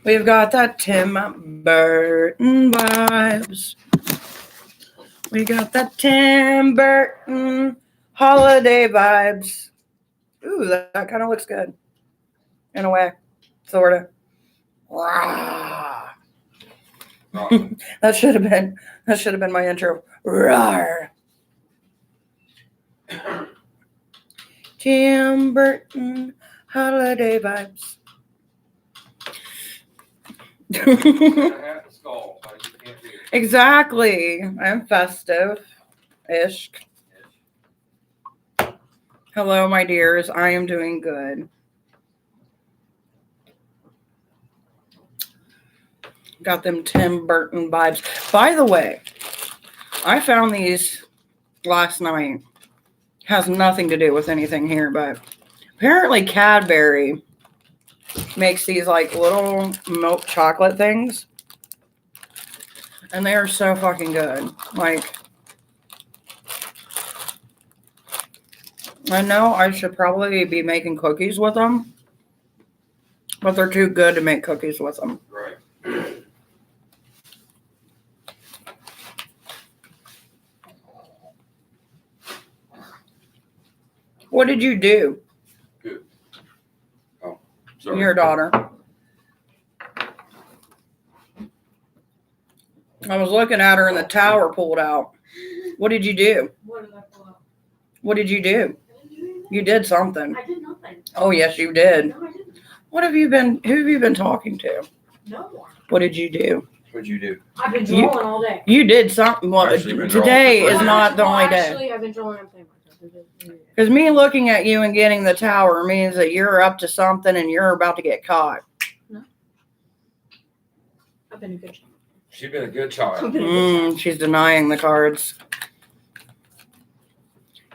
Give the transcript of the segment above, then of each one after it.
We've got that Tim Burton vibes. We got that Tim Burton holiday vibes. Ooh, that kind of looks good. In a way. Sort of. That should have been my intro. Rawr. Tim Burton holiday vibes. Exactly. I'm festive-ish. Hello, my dears. I am doing good. Got them Tim Burton vibes. By the way, I found these last night. Has nothing to do with anything here, but apparently Cadbury makes these like little milk chocolate things. And they are so fucking good. Like, I know I should probably be making cookies with them, but they're too good to make cookies with them. Right. What did you do? Good. Oh, sorry. Your daughter. I was looking at her and the tower pulled out. What did you do? What did I pull out? What did you do? I didn't do anything. You did something. I did nothing. Oh, yes, you did. No, I didn't. Who have you been talking to? No one. What did you do? What'd you do? I've been drawing all day. You did something. Well, Actually been today drawing. is not the only day. Actually, I've been drawing everything myself. Because me looking at you and getting the tower means that you're up to something and you're about to get caught. I've been a good child. She's been a good child. I've been a good child. She's denying the cards.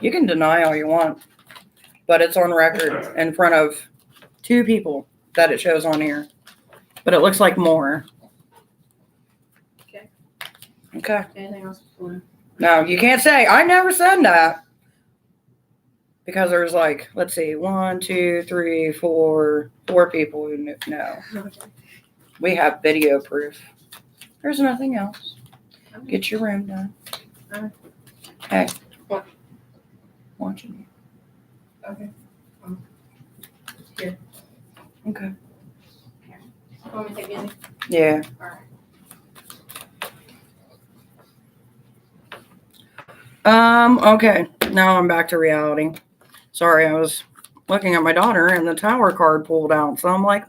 You can deny all you want, but it's on record in front of 2 people that it shows on here. But it looks like more. Okay. Okay. Anything else? Before? No, you can't say, I never said that. Because there's like, let's see, 1, 2, 3, 4 people who know. Okay. We have video proof. There's nothing else. Get your room done. Alright. Hey. What? Watching Okay. you. Okay. Want me to take it? Yeah. Alright. Okay. Now I'm back to reality. Sorry, I was looking at my daughter and the tower card pulled out. So I'm like,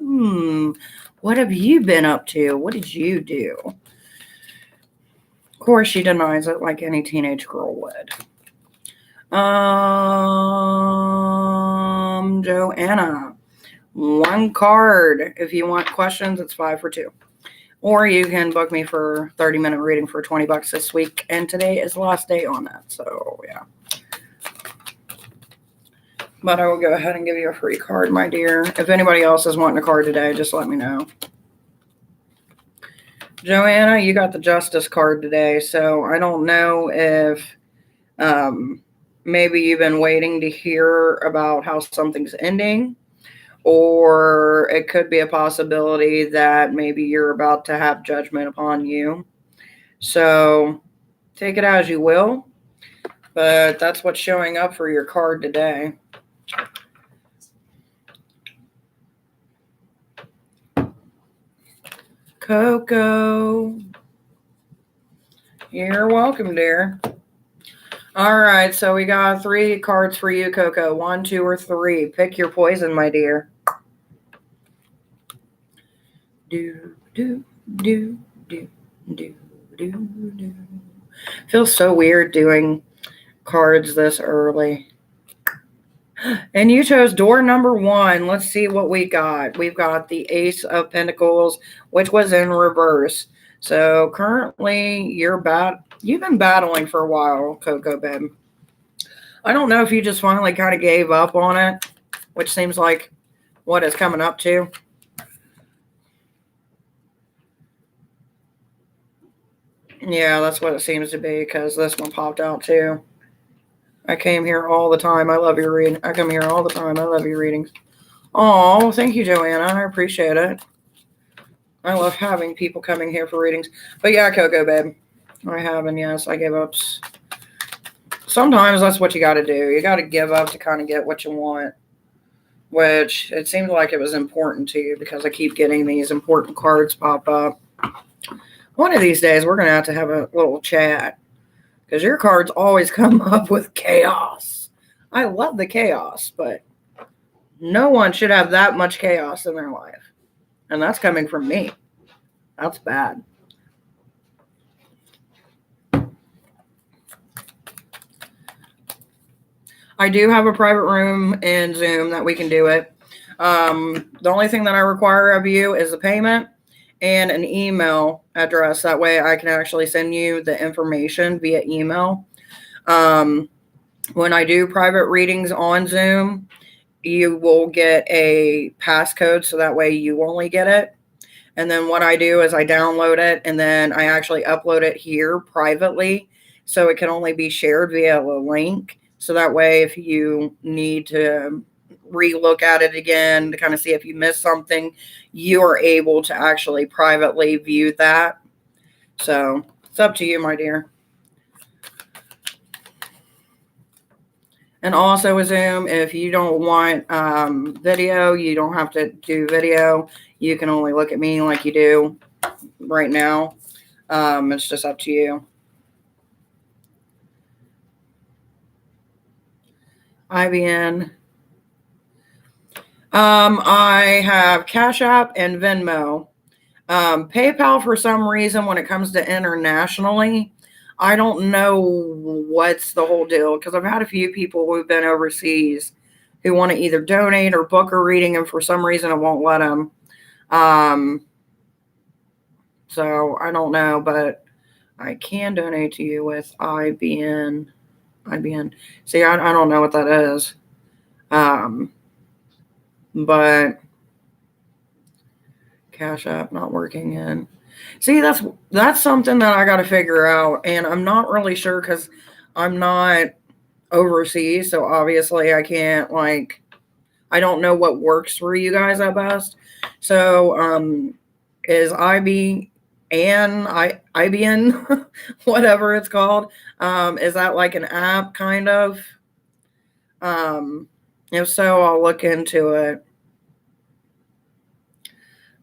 what have you been up to? What did you do? Of course, she denies it like any teenage girl would. Joanna, 1 card. If you want questions, it's 5 for 2. Or you can book me for 30-minute reading for $20 this week. And today is the last day on that. So, yeah. But I will go ahead and give you a free card, my dear. If anybody else is wanting a card today, just let me know. Joanna, you got the Justice card today. So I don't know if maybe you've been waiting to hear about how something's ending. Or it could be a possibility that maybe you're about to have judgment upon you. So take it as you will. But that's what's showing up for your card today. Coco. You're welcome, dear. All right, so we got 3 cards for you, Coco. 1, 2, or 3. Pick your poison, my dear. Do, do, do, do, do, do, do. Feels so weird doing cards this early. And you chose door number 1. Let's see what we got. We've got the Ace of Pentacles, which was in reverse. So currently you've been battling for a while, Coco, babe. I don't know if you just finally kind of gave up on it, which seems like what it's coming up to. Yeah, that's what it seems to be, because this one popped out too. I came here all the time. I love your reading. I come here all the time. I love your readings. Oh, thank you, Joanna. I appreciate it. I love having people coming here for readings. But yeah, Coco, babe. I have, and yes, I gave up. Sometimes that's what you got to do. You got to give up to kind of get what you want, which it seemed like it was important to you because I keep getting these important cards pop up. One of these days, we're going to have a little chat because your cards always come up with chaos. I love the chaos, but no one should have that much chaos in their life. And that's coming from me. That's bad. I do have a private room in Zoom that we can do it. The only thing that I require of you is a payment and an email address. That way I can actually send you the information via email. When I do private readings on Zoom, you will get a passcode, so that way you only get it. And then what I do is I download it and then I actually upload it here privately, so it can only be shared via a link. So that way, if you need to re-look at it again to kind of see if you missed something, you are able to actually privately view that. So it's up to you, my dear. And also with Zoom, if you don't want video, you don't have to do video. You can only look at me like you do right now. It's just up to you. IBN. I have Cash App and Venmo. PayPal, for some reason, when it comes to internationally, I don't know what's the whole deal, because I've had a few people who've been overseas who want to either donate or book a reading, and for some reason it won't let them. So I don't know, but I can donate to you with IBN. See, I don't know what that is. But Cash App not working in. See, that's something that I got to figure out, and I'm not really sure because I'm not overseas, so obviously I can't, like, I don't know what works for you guys at best. So is IBN, whatever it's called, is that like an app kind of? If so, I'll look into it.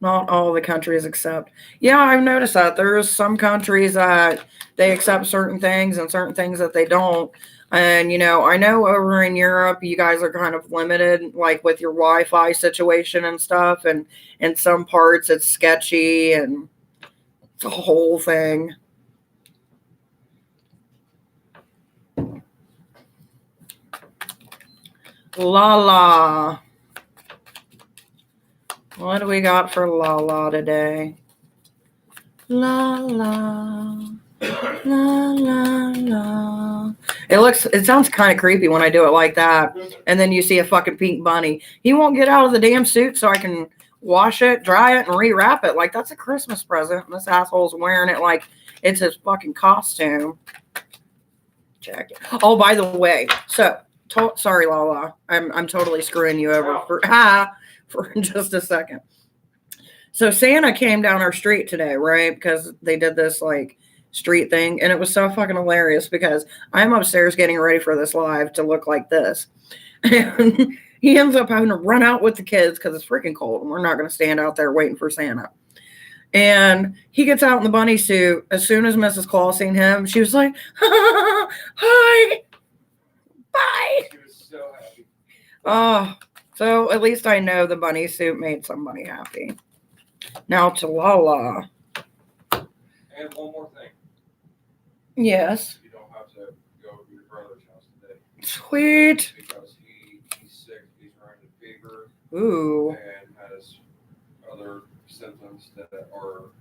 Not all the countries accept. Yeah, I've noticed that. There's some countries that they accept certain things and certain things that they don't. And, you know, I know over in Europe, you guys are kind of limited, like with your Wi-Fi situation and stuff. And in some parts, it's sketchy and it's a whole thing. La. What do we got for La today? La. It sounds kind of creepy when I do it like that. And then you see a fucking pink bunny. He won't get out of the damn suit so I can wash it, dry it, and rewrap it. Like, that's a Christmas present. And this asshole's wearing it like it's his fucking costume. Check it. Oh, by the way, so sorry, Lala. I'm totally screwing you over for just a second. So Santa came down our street today, right? Because they did this like street thing, and it was so fucking hilarious because I'm upstairs getting ready for this live to look like this. And he ends up having to run out with the kids because it's freaking cold and we're not going to stand out there waiting for Santa. And he gets out in the bunny suit. As soon as Mrs. Claus seen him, she was like, hi, bye. She was so happy. Oh, so at least I know the bunny suit made somebody happy. Now to Lala. And one more thing. Yes. You don't have to go to your brother's house today. Sweet. Because he's sick. He's running a fever. Ooh. And has other symptoms that are,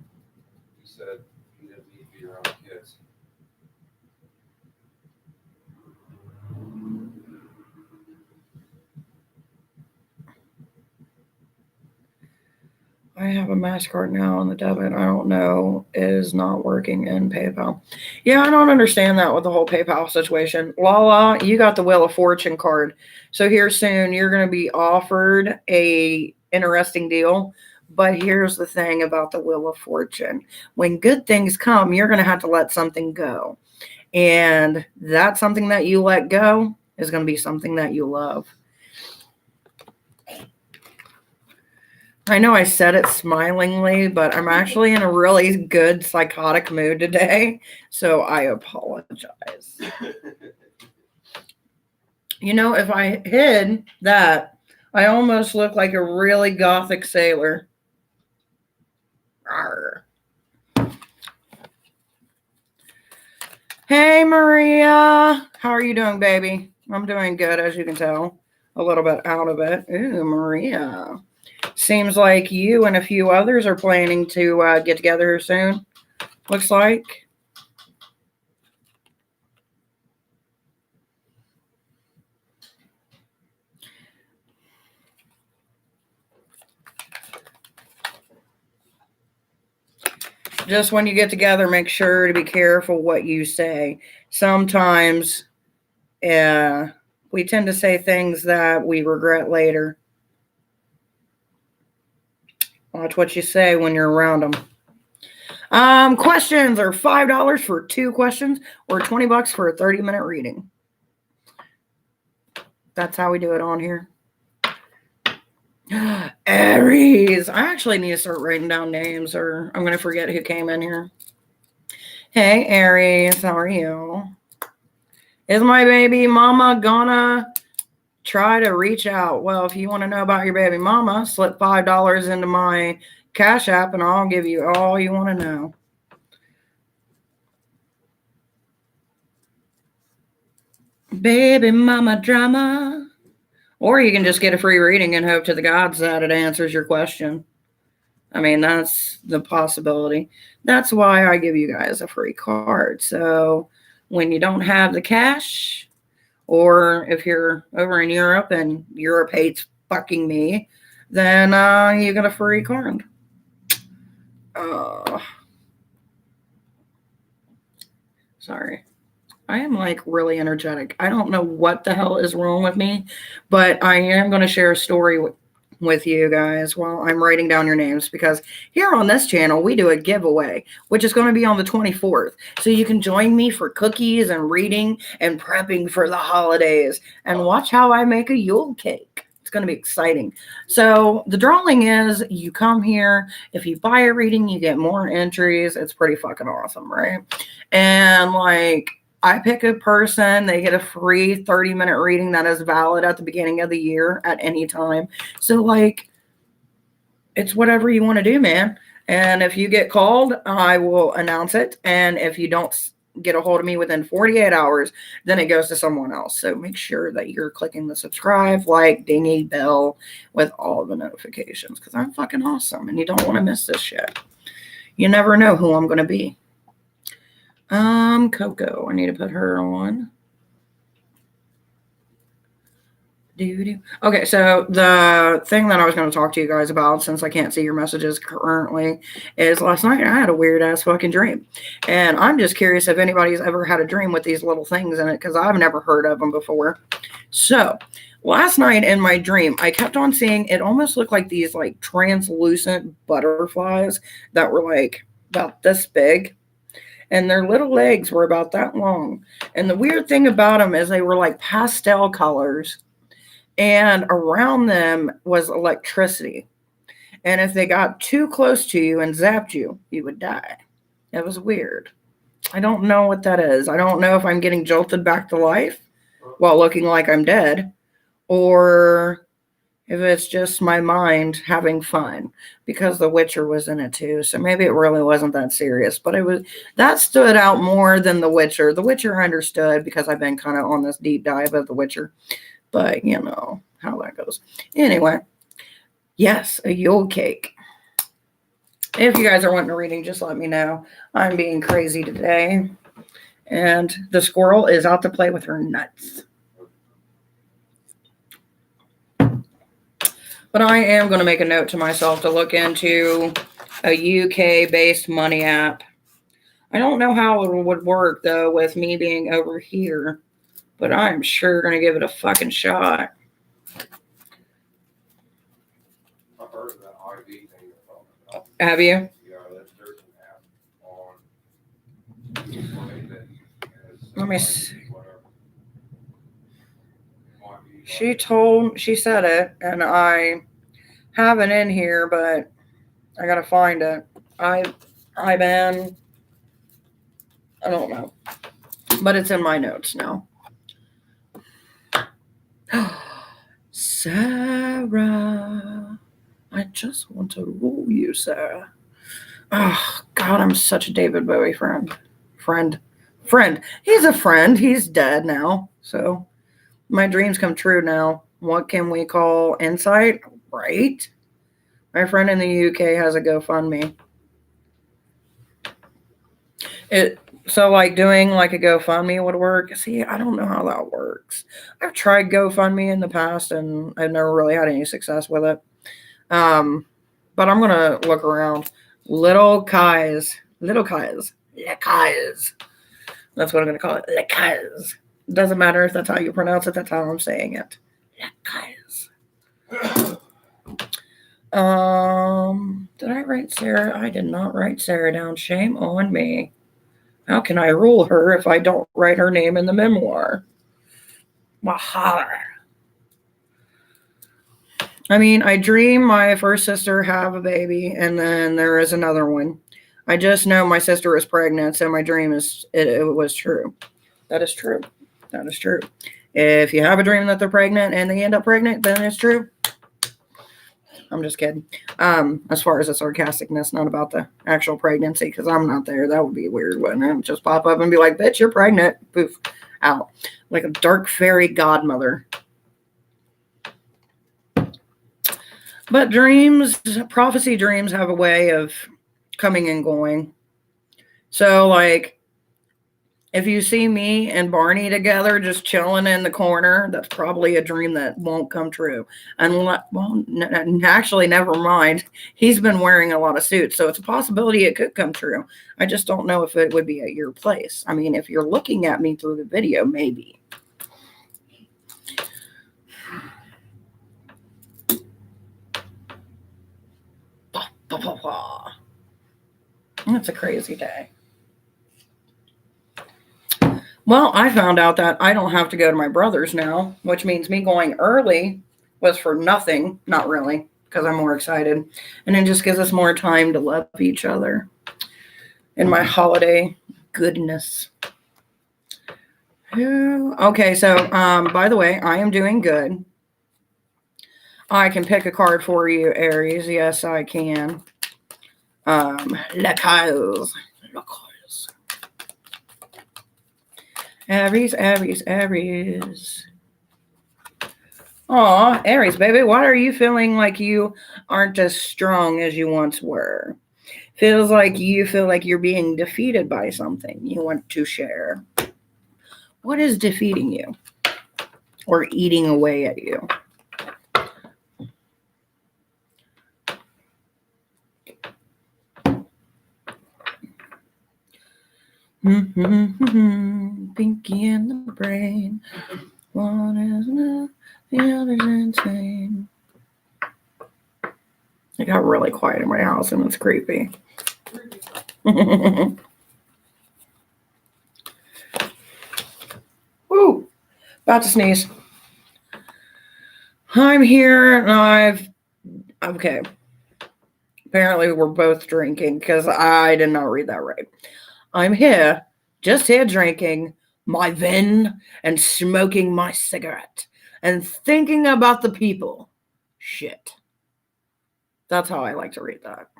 he said, he didn't need to be around kids. I have a MasterCard now on the debit. I don't know, is not working in PayPal. Yeah, I don't understand that with the whole PayPal situation. Lala, you got the Wheel of Fortune card. So here soon, you're going to be offered a interesting deal. But here's the thing about the Wheel of Fortune. When good things come, you're going to have to let something go. And that something that you let go is going to be something that you love. I know I said it smilingly, but I'm actually in a really good psychotic mood today. So I apologize. You know, if I hid that, I almost look like a really gothic sailor. Arr. Hey, Maria. How are you doing, baby? I'm doing good, as you can tell. A little bit out of it. Ooh, Maria. Seems like you and a few others are planning to get together soon. Looks like. Just when you get together, make sure to be careful what you say. Sometimes we tend to say things that we regret later. Watch what you say when you're around them. Questions are $5 for 2 questions or $20 for a 30-minute reading. That's how we do it on here. Aries. I actually need to start writing down names or I'm going to forget who came in here. Hey, Aries. How are you? Is my baby mama gonna try to reach out? Well, if you want to know about your baby mama, slip $5 into my Cash App and I'll give you all you want to know. Baby mama drama. Or you can just get a free reading and hope to the gods that it answers your question. I mean, that's the possibility. That's why I give you guys a free card. So when you don't have the cash, or if you're over in Europe and Europe hates fucking me, then you get a free card. Sorry. I am like really energetic. I don't know what the hell is wrong with me, but I am going to share a story with you guys while I'm writing down your names because here on this channel, we do a giveaway, which is going to be on the 24th. So you can join me for cookies and reading and prepping for the holidays and watch how I make a Yule cake. It's going to be exciting. So the drawing is you come here. If you buy a reading, you get more entries. It's pretty fucking awesome, right? And like, I pick a person, they get a free 30-minute reading that is valid at the beginning of the year at any time. So, like, it's whatever you want to do, man. And if you get called, I will announce it. And if you don't get a hold of me within 48 hours, then it goes to someone else. So make sure that you're clicking the subscribe, like, dingy bell with all the notifications because I'm fucking awesome and you don't want to miss this shit. You never know who I'm going to be. Coco, I need to put her on. Okay, so the thing that I was going to talk to you guys about, since I can't see your messages currently, is last night I had a weird ass fucking dream. And I'm just curious if anybody's ever had a dream with these little things in it, because I've never heard of them before. So last night in my dream, I kept on seeing, it almost looked like these like translucent butterflies that were like about this big. And their little legs were about that long. And the weird thing about them is they were like pastel colors. And around them was electricity. And if they got too close to you and zapped you, you would die. It was weird. I don't know what that is. I don't know if I'm getting jolted back to life while looking like I'm dead. Or if it's just my mind having fun, because The Witcher was in it too. So maybe it really wasn't that serious, but that stood out more than The Witcher. The Witcher I understood because I've been kind of on this deep dive of The Witcher, but you know how that goes. Anyway, yes, a Yule cake. If you guys are wanting a reading, just let me know. I'm being crazy today. And the squirrel is out to play with her nuts. But I am going to make a note to myself to look into a UK-based money app. I don't know how it would work, though, with me being over here. But I'm sure going to give it a fucking shot. I heard of that IV thing that Have you? Yeah, there's an app on Google Play that has. Let me like, see. whatever. Might be She said it, and I have it in here, but I gotta find it. IBAN, I don't know, but it's in my notes now. Sarah, I just want to rule you, Sarah. Oh, God, I'm such a David Bowie friend. Friend. He's a friend. He's dead now. So my dreams come true now. What can we call insight? Right? My friend in the UK has a GoFundMe. So like doing like a GoFundMe would work. See, I don't know how that works. I've tried GoFundMe in the past and I've never really had any success with it. But I'm gonna look around. Little Kai's. Le Kai's. That's what I'm gonna call it. Le Kai's. Doesn't matter if that's how you pronounce it. That's how I'm saying it. Le Kai's. Did I write Sarah? I did not write Sarah down. Shame on me. How can I rule her if I don't write her name in the memoir? Mahar. I mean, I dream my first sister have a baby, and then there is another one. I just know my sister is pregnant, so my dream is it was true. That is true. That is true. If you have a dream that they're pregnant and they end up pregnant, then it's true. I'm just kidding. As far as the sarcasticness, not about the actual pregnancy, because I'm not there. That would be weird, wouldn't it? Just pop up and be like, bitch, you're pregnant. Poof. Out. Like a dark fairy godmother. But dreams, prophecy dreams have a way of coming and going. So, like, if you see me and Barney together just chilling in the corner, that's probably a dream that won't come true. Actually, never mind. He's been wearing a lot of suits, so it's a possibility it could come true. I just don't know if it would be at your place. I mean, if you're looking at me through the video, maybe. It's a crazy day. Well, I found out that I don't have to go to my brother's now, which means me going early was for nothing. Not really, because I'm more excited. And it just gives us more time to love each other in my holiday goodness. Okay, so by the way, I am doing good. I can pick a card for you, Aries. Yes, I can. Aries, Aries. Aw, Aries, baby, why are you feeling like you aren't as strong as you once were? Feels like you feel like you're being defeated by something you want to share. What is defeating you or eating away at you? Pinky in the brain. One is enough, the other's insane. It got really quiet in my house and it's creepy. Woo! About to sneeze. I'm here and okay. Apparently we're both drinking because I did not read that right. I'm here, just here drinking my vin and smoking my cigarette and thinking about the people. Shit. That's how I like to read that.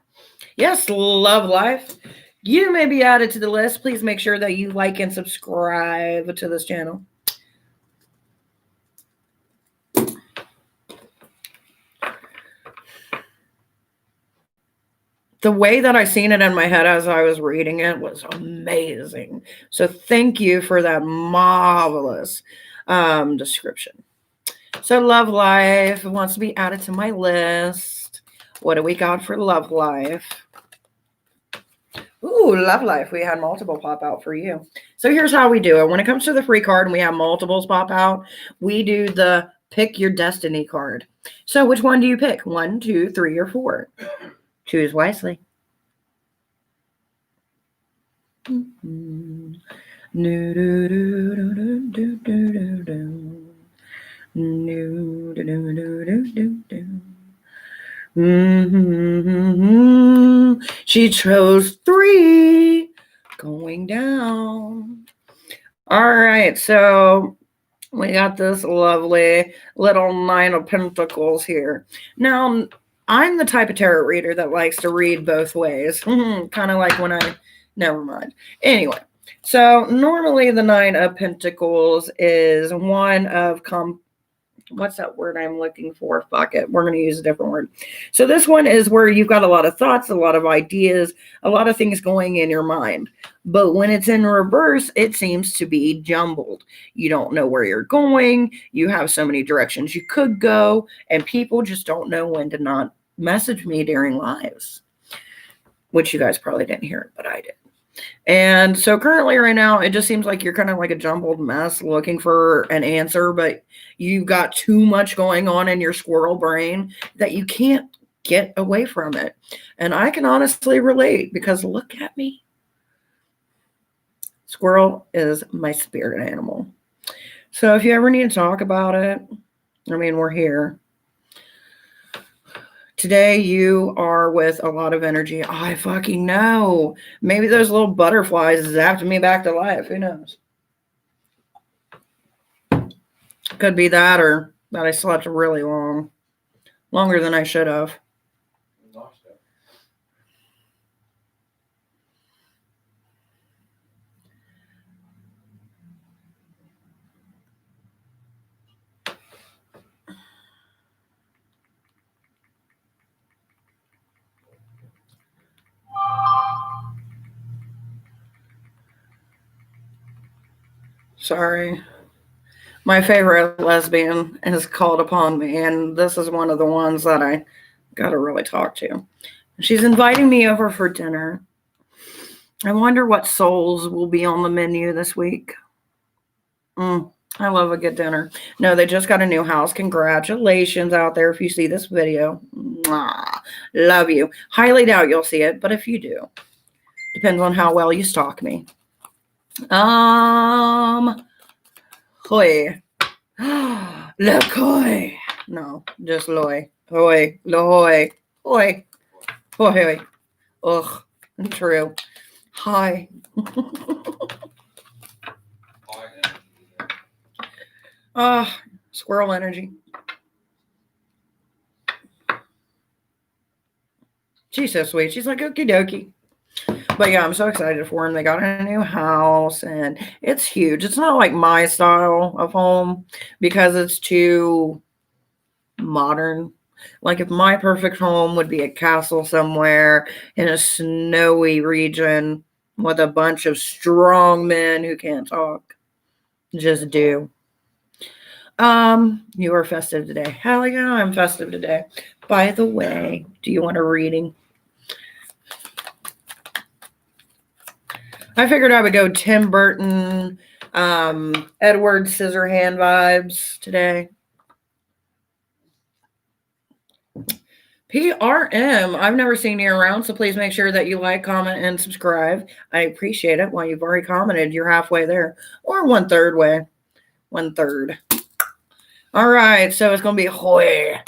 Yes, love life. You may be added to the list. Please make sure that you like and subscribe to this channel. The way that I seen it in my head as I was reading it was amazing. So thank you for that marvelous description. So love life wants to be added to my list. What do we got for love life? Ooh, love life. We had multiple pop out for you. So here's how we do it. When it comes to the free card and we have multiples pop out, we do the pick your destiny card. So which one do you pick? 1, 2, 3, or 4? Choose wisely. Mm-hmm. Do, do, do, do, do, do, do, do. Do, do, do, do, do, do. Mm-hmm. She chose 3 going down. All right, so we got this lovely little 9 of Pentacles here. Now, I'm the type of tarot reader that likes to read both ways. Kind of like when never mind. Anyway, so normally the 9 of Pentacles is one of what's that word I'm looking for? Fuck it. We're going to use a different word. So this one is where you've got a lot of thoughts, a lot of ideas, a lot of things going in your mind. But when it's in reverse, it seems to be jumbled. You don't know where you're going. You have so many directions you could go, and people just don't know when to not message me during lives, which you guys probably didn't hear, but I did. And so currently right now, it just seems like you're kind of like a jumbled mess looking for an answer, but you've got too much going on in your squirrel brain that you can't get away from it. And I can honestly relate because look at me. Squirrel is my spirit animal. So if you ever need to talk about it, I mean, we're here. Today, you are with a lot of energy. I fucking know. Maybe those little butterflies zapped me back to life. Who knows? Could be that or that I slept really long. Longer than I should have. Sorry. My favorite lesbian has called upon me, and this is one of the ones that I got to really talk to. She's inviting me over for dinner. I wonder what souls will be on the menu this week. I love a good dinner. No, they just got a new house. Congratulations out there if you see this video. Mwah. Love you. Highly doubt you'll see it, but if you do, depends on how well you stalk me. Hoy. Lekoy. No, just loy. Hoy. Lohoy. Hoy. Hoy. Ugh. True. Hi. Squirrel energy. She's so sweet. She's like, okie dokie. But yeah, I'm so excited for them. They got a new house and it's huge. It's not like my style of home because it's too modern. Like if my perfect home would be a castle somewhere in a snowy region with a bunch of strong men who can't talk. Just do. You are festive today. Hell yeah, I'm festive today. By the way, do you want a reading? I figured I would go Tim Burton, Edward Scissorhand vibes today. PRM, I've never seen you around, so please make sure that you like, comment, and subscribe. I appreciate it. Well, you've already commented. You're halfway there. Or 1/3 way. 1/3. All right, so it's going to be Hoy.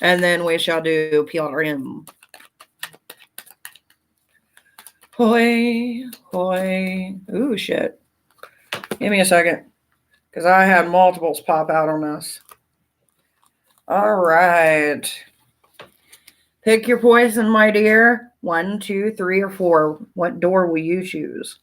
And then we shall do PRM. Hoy, hoy. Ooh, shit. Give me a second. Because I had multiples pop out on this. All right. Pick your poison, my dear. 1, 2, 3, or 4. What door will you choose?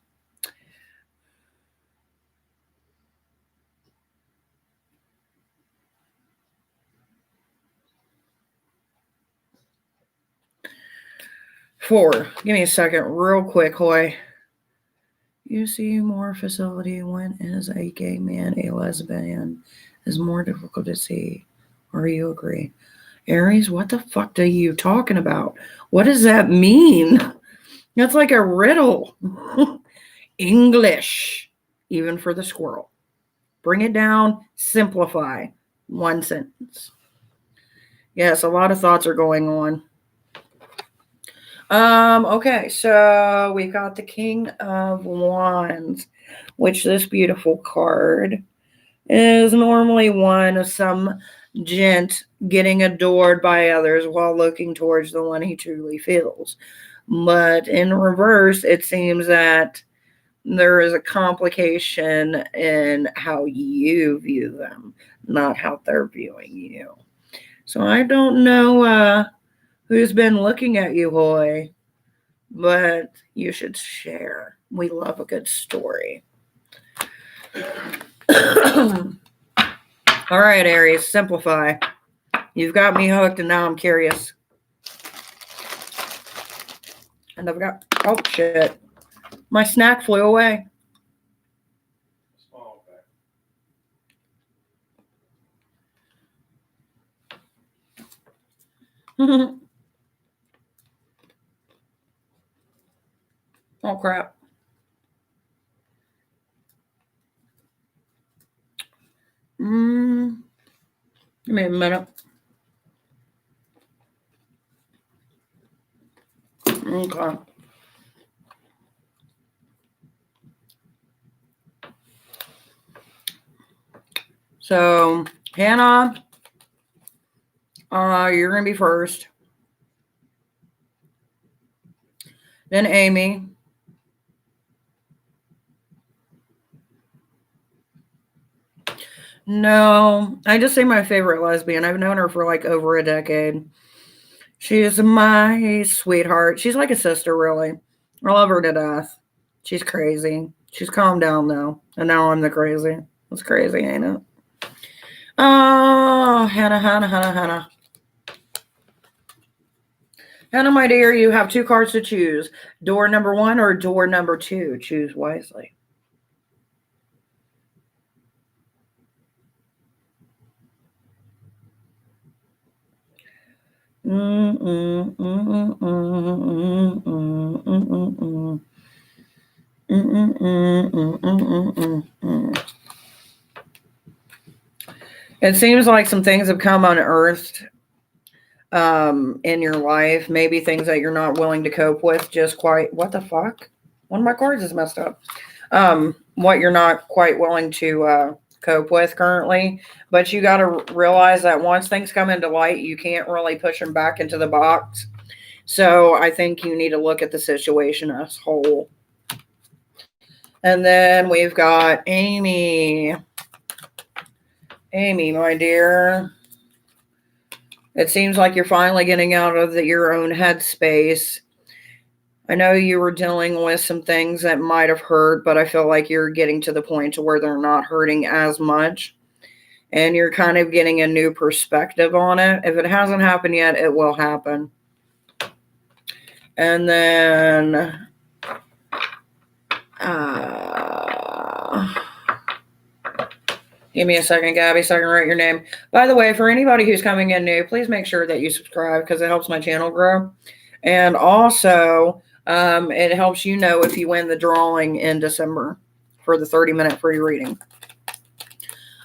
Four. Give me a second, real quick, Hoy. You see more facility when is a gay man, a lesbian is more difficult to see. Or you agree? Aries, what the fuck are you talking about? What does that mean? That's like a riddle. English, even for the squirrel. Bring it down, simplify. 1 sentence. Yes, a lot of thoughts are going on. Okay, so we've got the King of Wands, which this beautiful card is normally one of some gent getting adored by others while looking towards the one he truly feels. But in reverse, it seems that there is a complication in how you view them, not how they're viewing you. So I don't know who's been looking at you, Hoy, but you should share. We love a good story. All right, Aries, simplify. You've got me hooked, and now I'm curious. And I've got, oh shit, my snack flew away. Small back. Oh crap. Give me a minute. Okay. So, Hannah, you're going to be first. Then Amy. No, I just say my favorite lesbian. I've known her for like over a decade. She is my sweetheart. She's like a sister, really. I love her to death. She's crazy. She's calmed down now. And now I'm the crazy. It's crazy, ain't it? Oh, Hannah. Hannah, my dear, you have 2 cards to choose. Door number 1 or door number 2. Choose wisely. It seems like some things have come unearthed in your life. Maybe things that you're not willing to cope with just quite. What the fuck? One of my cards is messed up. What you're not quite willing to cope with currently. But you got to realize that once things come into light, you can't really push them back into the box. So I think you need to look at the situation as whole. And then we've got Amy. Amy, my dear. It seems like you're finally getting out of your own headspace. I know you were dealing with some things that might have hurt, but I feel like you're getting to the point to where they're not hurting as much. And you're kind of getting a new perspective on it. If it hasn't happened yet, it will happen. And then give me a second, Gabby, so I can write your name. By the way, for anybody who's coming in new, please make sure that you subscribe because it helps my channel grow. And also, it helps you know if you win the drawing in December for the 30-minute free reading.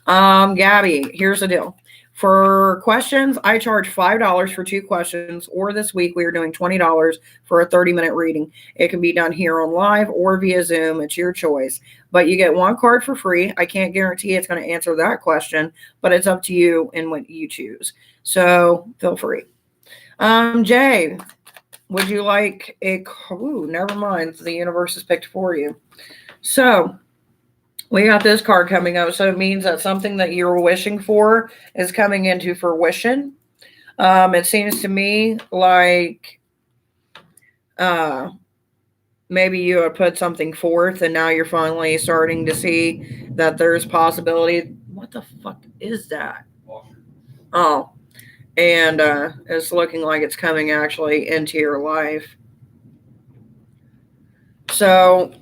Gabby, here's the deal. For questions, I charge $5 for 2 questions, or this week we are doing $20 for a 30-minute reading. It can be done here on live or via Zoom. It's your choice. But you get 1 card for free. I can't guarantee it's going to answer that question, but it's up to you and what you choose. So feel free. Jay, would you like a... Ooh, never mind. The universe is picked for you. So... we got this card coming up, so it means that something that you're wishing for is coming into fruition. It seems to me like maybe you had put something forth, and now you're finally starting to see that there's possibility. What the fuck is that? Oh, and it's looking like it's coming actually into your life. So...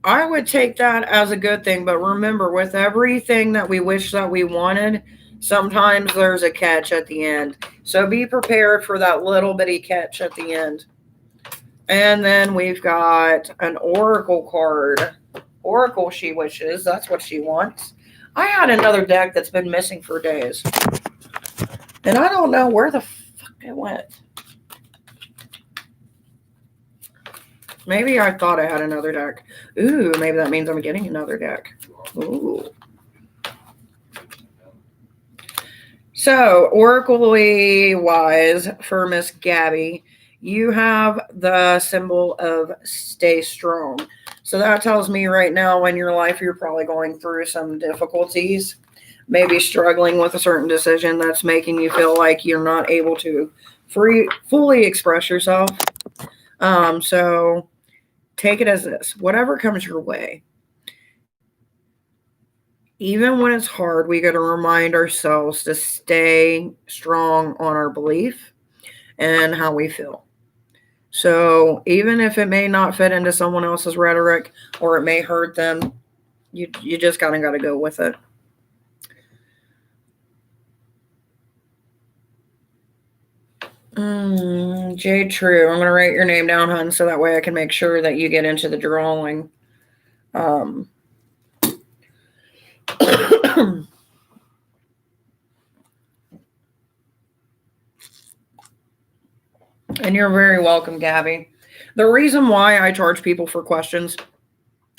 I would take that as a good thing, but remember, with everything that we wish that we wanted, sometimes there's a catch at the end. So be prepared for that little bitty catch at the end. And then we've got an oracle card. Oracle she wishes. That's what she wants. I had another deck that's been missing for days. And I don't know where the fuck it went. Maybe I thought I had another deck. Ooh, maybe that means I'm getting another deck. Ooh. So, oracle-y wise for Miss Gabby, you have the symbol of stay strong. So that tells me right now in your life you're probably going through some difficulties, maybe struggling with a certain decision that's making you feel like you're not able to fully express yourself. So take it as this. Whatever comes your way, even when it's hard, we got to remind ourselves to stay strong on our belief and how we feel. So even if it may not fit into someone else's rhetoric or it may hurt them, you just kind of got to go with it. Jade True. I'm going to write your name down, hun, so that way I can make sure that you get into the drawing. And you're very welcome, Gabby. The reason why I charge people for questions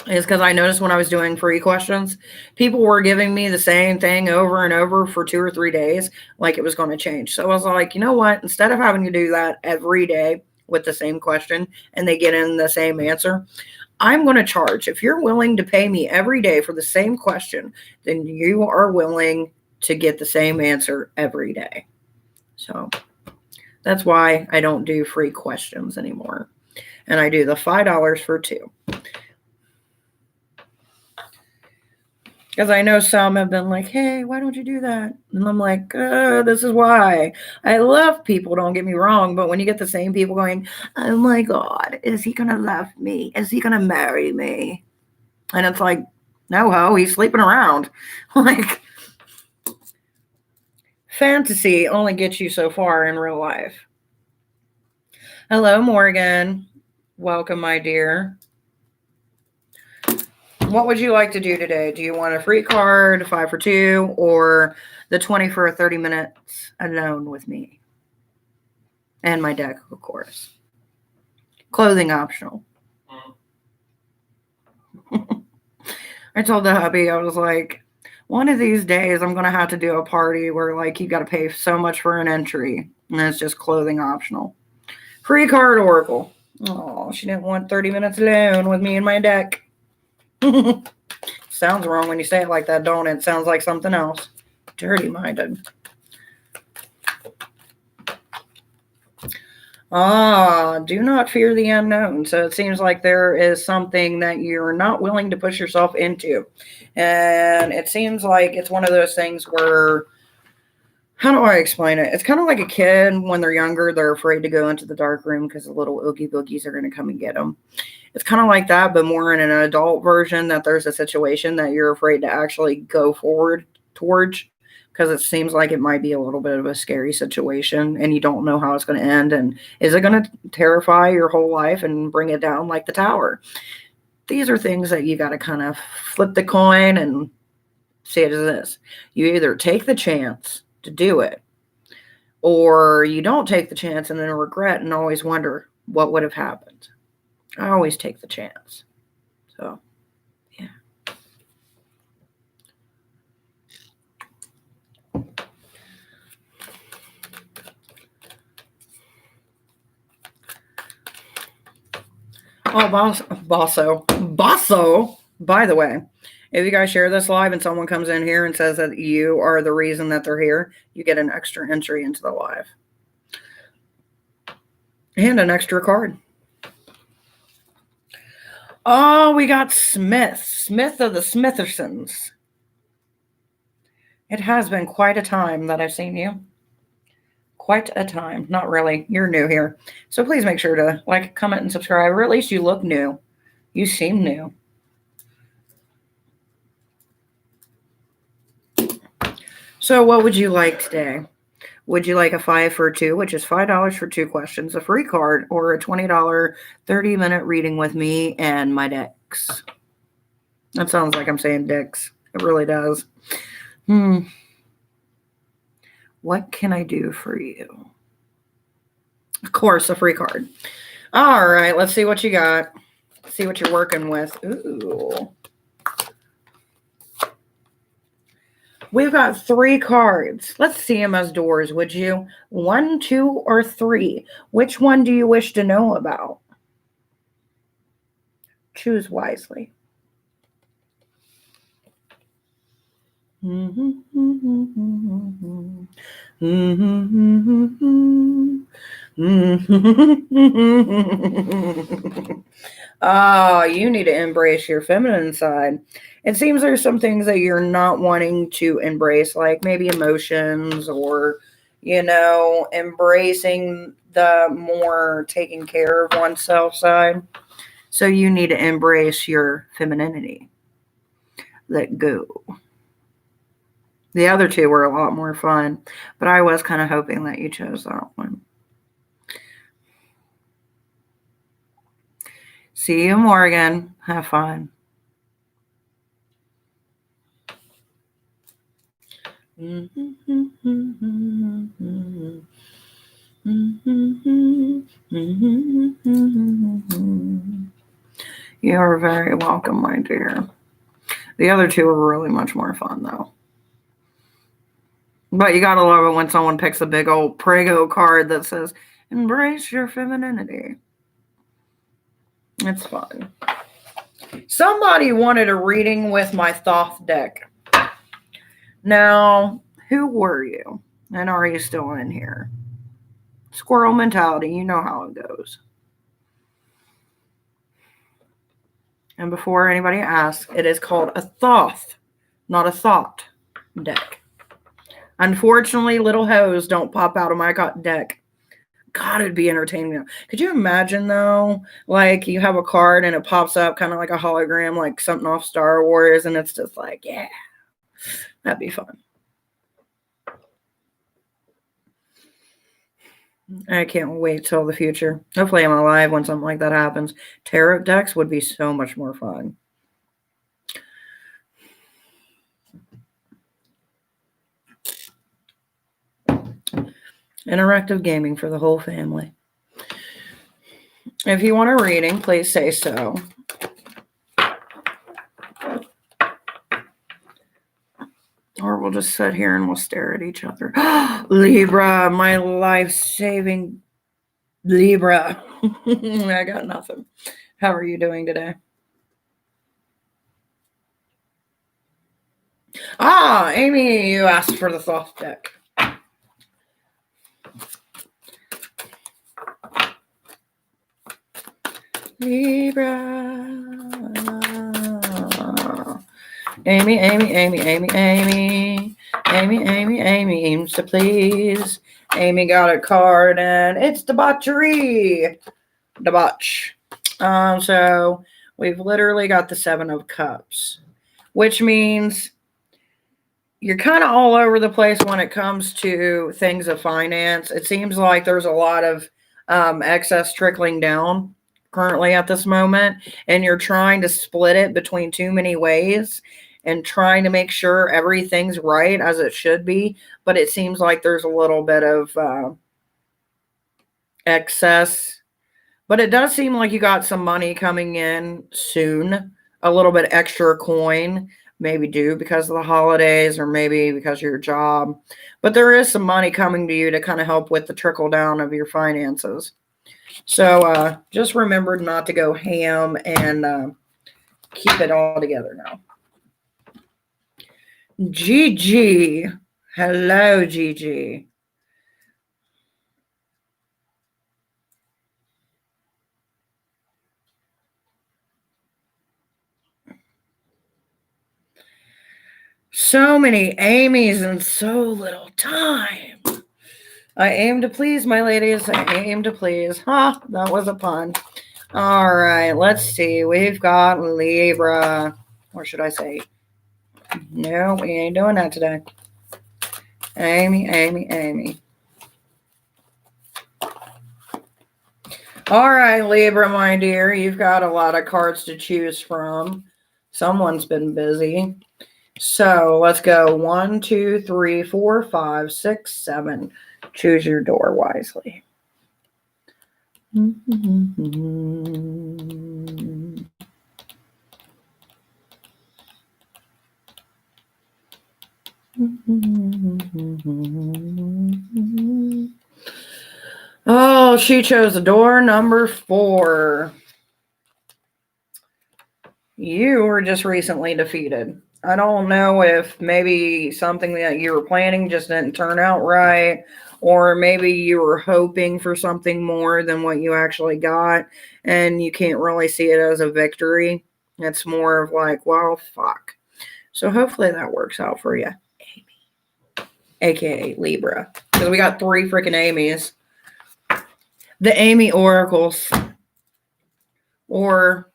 is because I noticed when I was doing free questions, people were giving me the same thing over and over for 2 or 3 days, like it was going to change. So I was like, you know what? Instead of having to do that every day with the same question and they get in the same answer, I'm going to charge. If you're willing to pay me every day for the same question, then you are willing to get the same answer every day. So that's why I don't do free questions anymore. And I do the $5 for 2. Because I know some have been like, hey, why don't you do that? And I'm like, this is why. I love people, don't get me wrong. But when you get the same people going, oh my God, is he going to love me? Is he going to marry me? And it's like, no, ho, he's sleeping around. Like, fantasy only gets you so far in real life. Hello, Morgan. Welcome, my dear. What would you like to do today? Do you want a free card, 5 for 2, or the 20 for 30 minutes alone with me? And my deck, of course. Clothing optional. I told the hubby, I was like, one of these days I'm going to have to do a party where like you got to pay so much for an entry. And it's just clothing optional. Free card Oracle. Oh, she didn't want 30 minutes alone with me and my deck. Sounds wrong when you say it like that, don't it? It sounds like something else. Dirty-minded. Do not fear the unknown. So it seems like there is something that you're not willing to push yourself into. And it seems like it's one of those things where, how do I explain it? It's kind of like a kid when they're younger, they're afraid to go into the dark room because the little oogie boogies are going to come and get them. It's kind of like that, but more in an adult version, that there's a situation that you're afraid to actually go forward towards because it seems like it might be a little bit of a scary situation and you don't know how it's going to end. And is it going to terrify your whole life and bring it down like the tower? These are things that you got to kind of flip the coin and see it as this. You either take the chance to do it, or you don't take the chance and then regret and always wonder what would have happened. I always take the chance. So, yeah. Oh, Bosso. By the way, if you guys share this live and someone comes in here and says that you are the reason that they're here, you get an extra entry into the live. And an extra card. Oh, we got Smith. Smith of the Smithersons. It has been quite a time that I've seen you. Quite a time. Not really. You're new here. So please make sure to like, comment, and subscribe, or at least you look new. You seem new. So what would you like today? Would you like a 5 for 2, which is $5 for 2 questions, a free card, or a $20 30-minute reading with me and my decks? That sounds like I'm saying dicks. It really does. What can I do for you? Of course, a free card. All right, let's see what you got. See what you're working with. Ooh. We've got 3 cards. Let's see them as doors, would you? 1, 2, or 3. Which one do you wish to know about? Choose wisely. Oh, you need to embrace your feminine side. It seems there's some things that you're not wanting to embrace, like maybe emotions or, embracing the more taking care of oneself side. So you need to embrace your femininity. Let go. The other 2 were a lot more fun, but I was kind of hoping that you chose that one. See you, Morgan. Have fun. You're very welcome, my dear. The other 2 are really much more fun, though. But you gotta love it when someone picks a big old Prego card that says, embrace your femininity. It's fun. Somebody wanted a reading with my Thoth deck. Now, who were you? And are you still in here? Squirrel mentality, you know how it goes. And before anybody asks, it is called a Thoth, not a thought deck. Unfortunately, little hoes don't pop out of my deck. God, it'd be entertaining. Could you imagine, though, like you have a card and it pops up kind of like a hologram, like something off Star Wars, and it's just like, yeah, that'd be fun. I can't wait till the future. Hopefully I'm alive when something like that happens. Tarot decks would be so much more fun. Interactive gaming for the whole family. If you want a reading, please say so. Or we'll just sit here and we'll stare at each other. Libra, my life-saving Libra. I got nothing. How are you doing today? Ah, Amy, you asked for the Thoth deck. Libra. Amy, so please. Amy got a card and it's debauchery. Debauch. So we've literally got the 7 of Cups, which means you're kind of all over the place when it comes to things of finance. It seems like there's a lot of excess trickling down currently at this moment, and you're trying to split it between too many ways and trying to make sure everything's right as it should be. But it seems like there's a little bit of excess. But it does seem like you got some money coming in soon, a little bit extra coin, maybe due because of the holidays or maybe because of your job. But there is some money coming to you to kind of help with the trickle down of your finances. So just remember not to go ham and keep it all together now. Gigi. Hello, Gigi. So many Amy's in so little time. I aim to please, my ladies. I aim to please. That was a pun. All right, let's see. We've got Libra. Or should I say? No, we ain't doing that today. Amy. All right, Libra, my dear. You've got a lot of cards to choose from. Someone's been busy. So let's go 1, 2, 3, 4, 5, 6, 7. Choose your door wisely. Oh, she chose door number 4. You were just recently defeated. I don't know if maybe something that you were planning just didn't turn out right, or maybe you were hoping for something more than what you actually got, and you can't really see it as a victory. It's more of like, well, fuck. So hopefully that works out for you, Amy, aka Libra, because we got 3 freaking Amy's. The Amy Oracles, or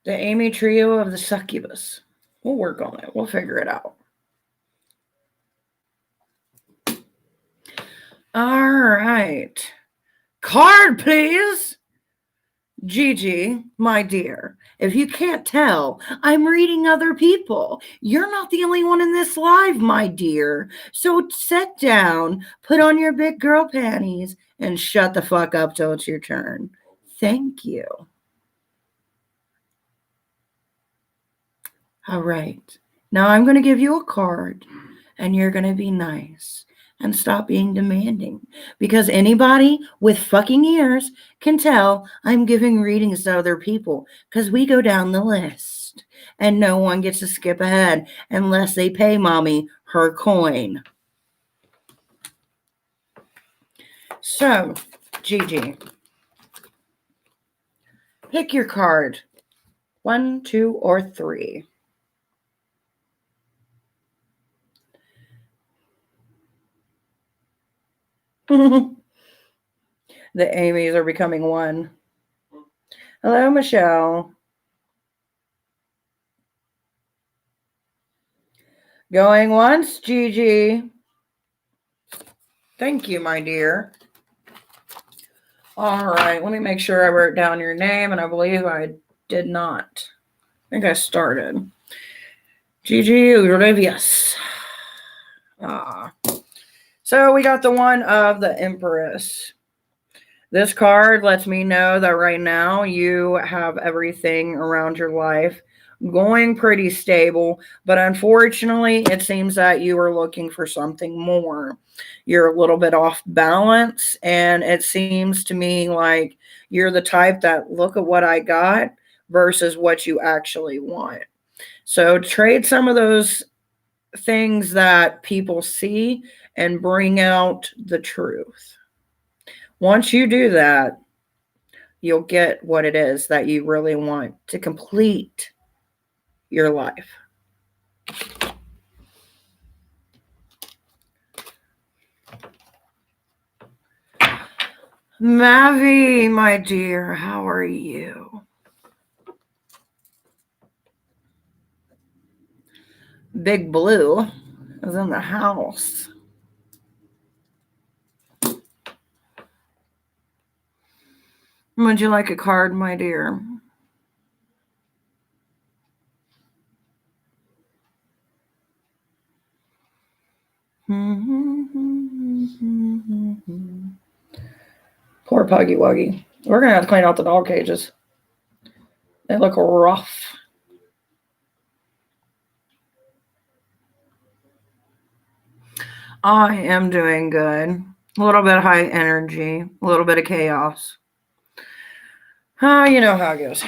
the Amy Trio of the Succubus. We'll work on it. We'll figure it out. All right. Card, please. Gigi, my dear, if you can't tell, I'm reading other people. You're not the only one in this live, my dear. So sit down, put on your big girl panties, and shut the fuck up till it's your turn. Thank you. All right. Now I'm going to give you a card, and you're going to be nice and stop being demanding, because anybody with fucking ears can tell I'm giving readings to other people, because we go down the list and no one gets to skip ahead unless they pay mommy her coin. So, Gigi, pick your card. 1, 2, or 3. The Amy's are becoming 1. Hello, Michelle. Going once, Gigi. Thank you, my dear. All right, let me make sure I wrote down your name, and I believe I did not. I think I started. Gigi Urivius. So we got the one of the Empress. This card lets me know that right now you have everything around your life going pretty stable, but unfortunately, it seems that you are looking for something more. You're a little bit off balance, and it seems to me like you're the type that look at what I got versus what you actually want. So trade some of those things that people see and bring out the truth. Once you do that, you'll get what it is that you really want to complete your life. Mavi, my dear, how are you? Big Blue is in the house. Would you like a card, my dear? Poor Puggy Wuggy. We're going to have to clean out the dog cages. They look rough. I am doing good. A little bit of high energy, a little bit of chaos. You know how it goes.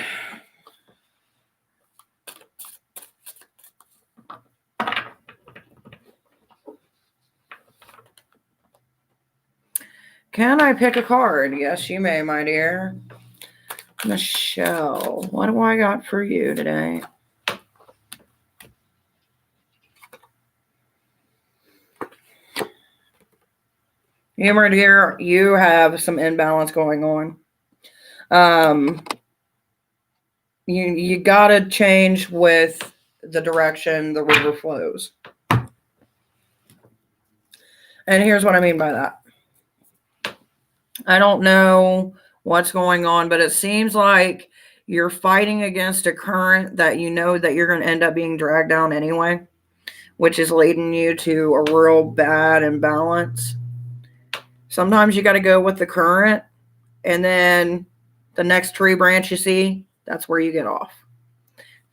Can I pick a card? Yes, you may, my dear. Michelle, what do I got for you today? You, my dear, you have some imbalance going on. You gotta change with the direction the river flows. And here's what I mean by that. I don't know what's going on, but it seems like you're fighting against a current that you know that you're going to end up being dragged down anyway, which is leading you to a real bad imbalance. Sometimes you got to go with the current, and then the next tree branch you see, that's where you get off.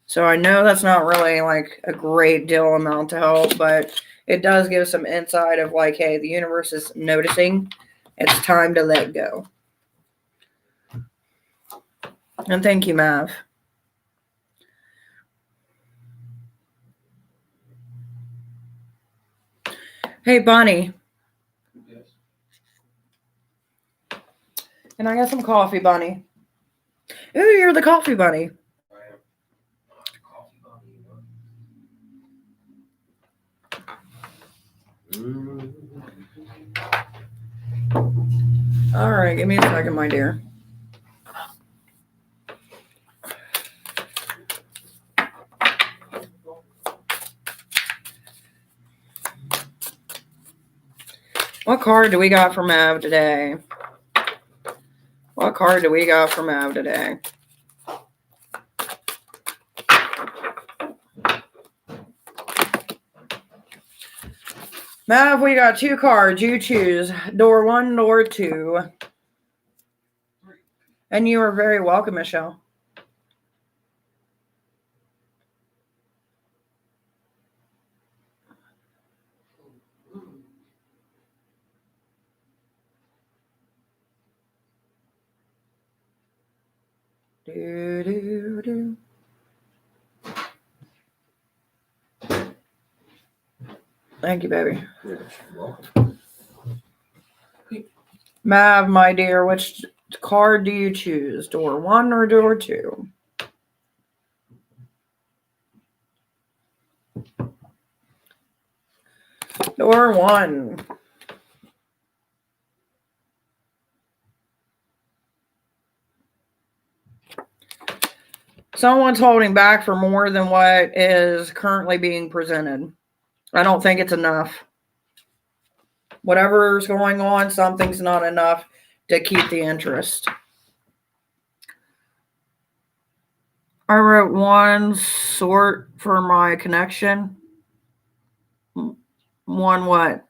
So I know that's not really like a great deal amount to help, but it does give some insight of like, hey, the universe is noticing. It's time to let go. And thank you, Mav. Hey, Bunny. Yes. Can I get some coffee, Bunny? Ooh, you're the coffee bunny. I am. Coffee bunny. All right, give me a second, my dear. What card do we got for Mav today? What card do we got for Mav today? Mav, we got 2 cards. You choose. Door 1, door 2. And you are very welcome, Michelle. Do, do, do. Thank you, baby. You're welcome. Mav, my dear, which card do you choose? Door 1 or door 2? Door 1. Someone's holding back for more than what is currently being presented. I don't think it's enough. Whatever's going on, something's not enough to keep the interest. I wrote 1 sort for my connection. 1 what?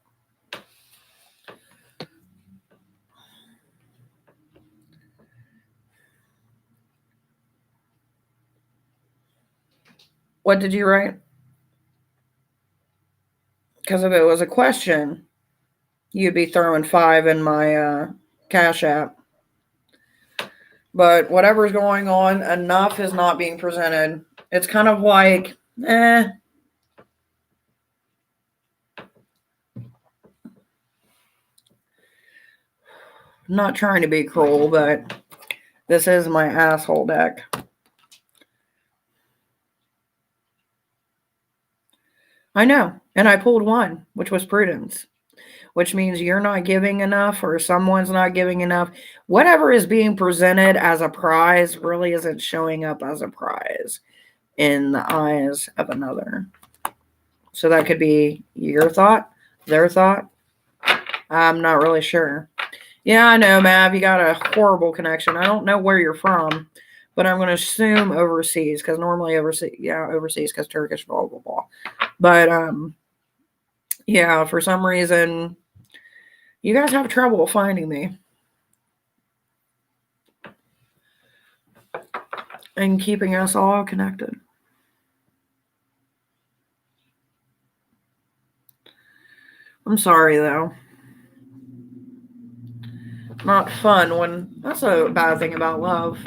What did you write? Because if it was a question, you'd be throwing 5 in my Cash App. But whatever's going on, enough is not being presented. It's kind of like, I'm not trying to be cruel, but this is my asshole deck. I know. And I pulled 1, which was prudence, which means you're not giving enough or someone's not giving enough. Whatever is being presented as a prize really isn't showing up as a prize in the eyes of another. So that could be your thought, their thought. I'm not really sure. Yeah, I know, Mav, you got a horrible connection. I don't know where you're from, but I'm going to assume overseas because normally overseas because Turkish, blah, blah, blah. But, yeah, for some reason, you guys have trouble finding me and keeping us all connected. I'm sorry, though. Not fun when that's a bad thing about love.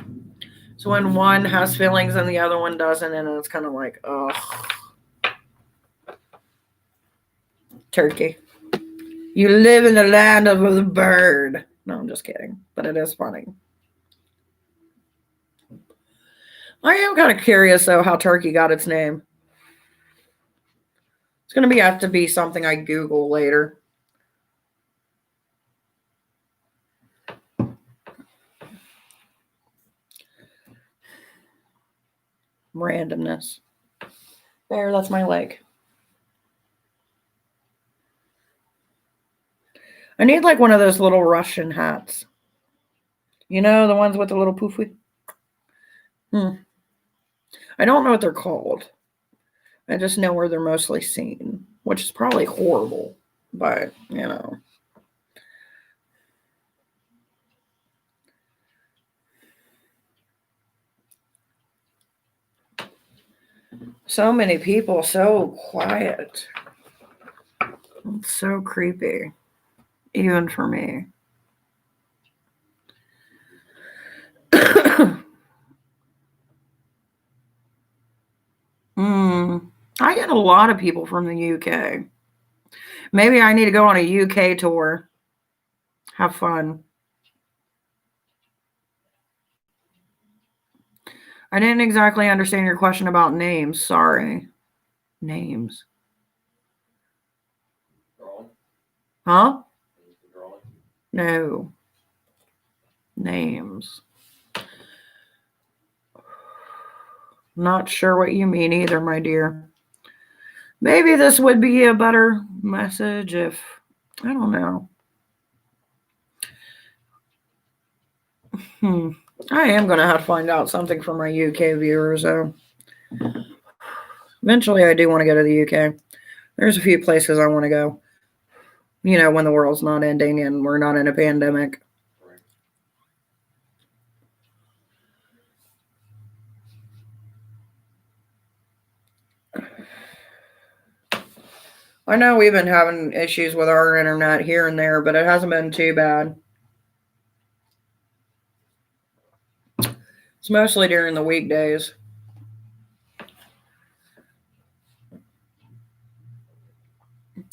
So when one has feelings and the other one doesn't, and it's kind of like, ugh. Turkey. You live in the land of the bird. No, I'm just kidding. But it is funny. I am kind of curious, though, how Turkey got its name. It's going to have to be something I Google later. Randomness. There, that's my leg. I need like one of those little Russian hats. You know, the ones with the little poofy? I don't know what they're called. I just know where they're mostly seen, which is probably horrible, but, you know. So many people, so quiet. It's so creepy, even for me. I get a lot of people from the UK. Maybe I need to go on a UK tour. Have fun. I didn't exactly understand your question about names. Sorry. Names. Drawing, Huh? drawing. No. Names. Not sure what you mean either, my dear. Maybe this would be a better message if, I don't know. I am going to have to find out something from my UK viewers, though. Eventually, I do want to go to the UK. There's a few places I want to go. You know, when the world's not ending and we're not in a pandemic. Right. I know we've been having issues with our internet here and there, but it hasn't been too bad. It's mostly during the weekdays.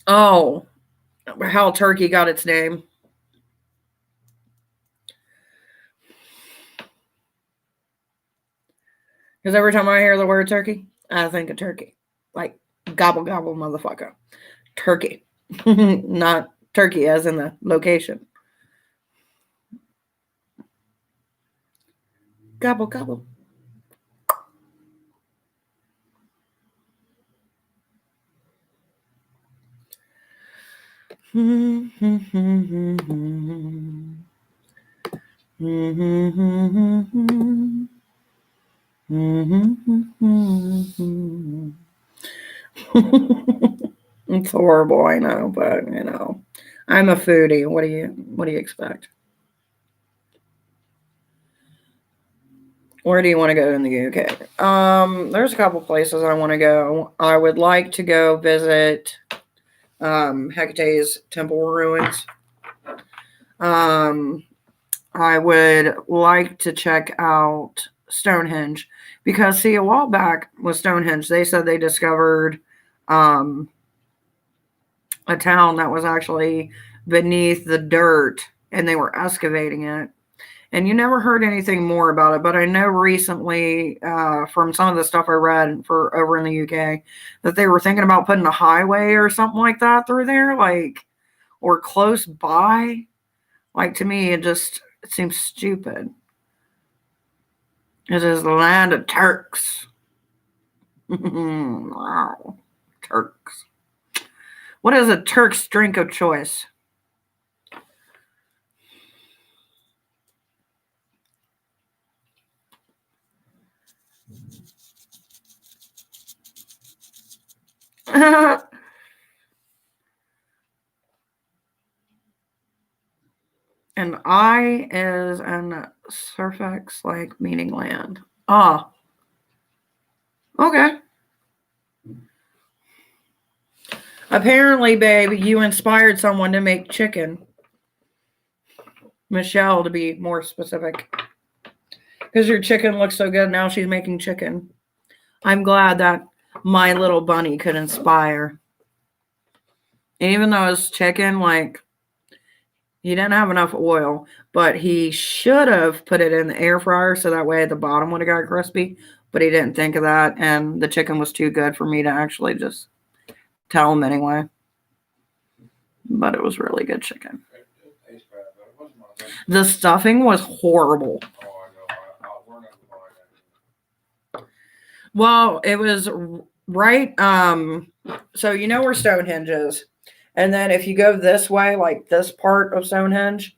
Oh, how turkey got its name. Because every time I hear the word turkey, I think of turkey. Like, gobble, gobble, motherfucker. Turkey. Not turkey as in the location. Gobble, gobble. It's horrible, I know, but you know, I'm a foodie. What do you expect? Where do you want to go in the UK? There's a couple places I want to go. I would like to go visit Hecate's temple ruins. I would like to check out Stonehenge because, see, a while back with Stonehenge, they said they discovered a town that was actually beneath the dirt and they were excavating it. And you never heard anything more about it, but I know recently from some of the stuff I read for over in the UK that they were thinking about putting a highway or something like that through there, like, or close by. Like, to me, it seems stupid. It is the land of Turks. Wow, Turks. What is a Turk's drink of choice? And I is an suffix like meaning land. Ah. Okay. Apparently, babe, you inspired someone to make chicken. Michelle, to be more specific. Because your chicken looks so good, now she's making chicken. I'm glad that my little bunny could inspire. And even though it's chicken, like, he didn't have enough oil, but he should have put it in the air fryer so that way the bottom would have got crispy. But he didn't think of that, and the chicken was too good for me to actually just tell him anyway. But it was really good chicken. It tastes bad, but it wasn't my thing. The stuffing was horrible. Oh, I know. We're not buying that. Well, it was right. So you know where Stonehenge is, and then if you go this way, like this part of Stonehenge,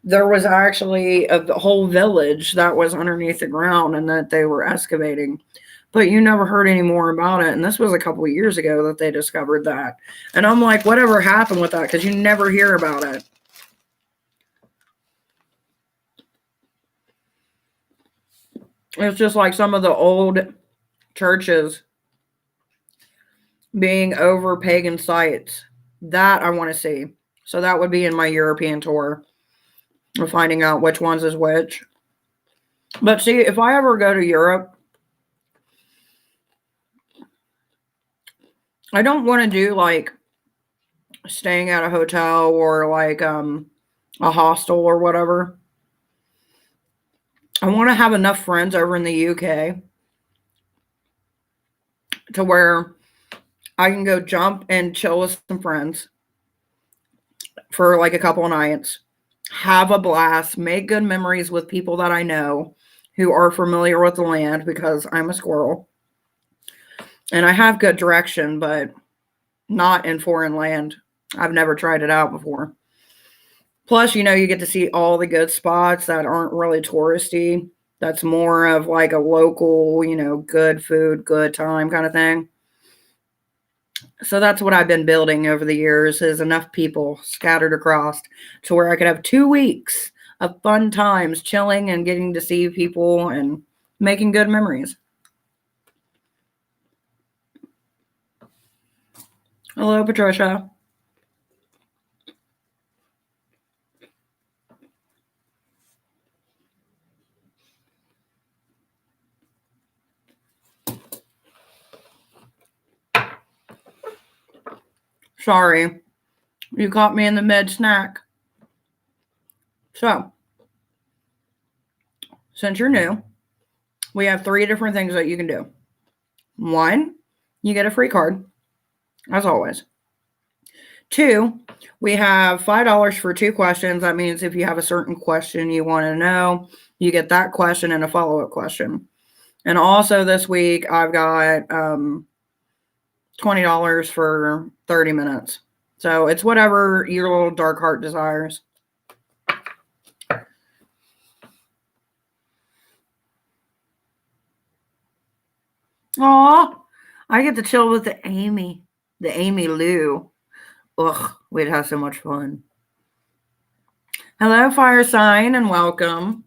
there was actually a whole village that was underneath the ground and that they were excavating. But you never heard any more about it. And this was a couple of years ago that they discovered that. And I'm like, whatever happened with that? Because you never hear about it. It's just like some of the old churches being over pagan sites. That I want to see. So that would be in my European tour. Of finding out which ones is which. But see, if I ever go to Europe, I don't want to do like staying at a hotel or like a hostel or whatever. I want to have enough friends over in the UK to where I can go jump and chill with some friends for like a couple of nights, have a blast, make good memories with people that I know who are familiar with the land because I'm a squirrel. And I have good direction, but not in foreign land. I've never tried it out before. Plus, you get to see all the good spots that aren't really touristy. That's more of like a local, good food, good time kind of thing. So that's what I've been building over the years is enough people scattered across to where I could have 2 weeks of fun times chilling and getting to see people and making good memories. Hello, Patricia. Sorry, you caught me in the mid snack. So, since you're new, we have 3 different things that you can do. 1, you get a free card, as always. 2, we have $5 for 2 questions. That means if you have a certain question you want to know, you get that question and a follow-up question. And also this week, I've got $20 for 30 minutes. So it's whatever your little dark heart desires. Aw, I get to chill with the Amy Lou. Ugh, we'd have so much fun. Hello, Fire Sign, and welcome.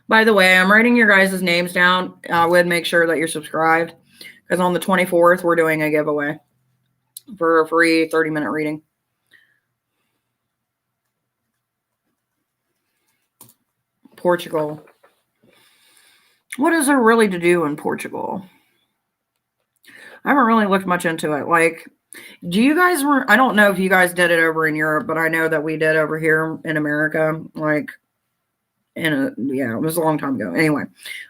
By the way, I'm writing your guys' names down. I would make sure that you're subscribed because on the 24th, we're doing a giveaway for a free 30-minute reading. Portugal. What is there really to do in Portugal? I haven't really looked much into it. Like, do you guys I don't know if you guys did it over in Europe, but I know that we did over here in America. Like, it was a long time ago. Anyway,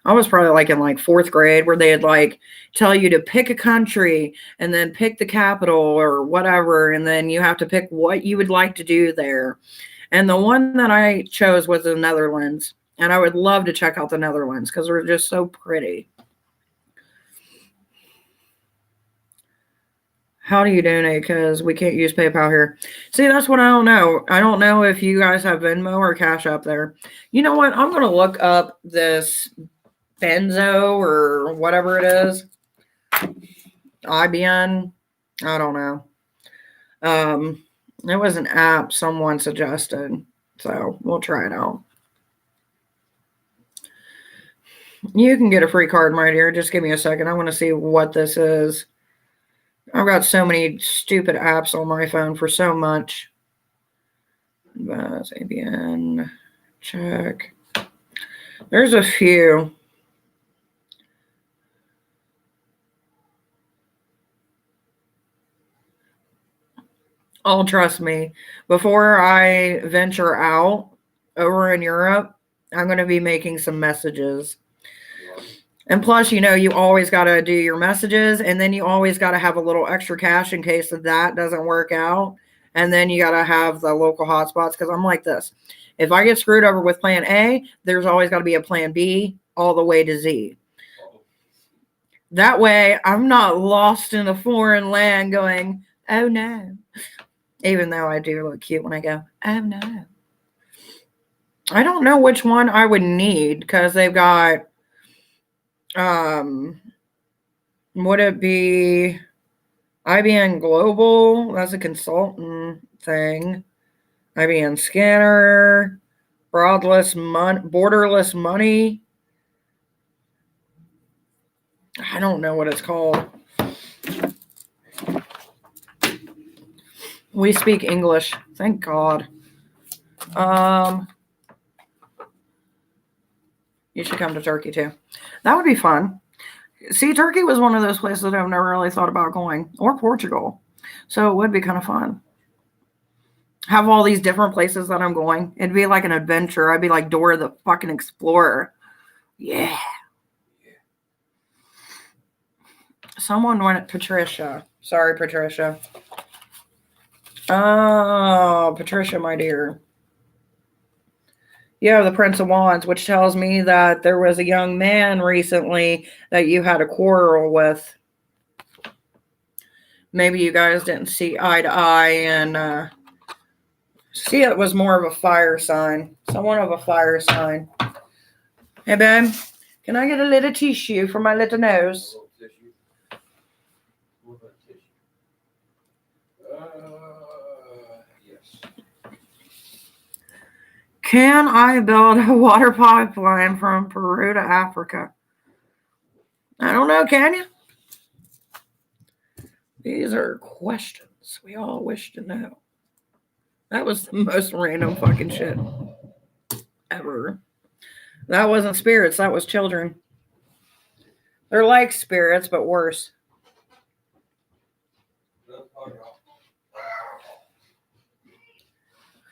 I was probably like in like 4th grade where they'd like tell you to pick a country and then pick the capital or whatever. And then you have to pick what you would like to do there. And the one that I chose was the Netherlands. And I would love to check out the Netherlands because they're just so pretty. How do you donate? Because we can't use PayPal here. See, that's what I don't know. I don't know if you guys have Venmo or Cash App there. You know what? I'm going to look up this Benzo or whatever it is. IBN. I don't know. It was an app someone suggested. So we'll try it out. You can get a free card right here. Just give me a second. I want to see what this is. I've got so many stupid apps on my phone for so much. ABN. Check. There's a few. Oh, trust me. Before I venture out over in Europe, I'm going to be making some messages. And plus, you always got to do your messages, and then you always got to have a little extra cash in case that doesn't work out. And then you got to have the local hotspots because I'm like this. If I get screwed over with plan A, there's always got to be a plan B all the way to Z. That way, I'm not lost in a foreign land going, oh, no. Even though I do look cute when I go, oh, no. I don't know which one I would need because they've got would it be IBN Global? That's a consultant thing. IBN Scanner, Borderless Money. I don't know what it's called. We speak English. Thank God. You should come to Turkey too. That would be fun. See, Turkey was one of those places that I've never really thought about going, or Portugal. So it would be kind of fun. Have all these different places that I'm going. It'd be like an adventure. I'd be like Dora the fucking Explorer. Yeah. Someone went Patricia. Sorry, Patricia. Oh, Patricia, my dear. Yeah, the Prince of Wands, which tells me that there was a young man recently that you had a quarrel with. Maybe you guys didn't see eye to eye, and see, it was more of a fire sign. Someone of a fire sign. Hey, babe, can I get a little tissue for my little nose? little tissue. What about tissue? Yes. Can I build a water pipeline from Peru to Africa? I don't know, can you? These are questions we all wish to know. That was the most random fucking shit ever. That wasn't spirits, that was children. They're like spirits, but worse.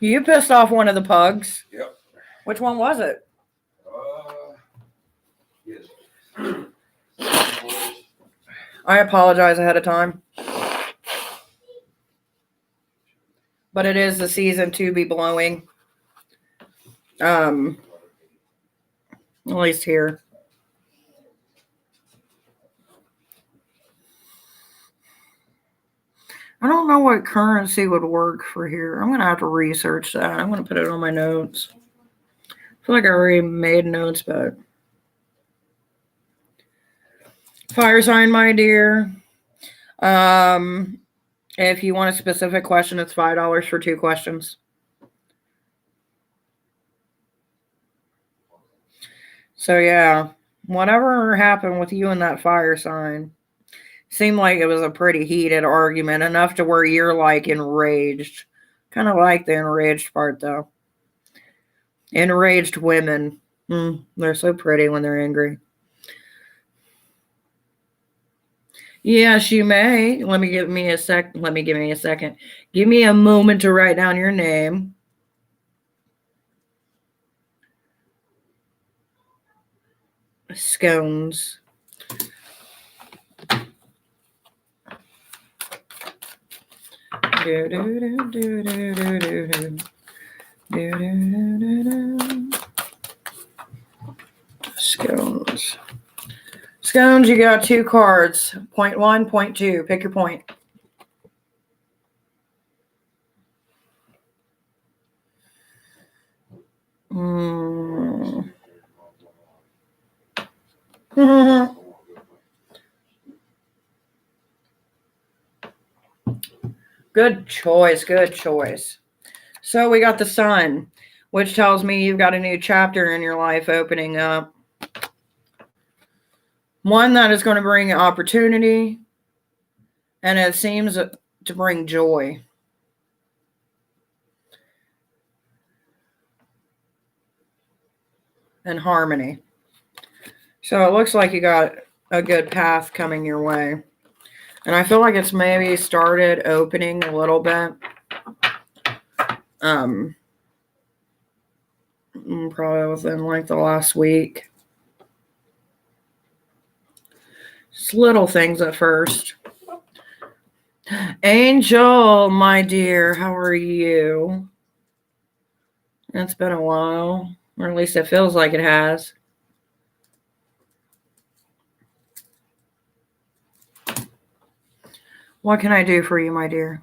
You pissed off one of the pugs. Yep. Which one was it? Yes. I apologize ahead of time. But it is the season to be blowing. At least here. I don't know what currency would work for here. I'm going to have to research that. I'm going to put it on my notes. I feel like I already made notes, but... Fire sign, my dear. If you want a specific question, it's $5 for 2 questions. So, yeah. Whatever happened with you and that fire sign... Seemed like it was a pretty heated argument, enough to where you're like enraged. Kind of like the enraged part, though. Enraged women. They're so pretty when they're angry. Yes, you may. Let me give me a second. Give me a moment to write down your name. Scones. Scones. Scones, you got 2 cards. Point 1, point 2. Pick your point. Good choice. Good choice. So we got the Sun, which tells me you've got a new chapter in your life opening up. One that is going to bring opportunity, and it seems to bring joy. And harmony. So it looks like you got a good path coming your way. And I feel like it's maybe started opening a little bit. Probably within like the last week. Just little things at first. Angel, my dear, how are you? It's been a while. Or at least it feels like it has. What can I do for you, my dear?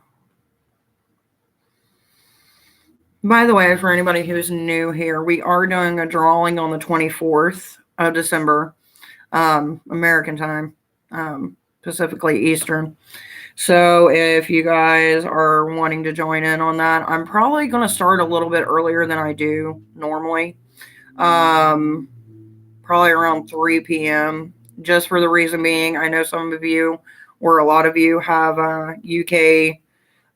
By the way, for anybody who's new here, we are doing a drawing on the 24th of December, American time, specifically Eastern. So if you guys are wanting to join in on that, I'm probably going to start a little bit earlier than I do normally. Probably around 3 p.m. Just for the reason being, I know some of you, or a lot of you, have UK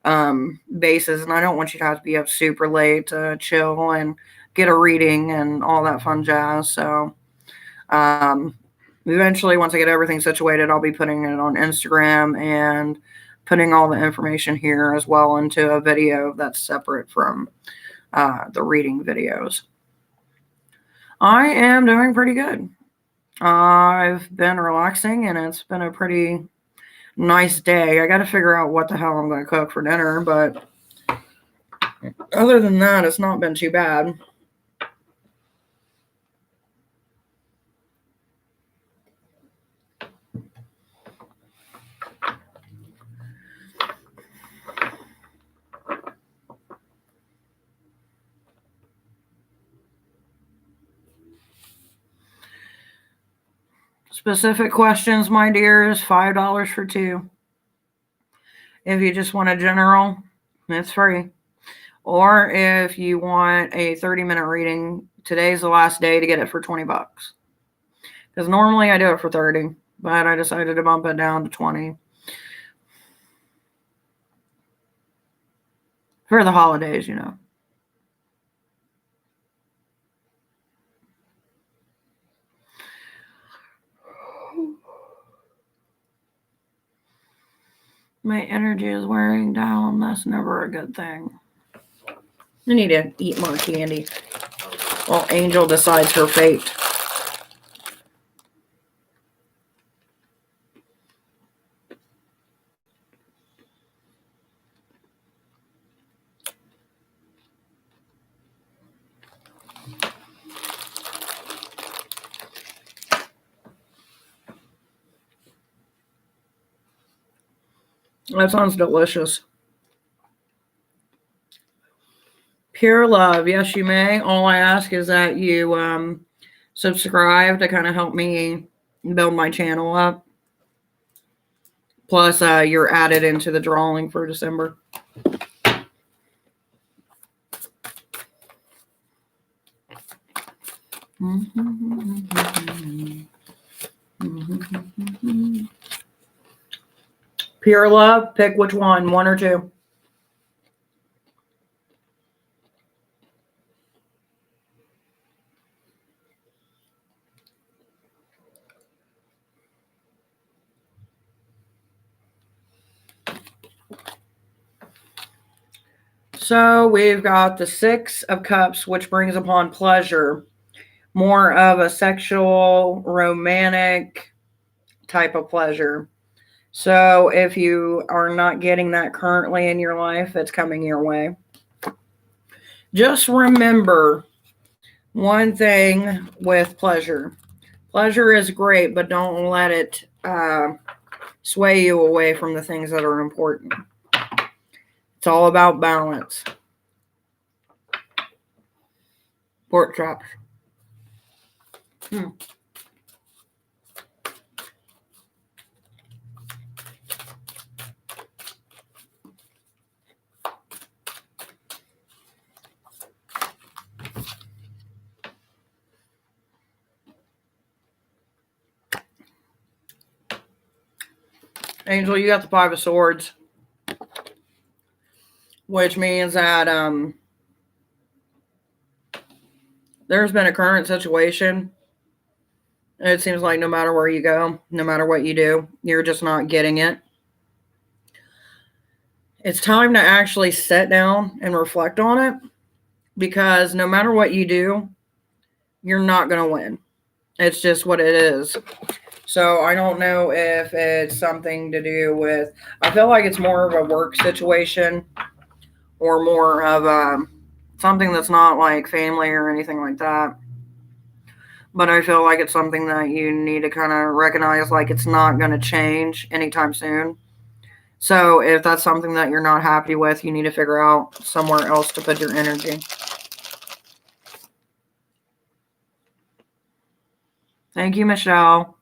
basis, and I don't want you to have to be up super late to chill and get a reading and all that fun jazz. So eventually, once I get everything situated, I'll be putting it on Instagram and putting all the information here as well into a video that's separate from the reading videos. I am doing pretty good. I've been relaxing, and it's been a pretty nice day. I got to figure out what the hell I'm going to cook for dinner, but other than that, it's not been too bad. Specific questions, my dears, $5 for two. If you just want a general, it's free. Or if you want a 30-minute reading, today's the last day to get it for $20. Because normally I do it for 30, but I decided to bump it down to 20. For the holidays, you know. My energy is wearing down. That's never a good thing. I need to eat more candy. Well, Angel decides her fate. That sounds delicious. Pure love. Yes, you may. All I ask is that you subscribe to kind of help me build my channel up. Plus, you're added into the drawing for December. Pure love. Pick which one or two. So we've got the Six of Cups, which brings upon pleasure. More of a sexual, romantic type of pleasure. So if you are not getting that currently in your life, it's coming your way. Just remember one thing with pleasure. Pleasure is great, but don't let it sway you away from the things that are important. It's all about balance. Pork chops. Angel, you got the Five of Swords, which means that there's been a current situation. It seems like no matter where you go, no matter what you do, you're just not getting it. It's time to actually sit down and reflect on it, because no matter what you do, you're not going to win. It's just what it is. So I don't know if it's something to do with, I feel like it's more of a work situation or more of something that's not like family or anything like that. But I feel like it's something that you need to kind of recognize, like it's not going to change anytime soon. So if that's something that you're not happy with, you need to figure out somewhere else to put your energy. Thank you, Michelle.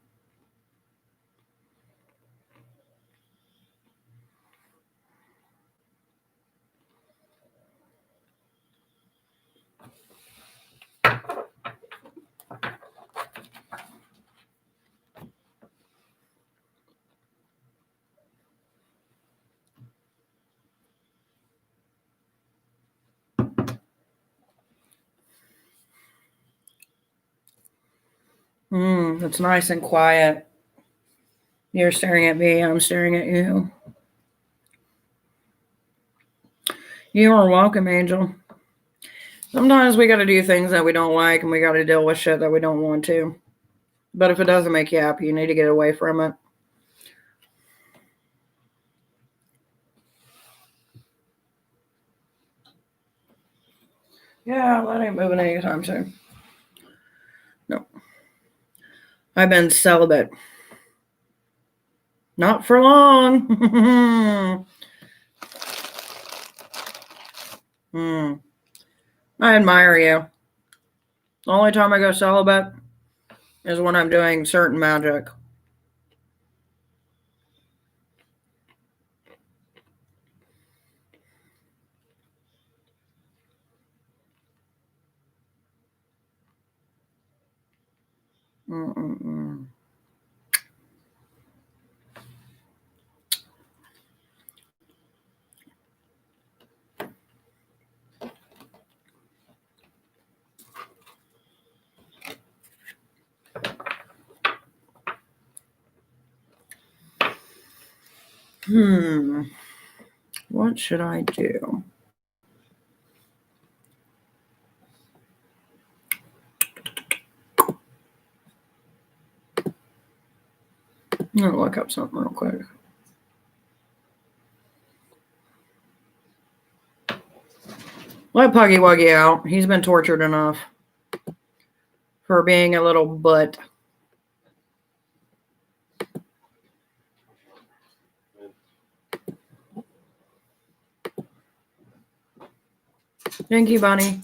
It's nice and quiet. You're staring at me, I'm staring at you. You are welcome, Angel. Sometimes we got to do things that we don't like and we got to deal with shit that we don't want to. But if it doesn't make you happy, you need to get away from it. Yeah, that ain't moving anytime soon. No. I've been celibate. Not for long. I admire you. The only time I go celibate is when I'm doing certain magic. Mm-mm-mm. What should I do? I'm gonna look up something real quick. Let Puggy Wuggy out. He's been tortured enough for being a little butt. Thank you, Bunny.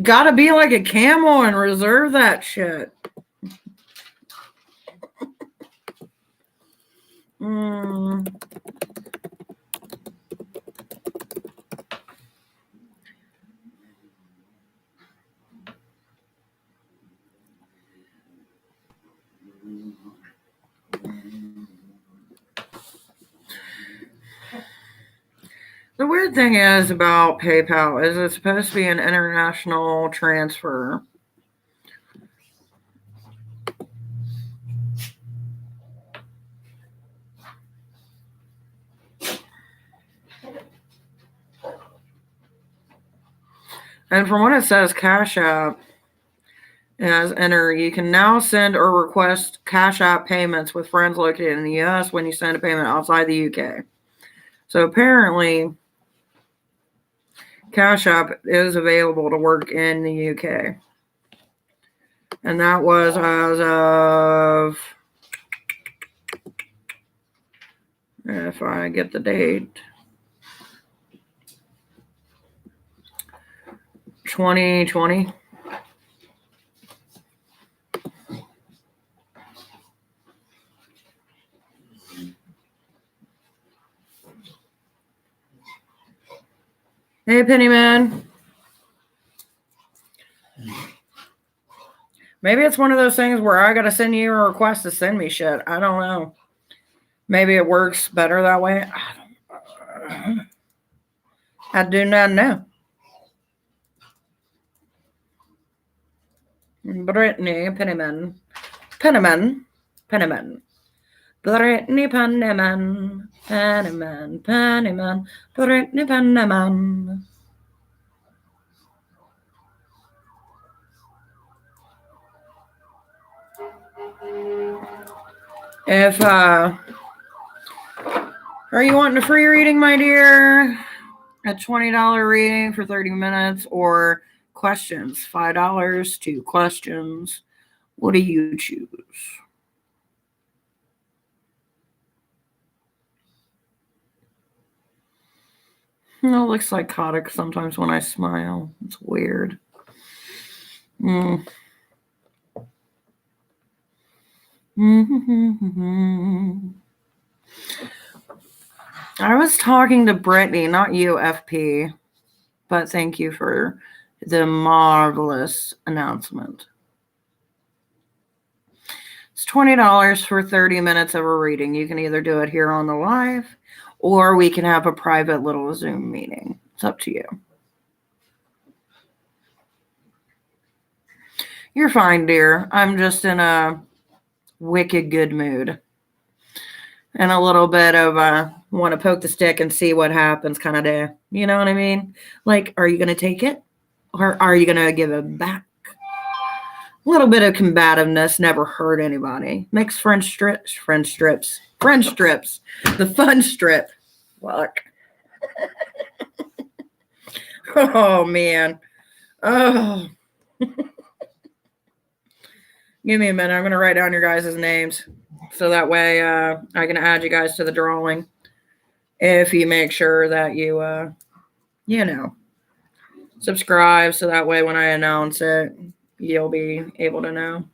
Gotta be like a camel and reserve that shit. The weird thing is about PayPal is it's supposed to be an international transfer. And from what it says, Cash App as enter, you can now send or request Cash App payments with friends located in the US when you send a payment outside the UK. So apparently, Cash App is available to work in the UK. And that was as of, if I get the date, 2020. Hey, Pennyman. Maybe it's one of those things where I got to send you a request to send me shit. I don't know. Maybe it works better that way. I do not know. Brittany Pennyman. Pennyman. Pennyman. Brittany Pennyman. Pennyman. Pennyman. Brittany Pennyman. If are you wanting a free reading, my dear? A $20 reading for 30 minutes or questions, $5 to questions. What do you choose? It looks psychotic sometimes when I smile. It's weird. I was talking to Brittany, not you, FP, but thank you for the marvelous announcement. It's $20 for 30 minutes of a reading. You can either do it here on the live or we can have a private little Zoom meeting. It's up to you. You're fine, dear. I'm just in a wicked good mood. And a little bit of want to poke the stick and see what happens kind of day. You know what I mean? Like, are you going to take it? Or are you going to give it back? A little bit of combativeness never hurt anybody. Makes French strips. The fun strip. Fuck. Oh, man. Oh. Give me a minute. I'm going to write down your guys' names. So that way I can add you guys to the drawing. If you make sure that you, subscribe. So that way when I announce it, you'll be able to know.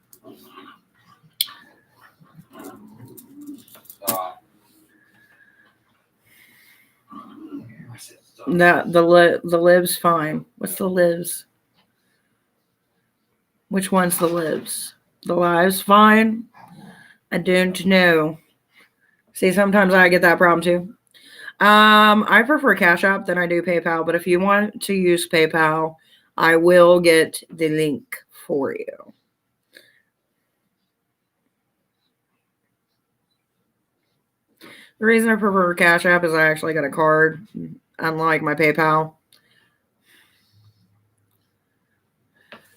The libs fine. What's the libs? Which one's the libs? The lives fine? I don't know. See, sometimes I get that problem too. I prefer Cash App than I do PayPal, but if you want to use PayPal, I will get the link for you. The reason I prefer Cash App is I actually got a card, unlike my PayPal.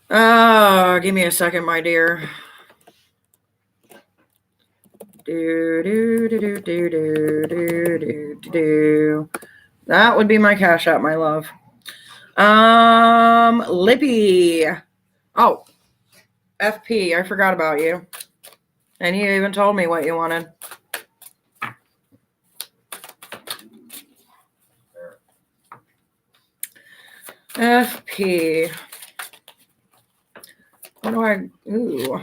Give me a second, my dear. That would be my Cash App, my love. Lippy. Oh, FP, I forgot about you. And you even told me what you wanted. FP. What do I... Ooh.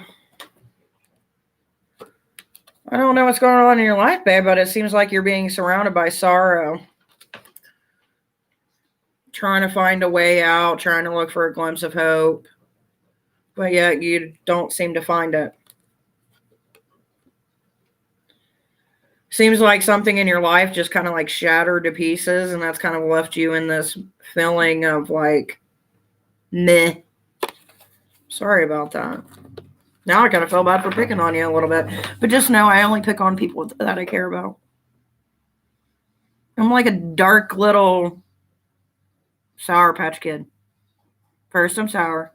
I don't know what's going on in your life, babe, but it seems like you're being surrounded by sorrow. Trying to find a way out, trying to look for a glimpse of hope. But yet you don't seem to find it. Seems like something in your life just kind of like shattered to pieces, and that's kind of left you in this feeling of like, meh. Sorry about that. Now I kind of feel bad for picking on you a little bit. But just know I only pick on people that I care about. I'm like a dark little Sour Patch Kid. First I'm sour,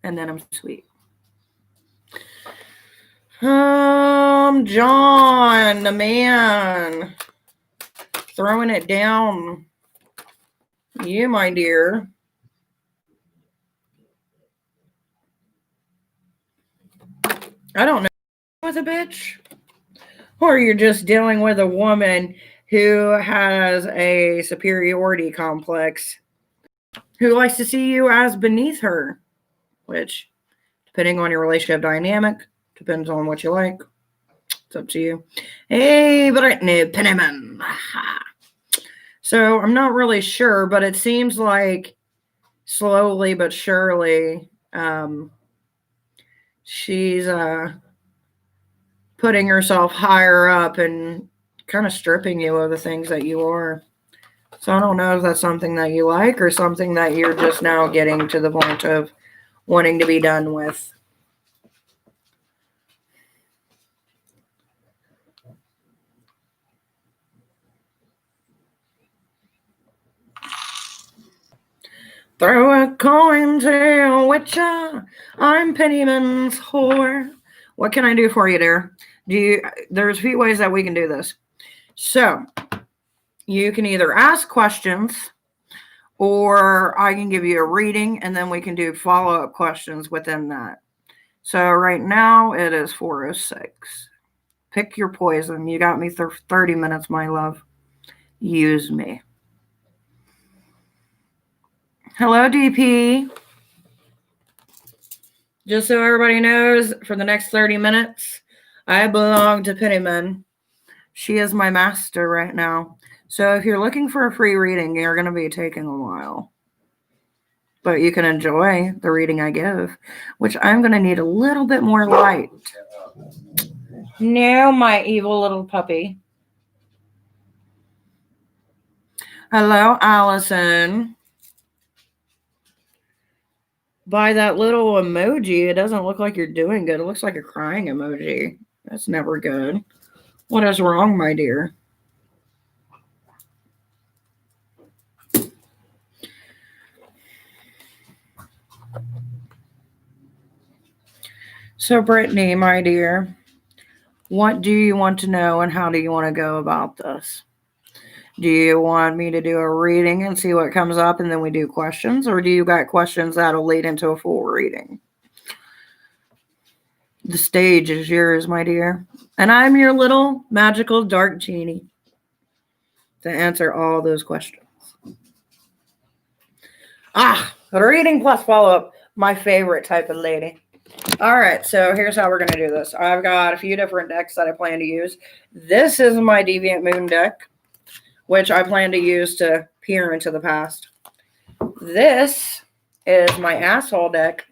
and then I'm sweet. John, the man. Throwing it down. You, my dear. I don't know. With a bitch? Or you're just dealing with a woman who has a superiority complex, who likes to see you as beneath her, which, depending on your relationship dynamic, depends on what you like. It's up to you. Hey, Brittany Penniman. So I'm not really sure, but it seems like slowly but surely she's putting herself higher up and kind of stripping you of the things that you are. So I don't know if that's something that you like or something that you're just now getting to the point of wanting to be done with. Throw a coin to a witcher. I'm Pennyman's whore. What can I do for you, dear? There's a few ways that we can do this. So you can either ask questions, or I can give you a reading, and then we can do follow-up questions within that. So right now it is 4:06. Pick your poison. You got me 30 minutes, my love. Use me. Hello, DP. Just so everybody knows, for the next 30 minutes, I belong to Pennyman. She is my master right now. So if you're looking for a free reading, you're going to be taking a while. But you can enjoy the reading I give, which I'm going to need a little bit more light. No, my evil little puppy. Hello, Allison. By that little emoji, it doesn't look like you're doing good. It looks like a crying emoji. That's never good. What is wrong, my dear? So, Brittany, my dear, what do you want to know and how do you want to go about this? Do you want me to do a reading and see what comes up and then we do questions? Or do you got questions that'll lead into a full reading? The stage is yours, my dear. And I'm your little magical dark genie to answer all those questions. Reading plus follow-up. My favorite type of lady. All right, so here's how we're going to do this. I've got a few different decks that I plan to use. This is my Deviant Moon deck, which I plan to use to peer into the past. This is my Asshole deck,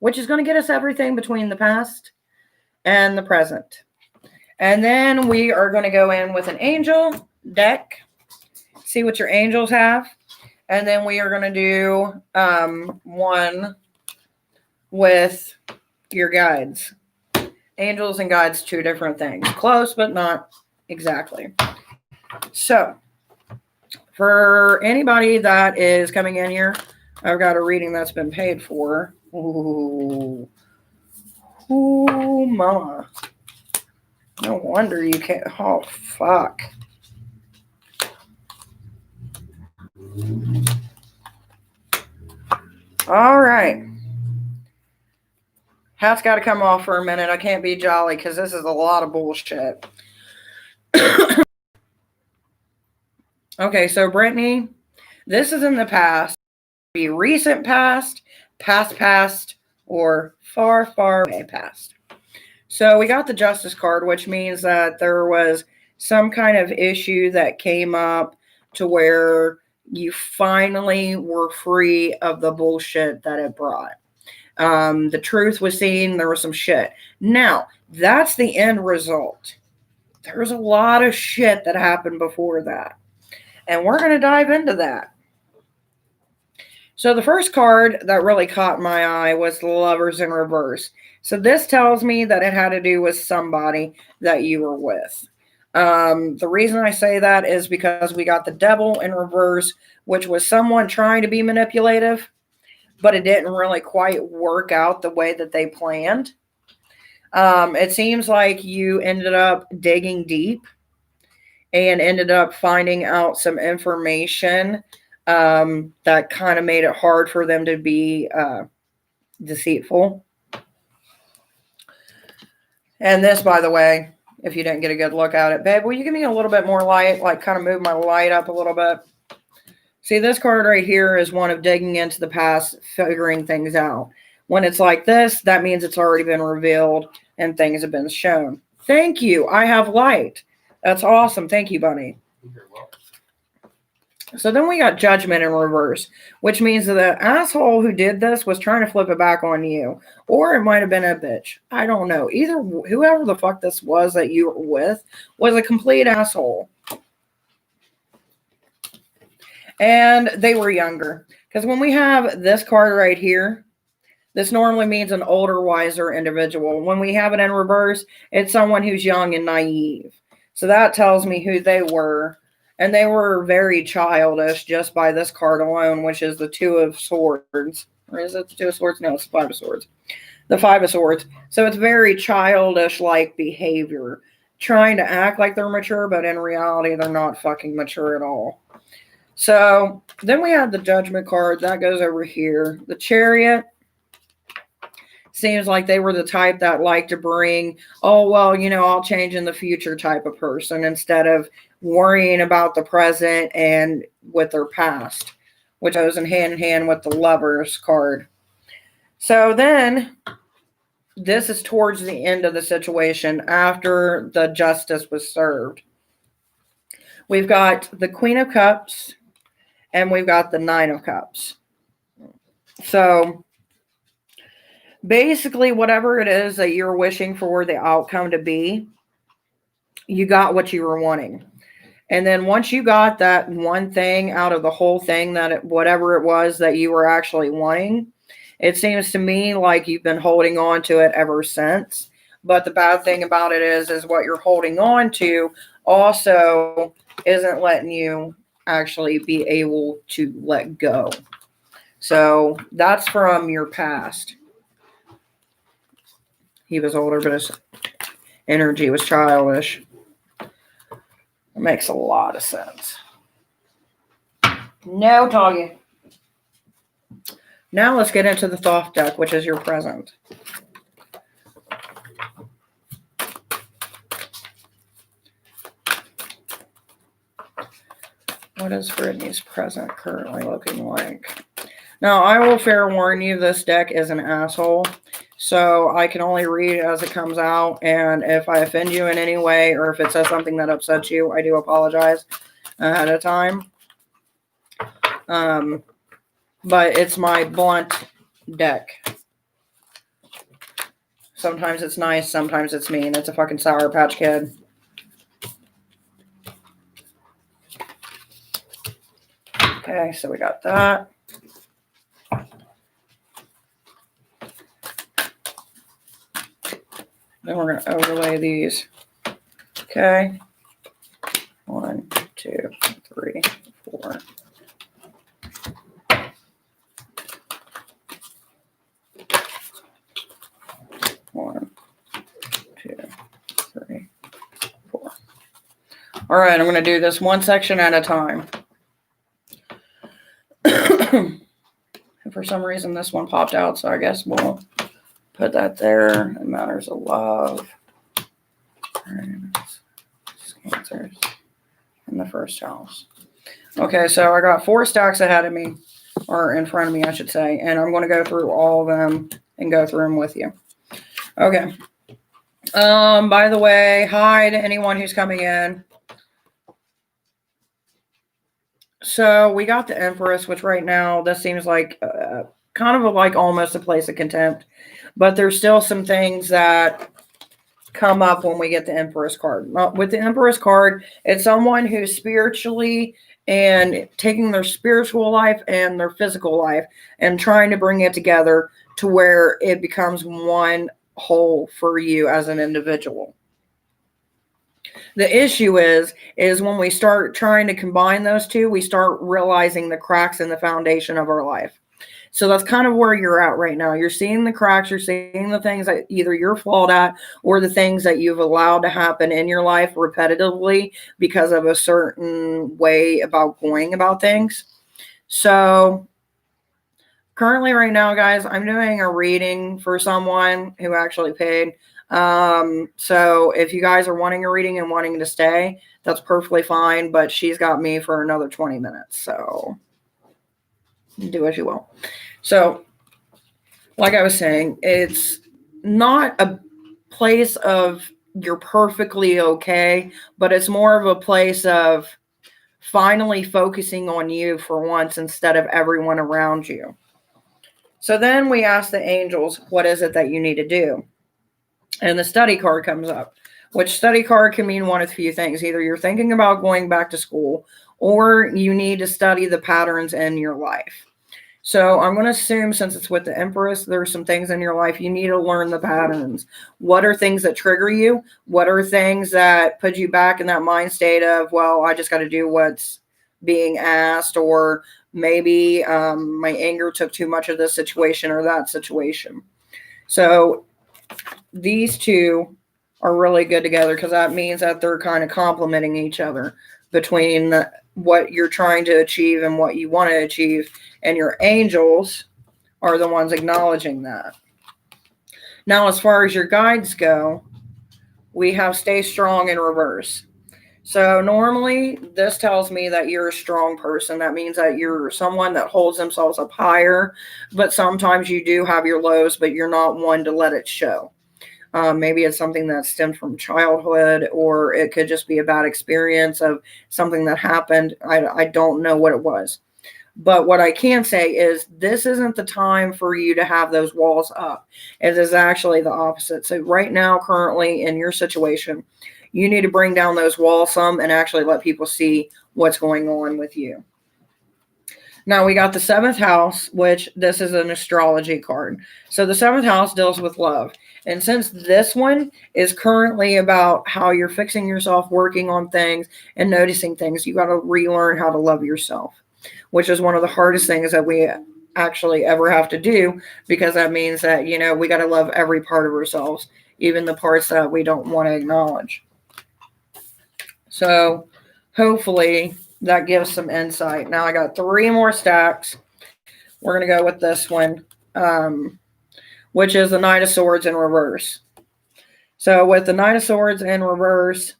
which is going to get us everything between the past and the present. And then we are going to go in with an Angel deck, see what your angels have. And then we are going to do one with your guides. Angels and guides, two different things. Close, but not exactly. So, for anybody that is coming in here, I've got a reading that's been paid for. Ooh, mama. No wonder you can't. Oh, fuck. All right. Hat's got to come off for a minute. I can't be jolly because this is a lot of bullshit. Okay, so Brittany, this is in the past. Be recent past, past, or far, far away past. So we got the Justice card, which means that there was some kind of issue that came up to where you finally were free of the bullshit that it brought. The truth was seen. There was some shit. Now, that's the end result. There's a lot of shit that happened before that. And we're going to dive into that. So the first card that really caught my eye was the Lovers in Reverse. So this tells me that it had to do with somebody that you were with. The reason I say that is because we got the Devil in Reverse, which was someone trying to be manipulative, but it didn't really quite work out the way that they planned. It seems like you ended up digging deep and ended up finding out some information that kind of made it hard for them to be deceitful. And this, by the way, if you didn't get a good look at it, babe, will you give me a little bit more light? Like kind of move my light up a little bit. See, this card right here is one of digging into the past, figuring things out. When it's like this, that means it's already been revealed and things have been shown. Thank you. I have light. That's awesome. Thank you, Bunny. So then we got Judgment in Reverse, which means that the asshole who did this was trying to flip it back on you. Or it might have been a bitch. I don't know. Either whoever the fuck this was that you were with was a complete asshole. And they were younger. Because when we have this card right here, this normally means an older, wiser individual. When we have it in reverse, it's someone who's young and naive. So that tells me who they were. And they were very childish just by this card alone, which is the Two of Swords. Or is it the Two of Swords? No, it's the Five of Swords. The Five of Swords. So it's very childish-like behavior. Trying to act like they're mature, but in reality, they're not fucking mature at all. So then we have the Judgment card. That goes over here. The Chariot. Seems like they were the type that like to bring, oh, well, you know, I'll change in the future type of person instead of worrying about the present and with their past, which goes in hand with the Lovers card. So then this is towards the end of the situation after the justice was served. we've got the Queen of Cups, and we've got the Nine of Cups. So basically, whatever it is that you're wishing for the outcome to be, you got what you were wanting. And then once you got that one thing out of the whole thing, whatever it was that you were actually wanting, it seems to me like you've been holding on to it ever since. But the bad thing about it is what you're holding on to also isn't letting you actually be able to let go. So that's from your past. He was older, but his energy was childish. It makes a lot of sense. No talking. Now let's get into the Thoth deck, which is your present. What is Brittany's present currently looking like? Now, I will fair warn you, this deck is an asshole. So I can only read as it comes out. And if I offend you in any way, or if it says something that upsets you, I do apologize ahead of time. But it's my blunt deck. Sometimes it's nice, sometimes it's mean. It's a fucking Sour Patch Kid. Okay, so we got that. Then we're going to overlay these. Okay. 1, 2, 3, 4. One, 2, 3, 4. All right, I'm going to do this one section at a time. And for some reason, this one popped out, so I guess we'll put that there. It matters of love. Cancers in the first house. Okay, so I got 4 stacks ahead of me, or in front of me, I should say, and I'm going to go through all of them and go through them with you. Okay. By the way, hi to anyone who's coming in. So we got the Empress, which right now, this seems like kind of like almost a place of contempt. But there's still some things that come up when we get the Empress card. With the Empress card, it's someone who's spiritually and taking their spiritual life and their physical life and trying to bring it together to where it becomes one whole for you as an individual. The issue is when we start trying to combine those two, we start realizing the cracks in the foundation of our life. So that's kind of where you're at right now. You're seeing the cracks, you're seeing the things that either you're flawed at or the things that you've allowed to happen in your life repetitively because of a certain way about going about things. So currently right now, guys, I'm doing a reading for someone who actually paid. So if you guys are wanting a reading and wanting to stay, that's perfectly fine, but she's got me for another 20 minutes. So do as you will. So like I was saying, it's not a place of you're perfectly okay, but it's more of a place of finally focusing on you for once instead of everyone around you. So then we ask the angels, what is it that you need to do? And the study card comes up, which study card can mean one of a few things. Either you're thinking about going back to school or you need to study the patterns in your life. So I'm going to assume since it's with the Empress, there's some things in your life you need to learn the patterns. What are things that trigger you? What are things that put you back in that mind state of, well, I just got to do what's being asked, or maybe my anger took too much of this situation or that situation. So these two are really good together because that means that they're kind of complementing each other between what you're trying to achieve and what you want to achieve. And your angels are the ones acknowledging that. Now, as far as your guides go, we have stay strong in reverse. So normally this tells me that you're a strong person. That means that you're someone that holds themselves up higher, but sometimes you do have your lows, but you're not one to let it show. Maybe it's something that stemmed from childhood, or it could just be a bad experience of something that happened. I don't know what it was. But what I can say is this isn't the time for you to have those walls up. It is actually the opposite. So right now, currently in your situation, you need to bring down those walls some and actually let people see what's going on with you. Now we got the seventh house, which this is an astrology card. So the seventh house deals with love. And since this one is currently about how you're fixing yourself, working on things, and noticing things, you got to relearn how to love yourself, which is one of the hardest things that we actually ever have to do, because that means that, we got to love every part of ourselves, even the parts that we don't want to acknowledge. So hopefully that gives some insight. Now I got 3 more stacks. We're going to go with this one, which is the Knight of Swords in reverse. So with the Knight of Swords in reverse,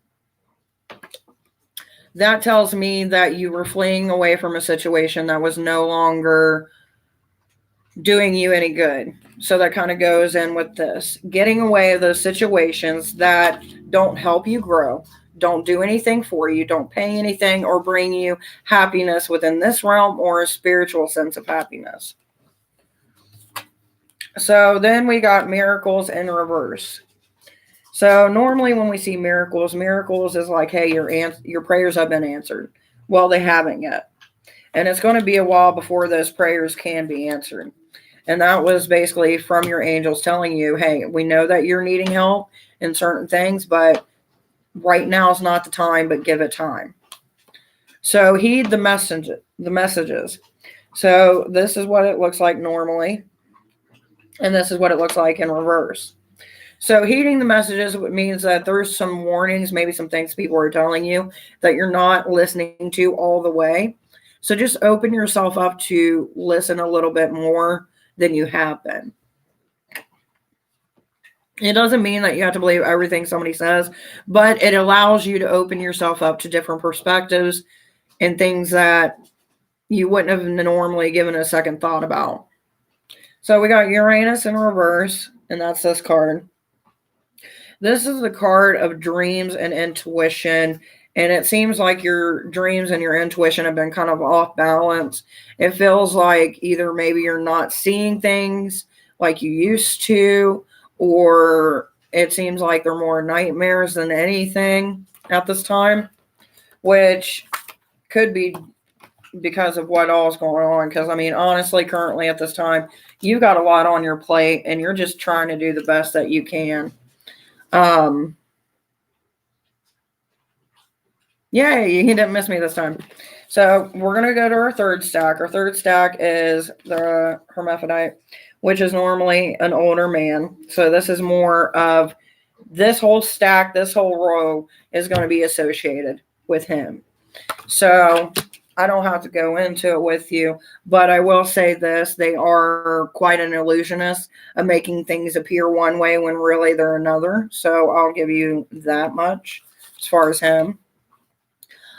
that tells me that you were fleeing away from a situation that was no longer doing you any good. So that kind of goes in with this. Getting away of those situations that don't help you grow, don't do anything for you, don't pay anything or bring you happiness within this realm or a spiritual sense of happiness. So then we got miracles in reverse. So normally when we see miracles is like, hey, your prayers have been answered. Well, they haven't yet. And it's going to be a while before those prayers can be answered. And that was basically from your angels telling you, hey, we know that you're needing help in certain things, but right now is not the time, but give it time. So heed the messages. So this is what it looks like normally. And this is what it looks like in reverse. So heeding the messages means that there's some warnings, maybe some things people are telling you that you're not listening to all the way. So just open yourself up to listen a little bit more than you have been. It doesn't mean that you have to believe everything somebody says, but it allows you to open yourself up to different perspectives and things that you wouldn't have normally given a second thought about. So we got Uranus in reverse, and that's this card. This is the card of dreams and intuition, and it seems like your dreams and your intuition have been kind of off balance. It feels like either maybe you're not seeing things like you used to, or it seems like they're more nightmares than anything at this time, which could be because of what all is going on. Because, I mean, honestly, currently at this time, you got a lot on your plate, and you're just trying to do the best that you can. Yay, he didn't miss me this time. So we're going to go to our third stack. Our third stack is the Hermaphrodite, which is normally an older man. So this is more of this whole stack, this whole row is going to be associated with him. So I don't have to go into it with you, but I will say this. They are quite an illusionist of making things appear one way when really they're another. So I'll give you that much as far as him.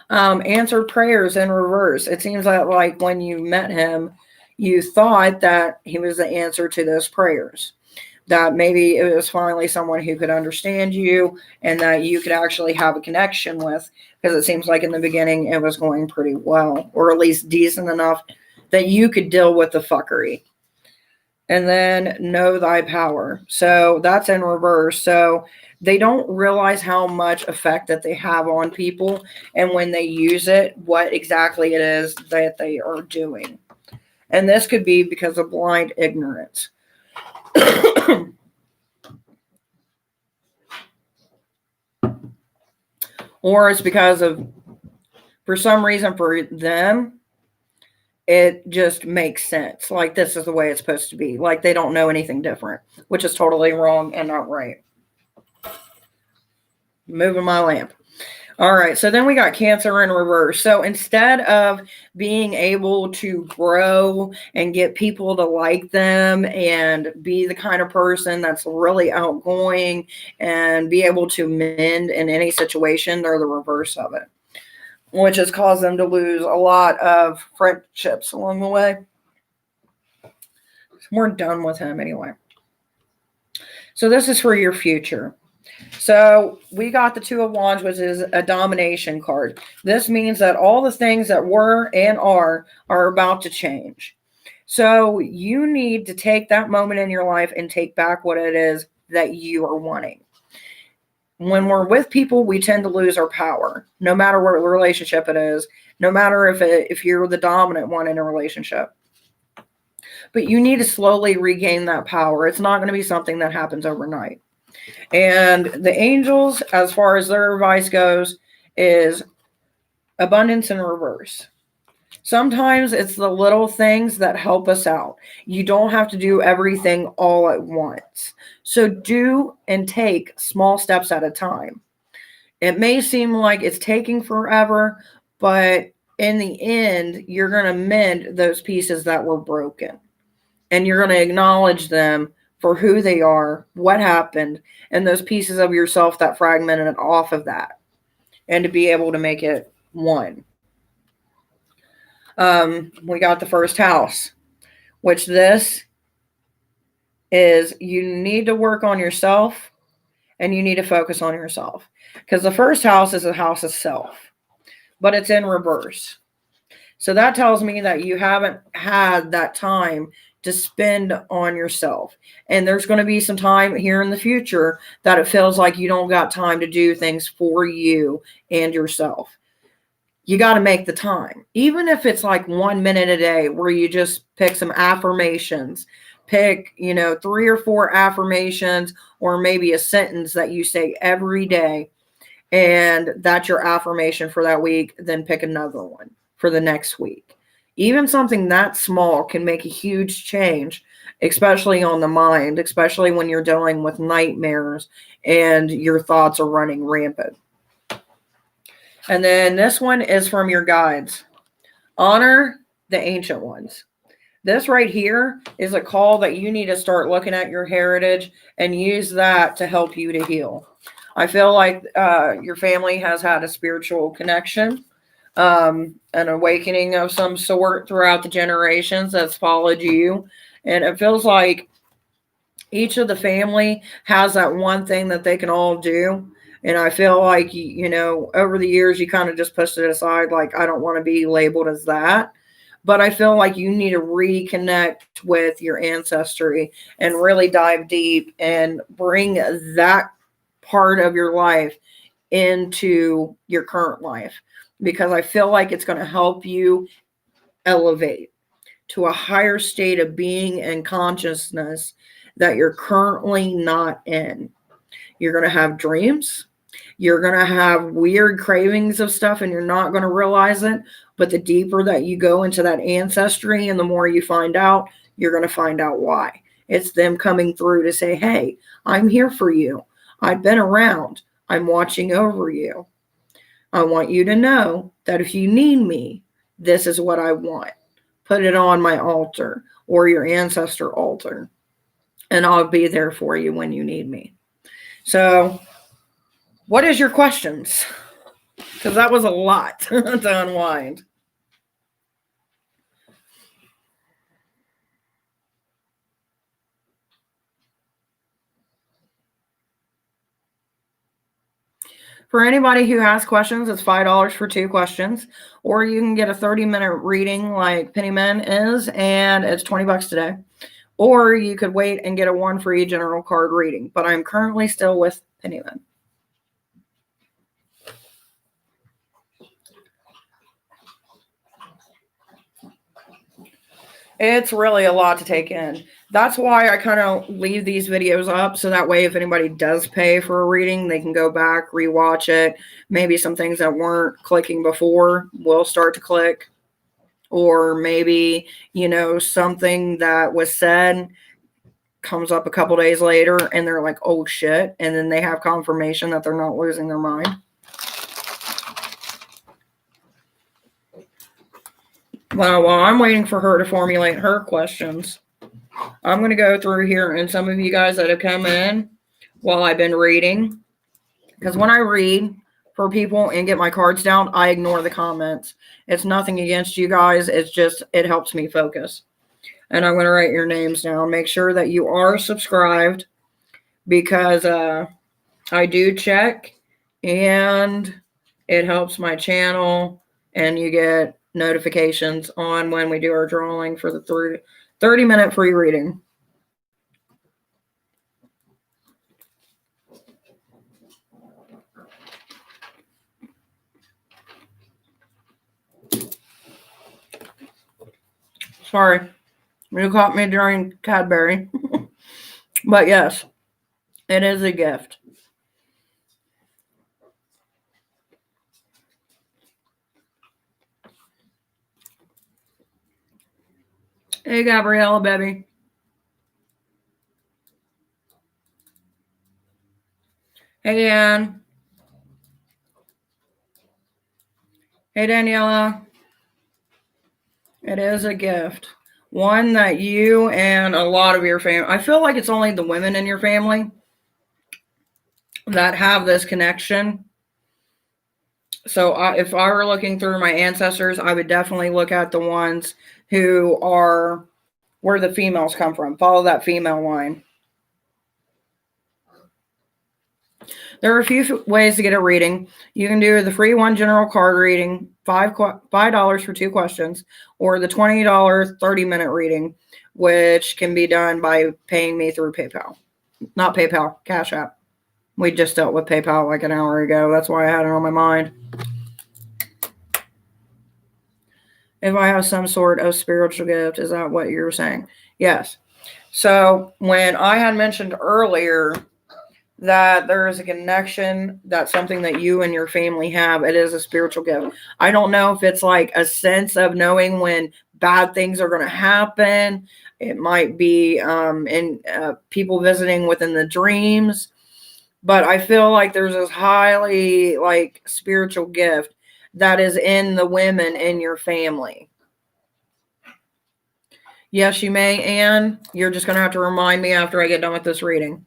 Answered prayers in reverse. It seems like when you met him, you thought that he was the answer to those prayers, that maybe it was finally someone who could understand you and that you could actually have a connection with, because it seems like in the beginning it was going pretty well, or at least decent enough that you could deal with the fuckery. And then know thy power. So that's in reverse. So they don't realize how much effect that they have on people, and when they use it, what exactly it is that they are doing. And this could be because of blind ignorance. Or it's because of, for some reason for them, it just makes sense. Like this is the way it's supposed to be. Like they don't know anything different, which is totally wrong and not right. Moving my lamp. All right, so then we got Cancer in reverse. So instead of being able to grow and get people to like them and be the kind of person that's really outgoing and be able to mend in any situation, they're the reverse of it, which has caused them to lose a lot of friendships along the way. We're done with him anyway. So this is for your future. So we got the Two of Wands, which is a domination card. This means that all the things that were and are about to change. So you need to take that moment in your life and take back what it is that you are wanting. When we're with people, we tend to lose our power, no matter what relationship it is, no matter if you're the dominant one in a relationship. But you need to slowly regain that power. It's not going to be something that happens overnight. And the angels, as far as their advice goes, is abundance in reverse. Sometimes it's the little things that help us out. You don't have to do everything all at once. So do and take small steps at a time. It may seem like it's taking forever, but in the end, you're going to mend those pieces that were broken. And you're going to acknowledge them for who they are, what happened, and those pieces of yourself that fragmented off of that. And to be able to make it one. We got the first house, which this is you need to work on yourself and you need to focus on yourself. Because the first house is a house of self, but it's in reverse. So that tells me that you haven't had that time to spend on yourself. And there's going to be some time here in the future that it feels like you don't got time to do things for you and yourself. You got to make the time. Even if it's like 1 minute a day where you just pick some affirmations, pick, 3 or 4 affirmations, or maybe a sentence that you say every day. And that's your affirmation for that week. Then pick another one for the next week. Even something that small can make a huge change, especially on the mind, especially when you're dealing with nightmares and your thoughts are running rampant. And then this one is from your guides. Honor the ancient ones. This right here is a call that you need to start looking at your heritage and use that to help you to heal. I feel like your family has had a spiritual connection, an awakening of some sort throughout the generations that's followed you. And it feels like each of the family has that one thing that they can all do. And I feel like, over the years, you kind of just pushed it aside. Like, I don't want to be labeled as that. But I feel like you need to reconnect with your ancestry and really dive deep and bring that part of your life into your current life. Because I feel like it's going to help you elevate to a higher state of being and consciousness that you're currently not in. You're going to have dreams. You're going to have weird cravings of stuff and you're not going to realize it. But the deeper that you go into that ancestry and the more you find out, you're going to find out why. It's them coming through to say, hey, I'm here for you. I've been around. I'm watching over you. I want you to know that if you need me, this is what I want. Put it on my altar or your ancestor altar. And I'll be there for you when you need me. So, what is your questions? Because that was a lot to unwind. For anybody who has questions, it's $5 for 2 questions. Or you can get a 30-minute reading like Pennyman is, and it's $20 today. Or you could wait and get a 1 free general card reading. But I'm currently still with Pennyman. It's really a lot to take in. That's why I kind of leave these videos up. So that way, if anybody does pay for a reading, they can go back, rewatch it. Maybe some things that weren't clicking before will start to click. Or maybe, something that was said comes up a couple days later and they're like, oh shit. And then they have confirmation that they're not losing their mind. Well, while I'm waiting for her to formulate her questions, I'm going to go through here and some of you guys that have come in while I've been reading. Because when I read for people and get my cards down, I ignore the comments. It's nothing against you guys. It's just, it helps me focus. And I'm going to write your names down. Make sure that you are subscribed. because I do check, and it helps my channel, and you get notifications on when we do our drawing for the 30-minute free reading. Sorry, you caught me during Cadbury. But yes, it is a gift. Hey, Gabriella, baby. Hey, Ann. Hey, Daniela. It is a gift. One that you and a lot of your family, I feel like it's only the women in your family that have this connection. So if I were looking through my ancestors, I would definitely look at the ones who are where the females come from. Follow that female line. There are a few ways to get a reading. You can do the free one general card reading, $5 for 2 questions, or the $20 30-minute reading, which can be done by paying me through PayPal. Not PayPal, Cash App. We just dealt with PayPal like an hour ago. That's why I had it on my mind. If I have some sort of spiritual gift, is that what you're saying? Yes. So when I had mentioned earlier that there is a connection, that's something that you and your family have, it is a spiritual gift. I don't know if it's like a sense of knowing when bad things are going to happen. It might be in people visiting within the dreams. But I feel like there's this highly like spiritual gift that is in the women in your family. Yes, you may, Anne. You're just going to have to remind me after I get done with this reading.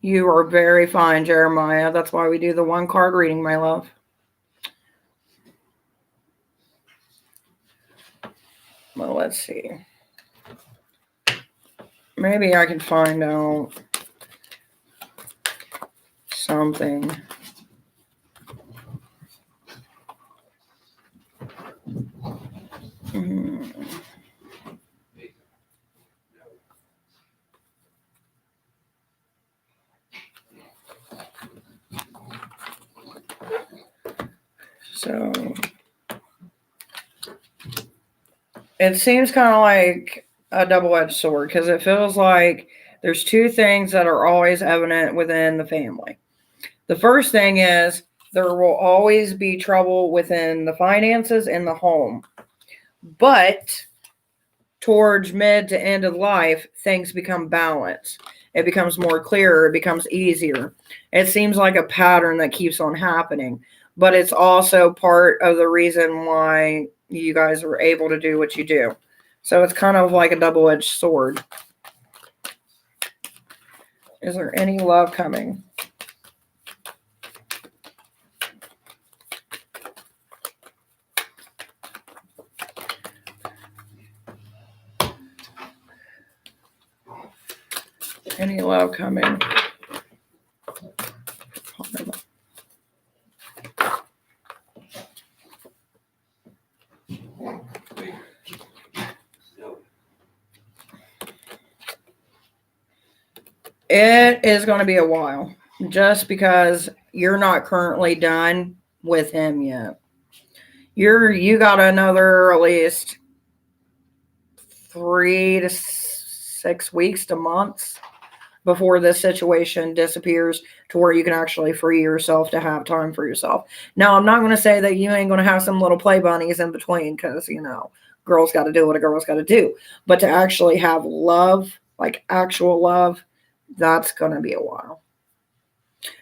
You are very fine, Jeremiah. That's why we do the 1 card reading, my love. Well, let's see. Maybe I can find out something. So it seems kind of like a double-edged sword because it feels like there's 2 things that are always evident within the family. The first thing is there will always be trouble within the finances in the home. But towards mid to end of life, things become balanced. It becomes more clearer. It becomes easier. It seems like a pattern that keeps on happening. But it's also part of the reason why you guys are able to do what you do. So it's kind of like a double-edged sword. Is there any love coming? Any love coming? It is going to be a while, just because you're not currently done with him yet. You got another at least 3 to 6 weeks to months before this situation disappears to where you can actually free yourself to have time for yourself. Now, I'm not going to say that you ain't going to have some little play bunnies in between because, girls got to do what a girl's got to do. But to actually have love, like actual love, that's going to be a while.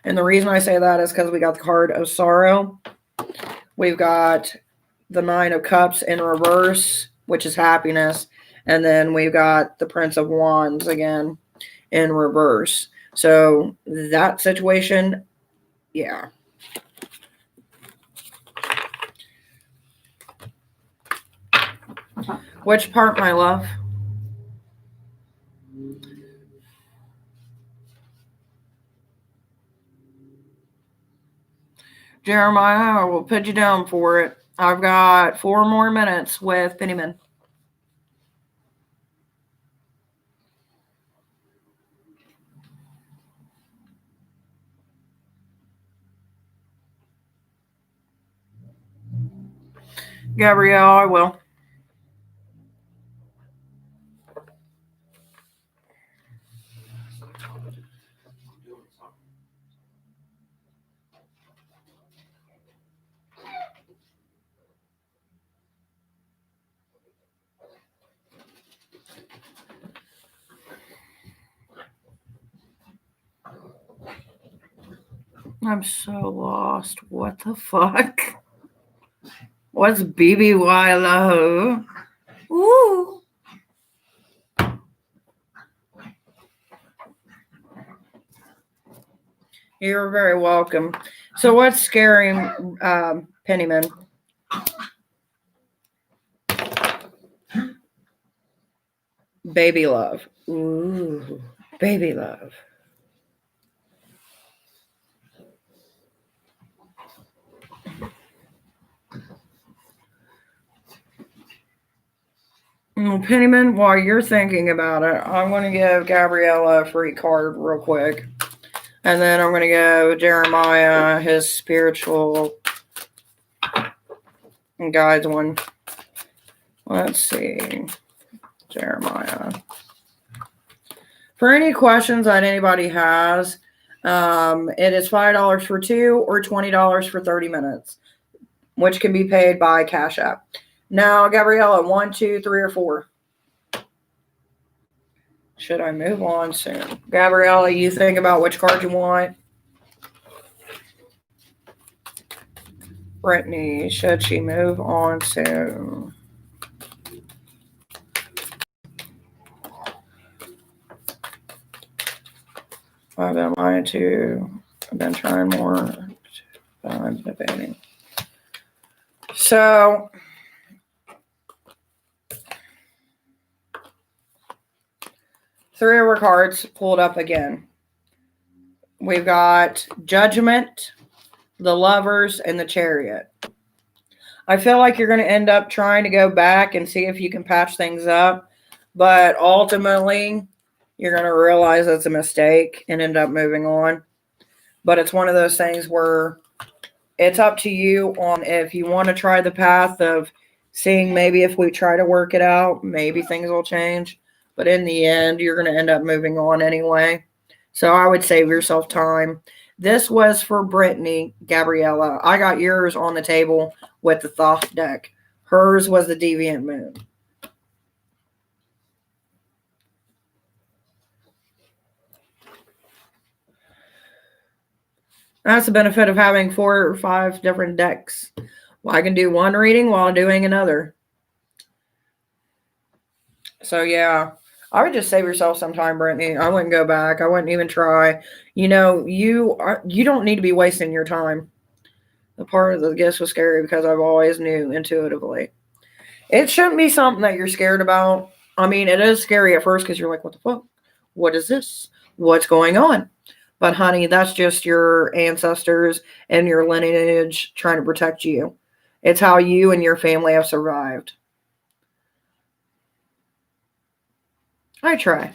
And the reason I say that is because we got the card of sorrow. We've got the 9 of Cups in reverse, which is happiness. And then we've got the Prince of Wands again in reverse. So that situation, yeah. Which part, my love? Jeremiah, I will put you down for it. I've got 4 more minutes with Pennyman. Gabrielle, I will. I'm so lost. What the fuck? What's BBY love? Ooh. You're very welcome. So what's scary, Pennyman? Baby love. Ooh, baby love. Well, Pennyman, while you're thinking about it, I'm going to give Gabriella a free card real quick. And then I'm going to give Jeremiah his spiritual guides one. Let's see. Jeremiah. For any questions that anybody has, it is $5 for 2 or $20 for 30 minutes, which can be paid by Cash App. Now, Gabriella, 1, 2, 3, or 4? Should I move on soon? Gabriella, you think about which card you want. Brittany, should she move on soon? I've been lying to. I've been trying more. I'm debating. So, three of our cards pulled up again. We've got Judgment, the Lovers, and the Chariot. I feel like you're going to end up trying to go back and see if you can patch things up, but ultimately, you're going to realize it's a mistake and end up moving on. But it's one of those things where it's up to you on if you want to try the path of seeing maybe if we try to work it out, maybe things will change. But in the end, you're going to end up moving on anyway. So I would save yourself time. This was for Brittany, Gabriella. I got yours on the table with the Thoth deck. Hers was the Deviant Moon. That's the benefit of having 4 or 5 different decks. Well, I can do one reading while doing another. So, yeah, I would just save yourself some time, Brittany. I wouldn't go back. I wouldn't even try. You know, you don't need to be wasting your time. The part of the gifts was scary because I've always knew intuitively. It shouldn't be something that you're scared about. I mean, it is scary at first because you're like, what the fuck? What is this? What's going on? But honey, that's just your ancestors and your lineage trying to protect you. It's how you and your family have survived. I try.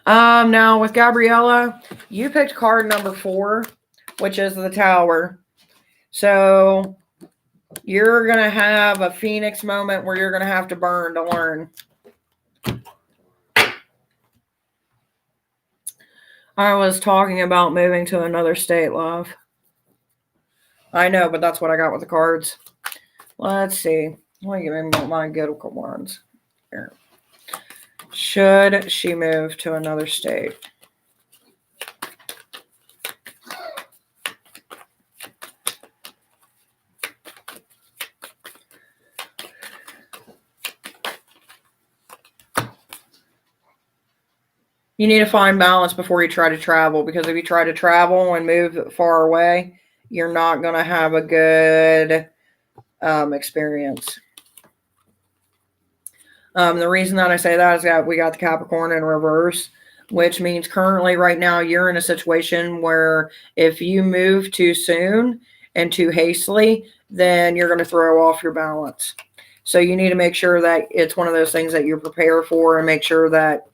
Now with Gabriella, you picked card number 4, which is the Tower. So you're going to have a Phoenix moment where you're going to have to burn to learn. I was talking about moving to another state, love. I know, but that's what I got with the cards. Let's see. Let me give me my good ones. Here. Should she move to another state? You need to find balance before you try to travel, because if you try to travel and move far away, you're not going to have a good experience. The reason that I say that is that we got the Capricorn in reverse, which means currently right now you're in a situation where if you move too soon and too hastily, then you're going to throw off your balance. So you need to make sure that it's one of those things that you prepare for and make sure that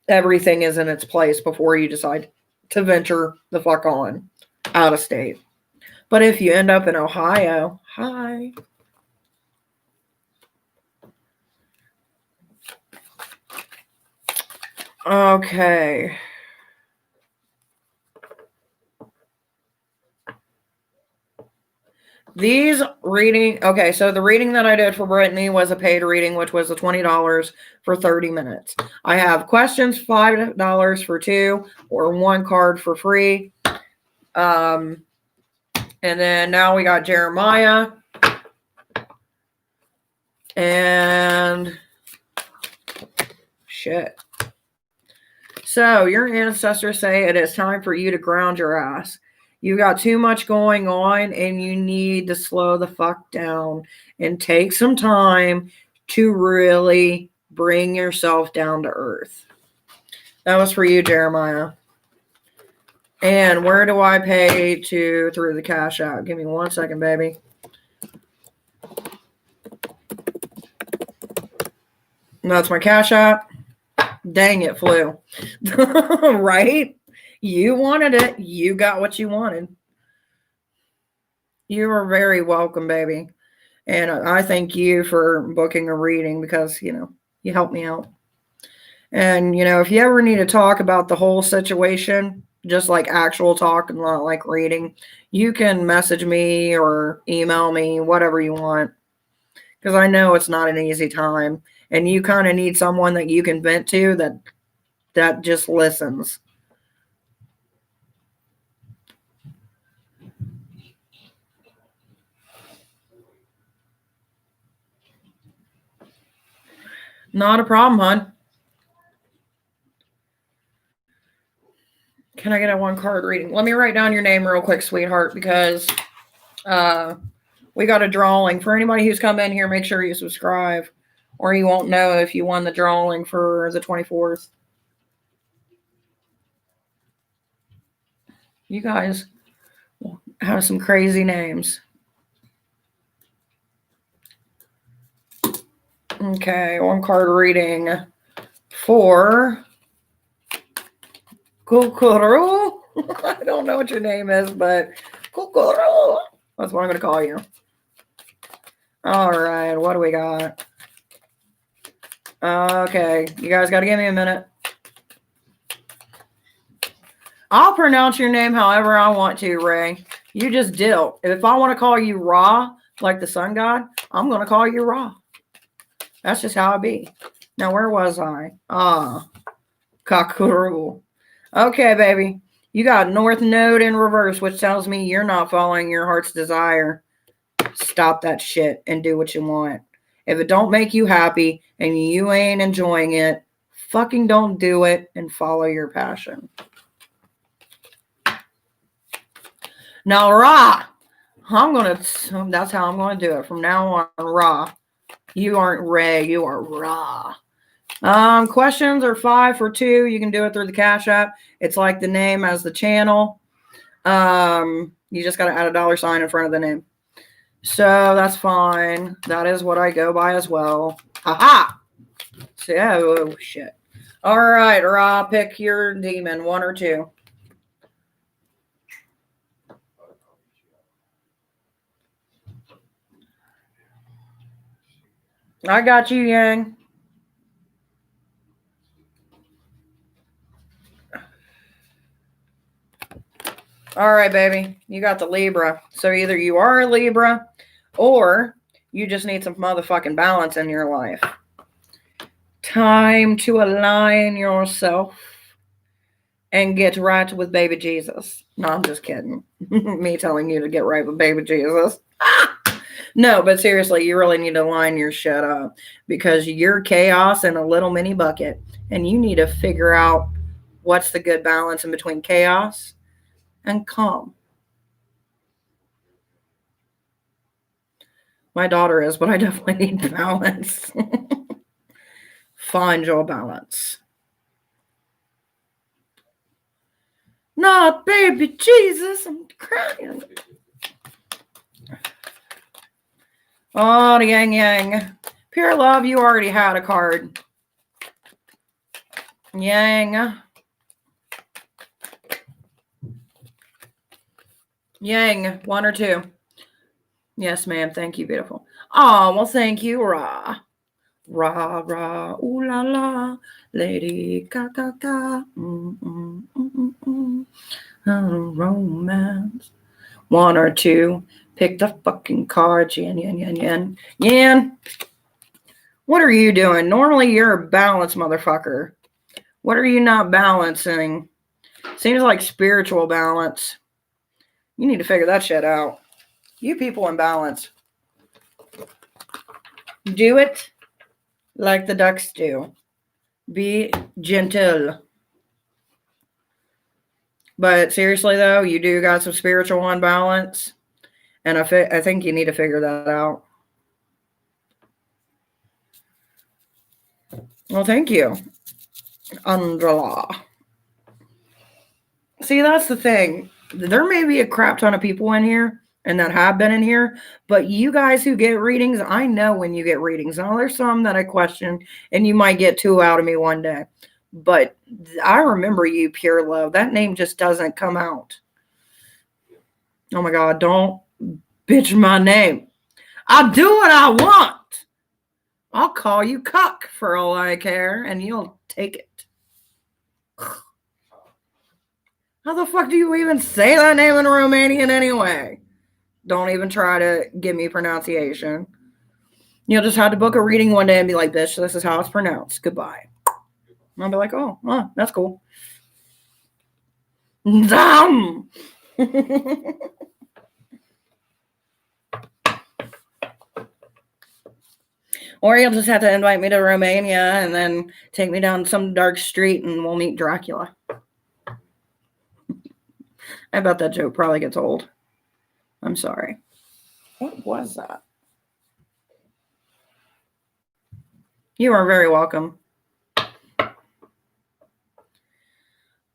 everything is in its place before you decide to venture the fuck on out of state. But if you end up in Ohio, hi. Okay. These reading, okay, so the reading that I did for Brittany was a paid reading, which was the $20 for 30 minutes. I have questions, $5 for 2 or 1 card for free. And then now we got Jeremiah. And shit. So your ancestors say it is time for you to ground your ass. You got too much going on and you need to slow the fuck down and take some time to really bring yourself down to earth. That was for you, Jeremiah. And where do I pay to through the Cash App? Give me 1 second, baby. And that's my Cash App. Dang, it flew. Right? You wanted it. You got what you wanted. You are very welcome, baby. And I thank you for booking a reading because, you helped me out. And, if you ever need to talk about the whole situation, just like actual talk and not like reading, you can message me or email me, whatever you want. Because I know it's not an easy time. And you kind of need someone that you can vent to that just listens. Not a problem, hon. Can I get a 1 card reading? Let me write down your name real quick, sweetheart, because we got a drawing. For anybody who's come in here, make sure you subscribe, or you won't know if you won the drawing for the 24th. You guys have some crazy names. Okay, 1 card reading for Kokoro. I don't know what your name is, but Kokoro. That's what I'm going to call you. All right, what do we got? Okay, you guys got to give me a minute. I'll pronounce your name however I want to, Ray. You just deal. If I want to call you Ra, like the sun god, I'm going to call you Ra. That's just how it be. Now, where was I? Kakuru. Okay, baby. You got North Node in reverse, which tells me you're not following your heart's desire. Stop that shit and do what you want. If it don't make you happy and you ain't enjoying it, fucking don't do it and follow your passion. Now, Ra, that's how I'm going to do it. From now on, Ra. You aren't Ray, you are Ra. Questions are 5 for 2. You can do it through the Cash App. It's like the name as the channel. You just got to add a $sign in front of the name. So that's fine. That is what I go by as well. Haha. So, oh, shit. All right, Ra, pick your demon, 1 or 2. I got you, Yang. All right, baby. You got the Libra. So either you are a Libra or you just need some motherfucking balance in your life. Time to align yourself and get right with baby Jesus. No, I'm just kidding. Me telling you to get right with baby Jesus. No, but seriously, you really need to line your shit up because you're chaos in a little mini bucket, and you need to figure out what's the good balance in between chaos and calm. My daughter is, but I definitely need balance. Find your balance. Not baby Jesus, I'm crying. Oh, the yang yang. Pure love, you already had a card. Yang. Yang, 1 or 2. Yes, ma'am. Thank you, beautiful. Oh, well, thank you, Ra. Ra, ra, ooh la la, lady ga ga ga. Romance. 1 or 2. Pick the fucking card. Yan, yan, yan, yan. Yan. What are you doing? Normally you're a balanced motherfucker. What are you not balancing? Seems like spiritual balance. You need to figure that shit out. You people in balance. Do it like the ducks do. Be gentle. But seriously, though, you do got some spiritual unbalance. And I think you need to figure that out. Well, thank you, Andrela. See, that's the thing. There may be a crap ton of people in here and that have been in here, but you guys who get readings, I know when you get readings. Now, there's some that I question, and you might get 2 out of me one day. But I remember you, Pure Love. That name just doesn't come out. Oh, my God. Don't bitch my name. I'll do what I want. I'll call you cuck for all I care, and you'll take it. How the fuck do you even say that name in Romanian anyway? Don't even try to give me pronunciation. You'll just have to book a reading one day and be like, bitch, this is how it's pronounced. Goodbye. And I'll be like, oh, that's cool. Damn. Or you'll just have to invite me to Romania and then take me down some dark street and we'll meet Dracula. I bet that joke probably gets old. I'm sorry. What was that? You are very welcome.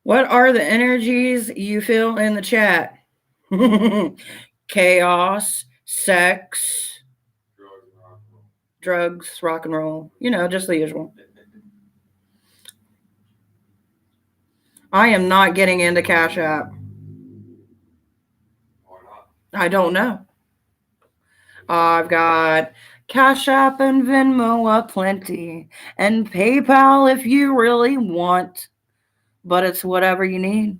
What are the energies you feel in the chat? Chaos, sex, drugs, rock and roll. You know, just the usual. I am not getting into Cash App. Why not? I don't know. I've got Cash App and Venmo aplenty, and PayPal if you really want, but it's whatever you need.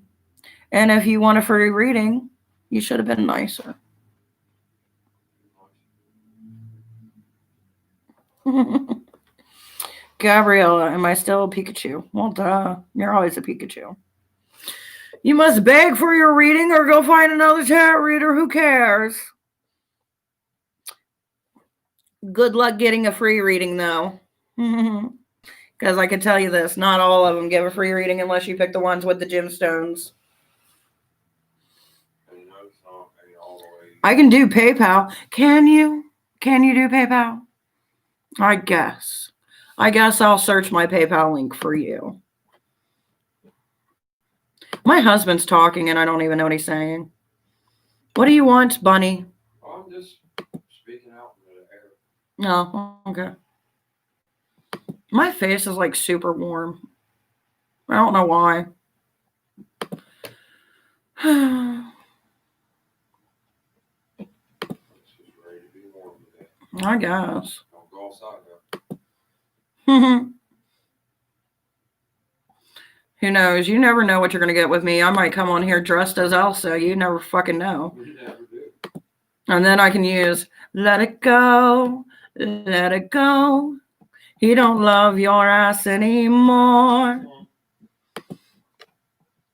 And if you want a free reading, you should have been nicer. Gabriella, am I still a Pikachu? Well, duh. You're always a Pikachu. You must beg for your reading or go find another tarot reader. Who cares? Good luck getting a free reading, though. Because I can tell you this, not all of them give a free reading unless you pick the ones with the gemstones. I can do PayPal. Can you? Can you do PayPal? I guess. I guess I'll search my PayPal link for you. My husband's talking and I don't even know what he's saying. What do you want, Bunny? I'm just speaking out in the air. No, okay. My face is like super warm. I don't know why. It's just ready to be warm today. I guess. Don't go outside now. Who knows? You never know what you're going to get with me. I might come on here dressed as Elsa. You never fucking know. We never do. And then I can use let it go, let it go. He don't love your ass anymore.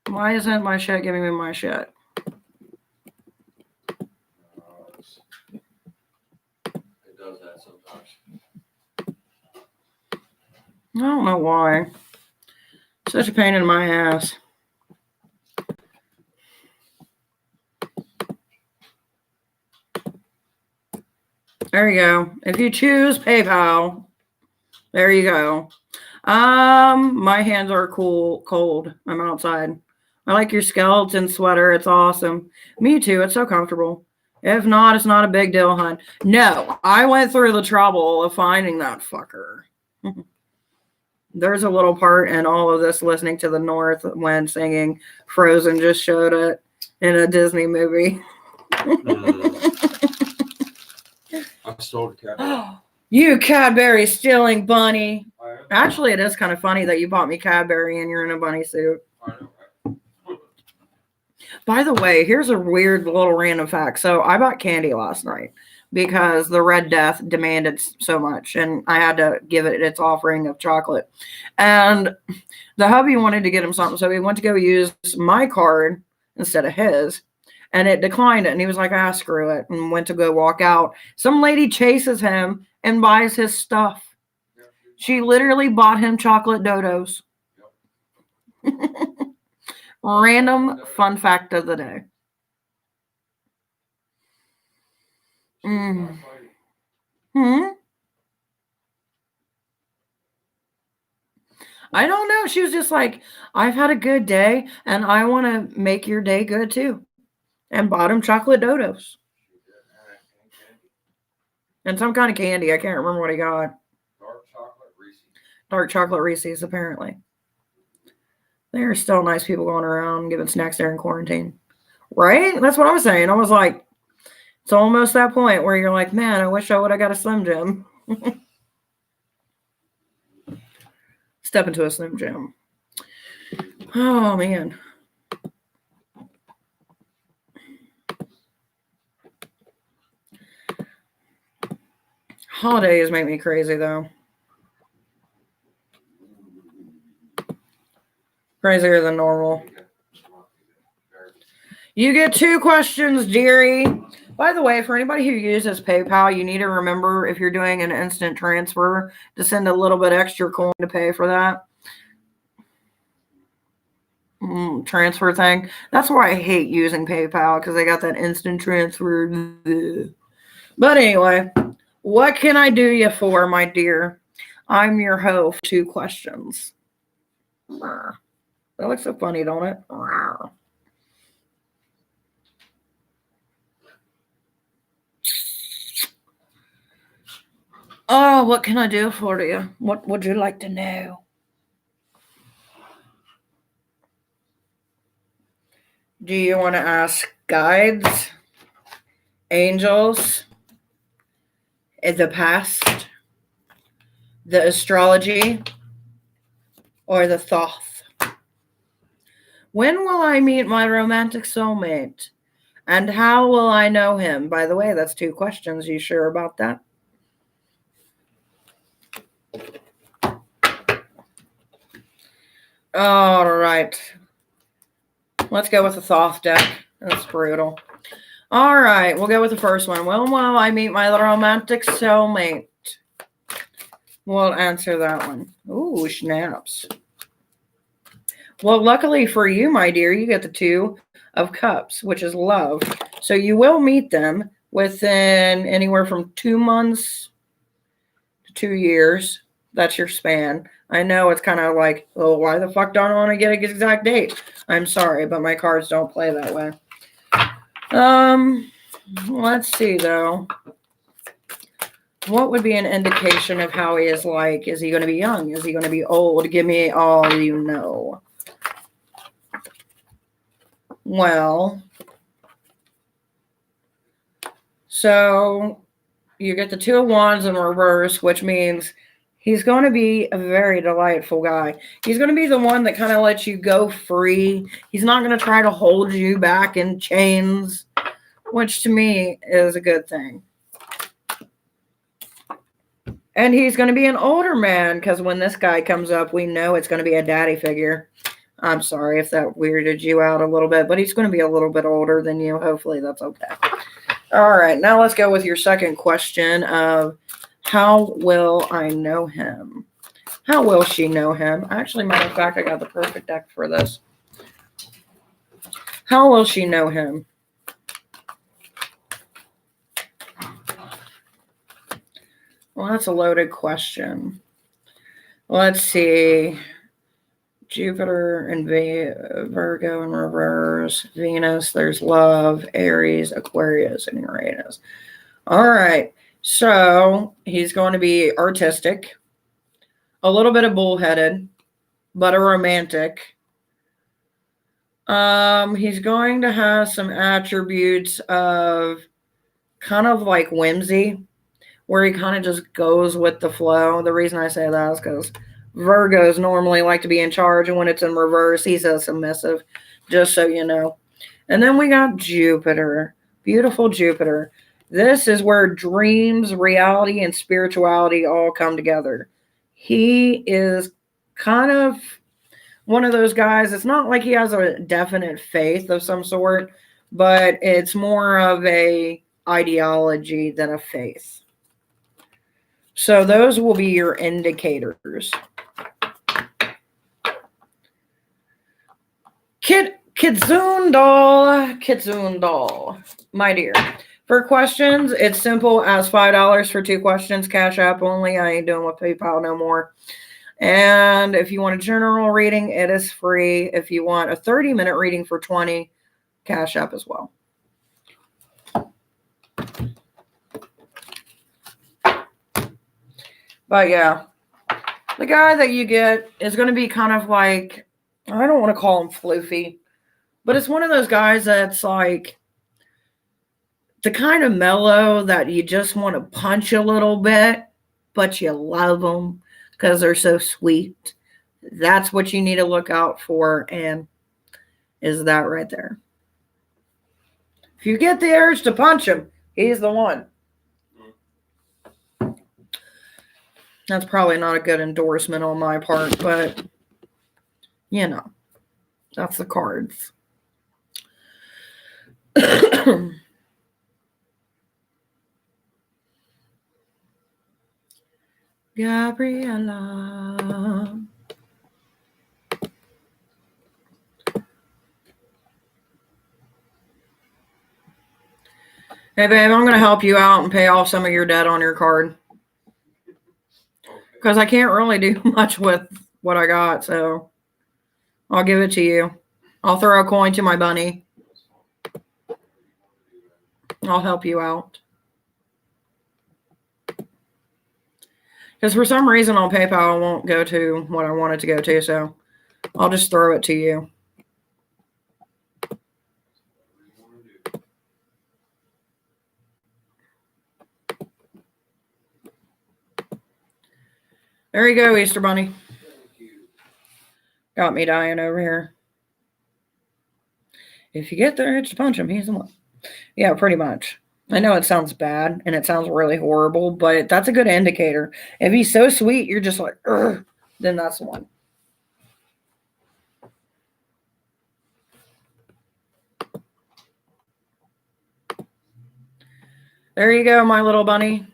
Why isn't my shit giving me my shit? I don't know why. Such a pain in my ass. There you go. If you choose PayPal, there you go. My hands are cold. I'm outside. I like your skeleton sweater. It's awesome. Me too. It's so comfortable. If not, it's not a big deal, hon. No, I went through the trouble of finding that fucker. There's a little part in all of this listening to the North when singing Frozen just showed it in a Disney movie. I stole the cat. You Cadbury stealing bunny. I am. Actually, it is kind of funny that you bought me Cadbury and you're in a bunny suit. I know. By the way, here's a weird little random fact. So I bought candy last night because the Red Death demanded so much and I had to give it its offering of chocolate. And the hubby wanted to get him something. So he went to go use my card instead of his. And it declined it. And he was like, ah, screw it. And went to go walk out. Some lady chases him and buys his stuff. She literally bought him chocolate dodos. Random fun fact of the day. Hmm. I don't know. She was just like, I've had a good day and I want to make your day good too. And bought him chocolate dodos. And some kind of candy. I can't remember what he got. Dark chocolate Reese's, apparently. There are still nice people going around giving snacks there in quarantine. Right? That's what I was saying. I was like, it's almost that point where you're like, man, I wish I would have got a Slim Jim. Step into a Slim Jim. Oh, man. Holidays make me crazy, though. Crazier than normal. You get 2 questions, dearie. By the way, for anybody who uses PayPal, you need to remember if you're doing an instant transfer to send a little bit extra coin to pay for that transfer thing. That's why I hate using PayPal, because they got that instant transfer. But anyway, what can I do you for, my dear? I'm your hoe for 2 questions. That looks so funny, don't it? Oh, what can I do for you? What would you like to know? Do you want to ask guides, angels, the past, the astrology, or the Thoth? When will I meet my romantic soulmate? And how will I know him? By the way, that's 2 questions. You sure about that? All right. Let's go with the Thoth deck. That's brutal. All right. We'll go with the first one. When will I meet my romantic soulmate? We'll answer that one. Ooh, snaps. Well, luckily for you, my dear, you get the 2 of Cups, which is love. So you will meet them within anywhere from 2 months to 2 years. That's your span. I know it's kind of like, oh, why the fuck don't I want to get an exact date? I'm sorry, but my cards don't play that way. Let's see, though. What would be an indication of how he is like? Is he going to be young? Is he going to be old? Give me all you know. Well, so you get the 2 of Wands in reverse, which means he's going to be a very delightful guy. He's going to be the one that kind of lets you go free. He's not going to try to hold you back in chains, which to me is a good thing. And he's going to be an older man, because when this guy comes up, we know it's going to be a daddy figure. I'm sorry if that weirded you out a little bit, but he's going to be a little bit older than you. Hopefully that's okay. All right, now let's go with your second question of How will I know him? How will she know him? Actually, matter of fact, I got the perfect deck for this. How will she know him? Well, that's a loaded question. Let's see. Jupiter and Virgo in reverse. Venus, there's love, Aries, Aquarius, and Uranus. All right. So he's going to be artistic, a little bit of bullheaded, but a romantic. He's going to have some attributes of kind of like whimsy, where he kind of just goes with the flow. The reason I say that is because Virgos normally like to be in charge, and when it's in reverse, he's a submissive, just so you know. And then we got Jupiter, beautiful Jupiter. This is where dreams, reality, and spirituality all come together. He is kind of one of those guys. It's not like he has a definite faith of some sort, but it's more of a ideology than a faith. So those will be your indicators. Kitsundal, my dear. For questions, it's simple as $5 for 2 questions, Cash App only. I ain't doing with PayPal no more. And if you want a general reading, it is free. If you want a 30-minute reading for $20, Cash App as well. But yeah, the guy that you get is going to be kind of like, I don't want to call him floofy, but it's one of those guys that's like the kind of mellow that you just want to punch a little bit, but you love them because they're so sweet. That's what you need to look out for, and is that right there. If you get the urge to punch him, he's the one. That's probably not a good endorsement on my part, but you know, that's the cards. Gabriella. Hey, babe, I'm going to help you out and pay off some of your debt on your card. Because I can't really do much with what I got, so I'll give it to you. I'll throw a coin to my bunny. I'll help you out. Because for some reason on PayPal, it won't go to what I want it to go to, so I'll just throw it to you. There you go, Easter Bunny. Got me dying over here. If you get there, it's to punch him. He's the one. Yeah, pretty much. I know it sounds bad and it sounds really horrible, but that's a good indicator. If he's so sweet, you're just like, ugh, then that's the one. There you go, my little bunny.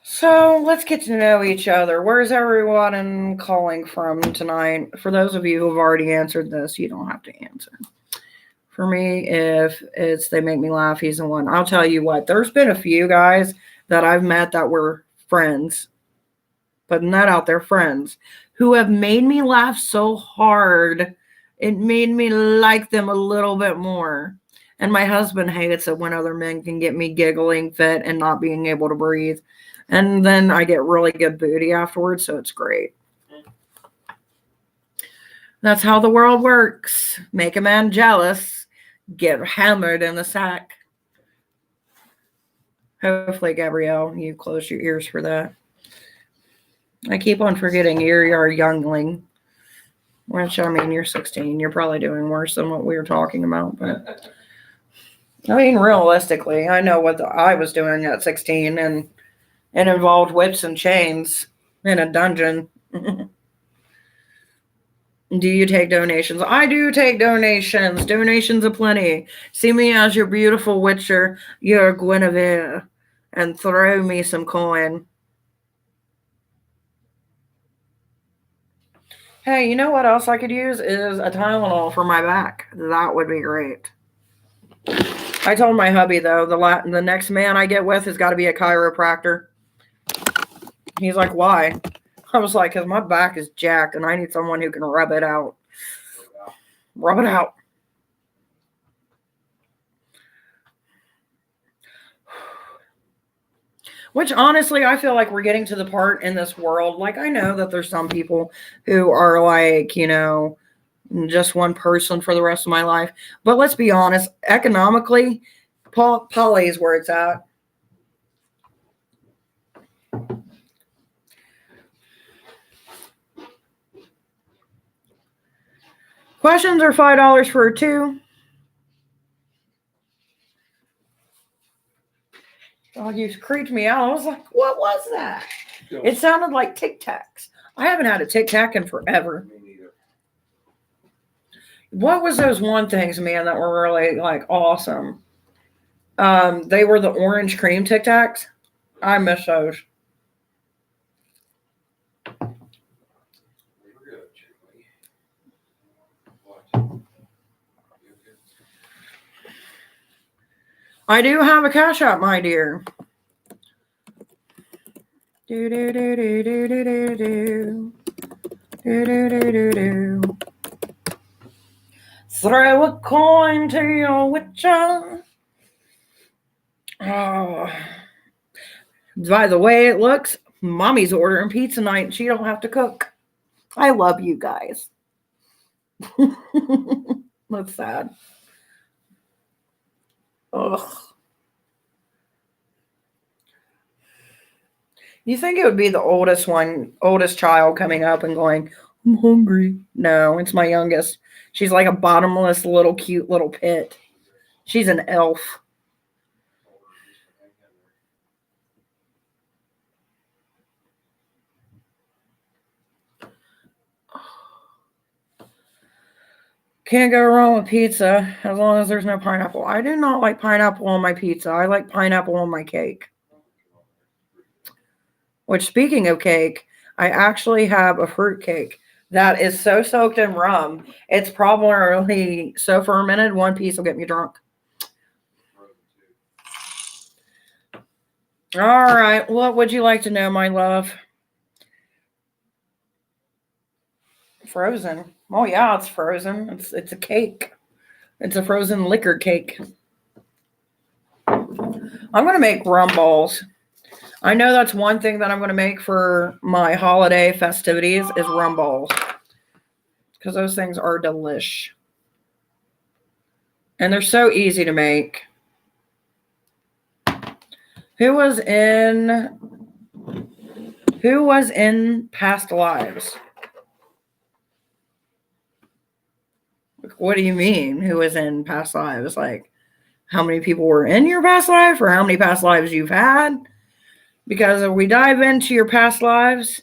So let's get to know each other. Where's everyone calling from tonight? For those of you who have already answered this, you don't have to answer. For me, if it's they make me laugh, he's the one. I'll tell you what, there's been a few guys that I've met that were friends, putting that out there, friends, who have made me laugh so hard, it made me like them a little bit more. And my husband hates it when other men can get me giggling fit and not being able to breathe. And then I get really good booty afterwards, so it's great. That's how the world works. Make a man jealous, get hammered in the sack. Hopefully, Gabrielle, you close your ears for that. I keep on forgetting you're a youngling. Which, I mean, you're 16. You're probably doing worse than what we were talking about. But I mean, realistically, I know what I was doing at 16, and it involved whips and chains in a dungeon. Do you take donations? I do take donations. Donations aplenty. See me as your beautiful witcher, your Guinevere, and throw me some coin. Hey, you know what else I could use is a Tylenol for my back. That would be great. I told my hubby though, the next man I get with has got to be a chiropractor. He's like, why? I was like, because my back is jacked and I need someone who can rub it out. Rub it out. Which honestly, I feel like we're getting to the part in this world. Like, I know that there's some people who are like, just one person for the rest of my life. But let's be honest, economically, poly is where it's at. Questions are $5 for two. Oh, you creeped me out. I was like, what was that? It sounded like Tic Tacs. I haven't had a Tic Tac in forever. Me neither. What was those one things, man, that were really like awesome? They were the orange cream Tic Tacs. I miss those. We were good, Julie. What? You okay? I do have a Cash App, my dear. Do do do do do do do do do do do do do. Throw a coin to your witcher. Oh. By the way it looks, Mommy's ordering pizza night and she don't have to cook. I love you guys. That's sad. Ugh. You think it would be the oldest child coming up and going, I'm hungry. No, it's my youngest. She's like a bottomless little cute little pit. She's an elf. Can't go wrong with pizza as long as there's no pineapple. I do not like pineapple on my pizza. I like pineapple on my cake. Which, speaking of cake, I actually have a fruit cake that is so soaked in rum. It's probably so fermented, one piece will get me drunk. All right. What would you like to know, my love? Frozen. Oh, yeah, it's frozen. It's a cake. It's a frozen liquor cake. I'm going to make rum balls. I know that's one thing that I'm going to make for my holiday festivities is rum balls. Because those things are delish. And they're so easy to make. Who was in past lives? What do you mean? Who was in past lives? Like, how many people were in your past life or how many past lives you've had? Because if we dive into your past lives,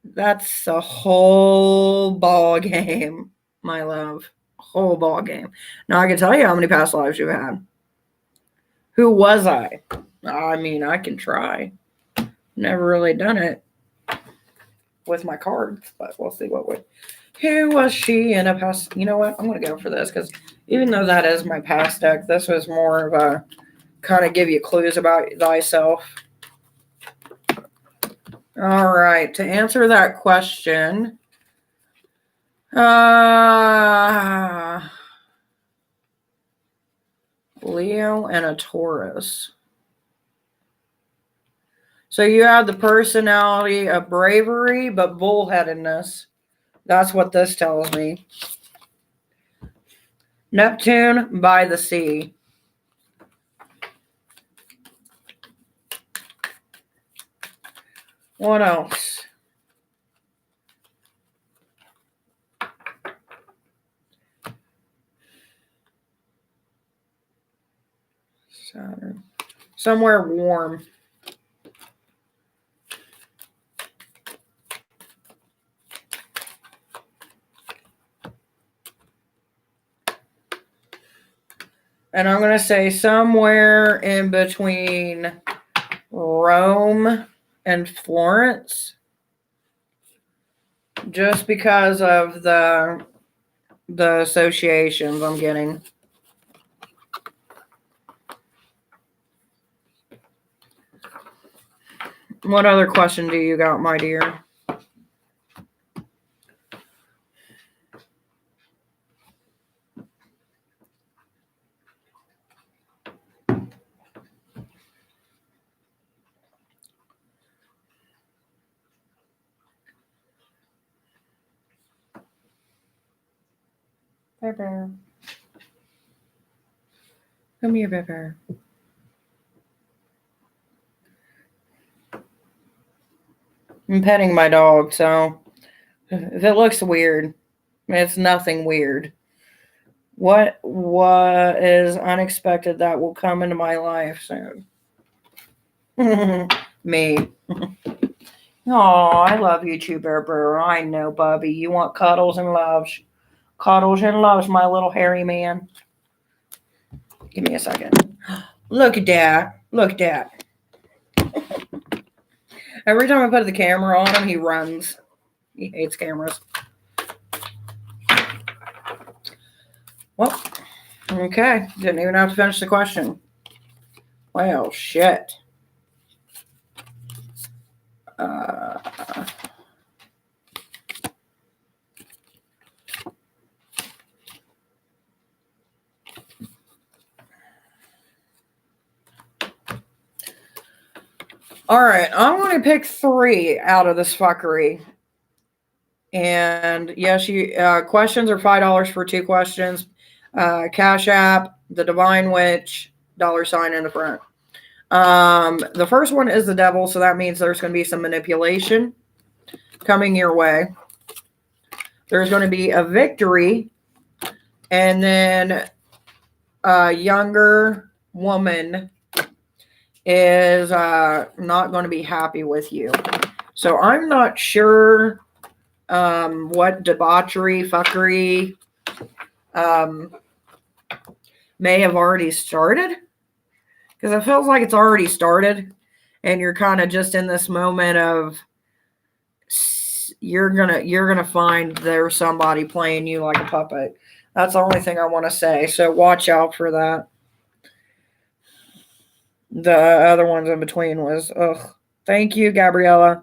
that's a whole ball game, my love. Whole ball game. Now I can tell you how many past lives you've had. Who was I? I mean, I can try. Never really done it with my cards, but we'll see what would. Who was she in a past? You know what? I'm going to go for this because even though that is my past deck, this was more of a kind of give you clues about thyself. All right. To answer that question, Leo and a Taurus. So you have the personality of bravery, but bullheadedness. That's what this tells me. Neptune by the sea. What else? Saturn. Somewhere warm. And I'm going to say somewhere in between Rome and Florence, just because of the associations I'm getting. What other question do you got, my dear? Bear Bear. Come here, Bear Bear. I'm petting my dog, so if it looks weird, it's nothing weird. What is unexpected that will come into my life soon? Me. Oh, I love you too, Bear Bear. I know, Bubby. You want cuddles and loves. Cuddles and loves, my little hairy man. Give me a second. Look at that. Look at that. Every time I put the camera on him, he runs. He hates cameras. Well, okay. Didn't even have to finish the question. Well, shit. All right, I'm going to pick 3 out of this fuckery. And yes, questions are $5 for 2 questions. Cash App, the Divine Witch, $sign in the front. The first one is the devil, so that means there's going to be some manipulation coming your way. There's going to be a victory, and then a younger woman is not going to be happy with you. So I'm not sure what debauchery, fuckery may have already started. Because it feels like it's already started. And you're kind of just in this moment of you're gonna find there's somebody playing you like a puppet. That's the only thing I want to say. So watch out for that. The other ones in between was, ugh. Thank you, Gabriella.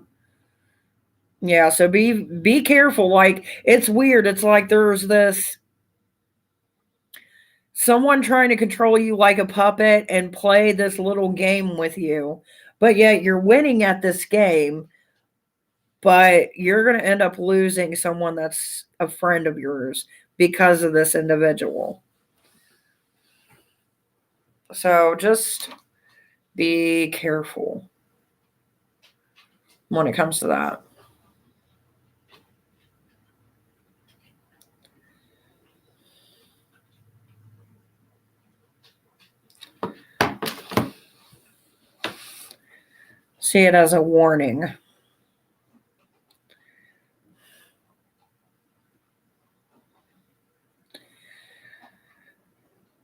Yeah, so be careful. Like, it's weird. It's like there's this someone trying to control you like a puppet and play this little game with you. But yet you're winning at this game, but you're going to end up losing someone that's a friend of yours because of this individual. So just be careful when it comes to that. See it as a warning.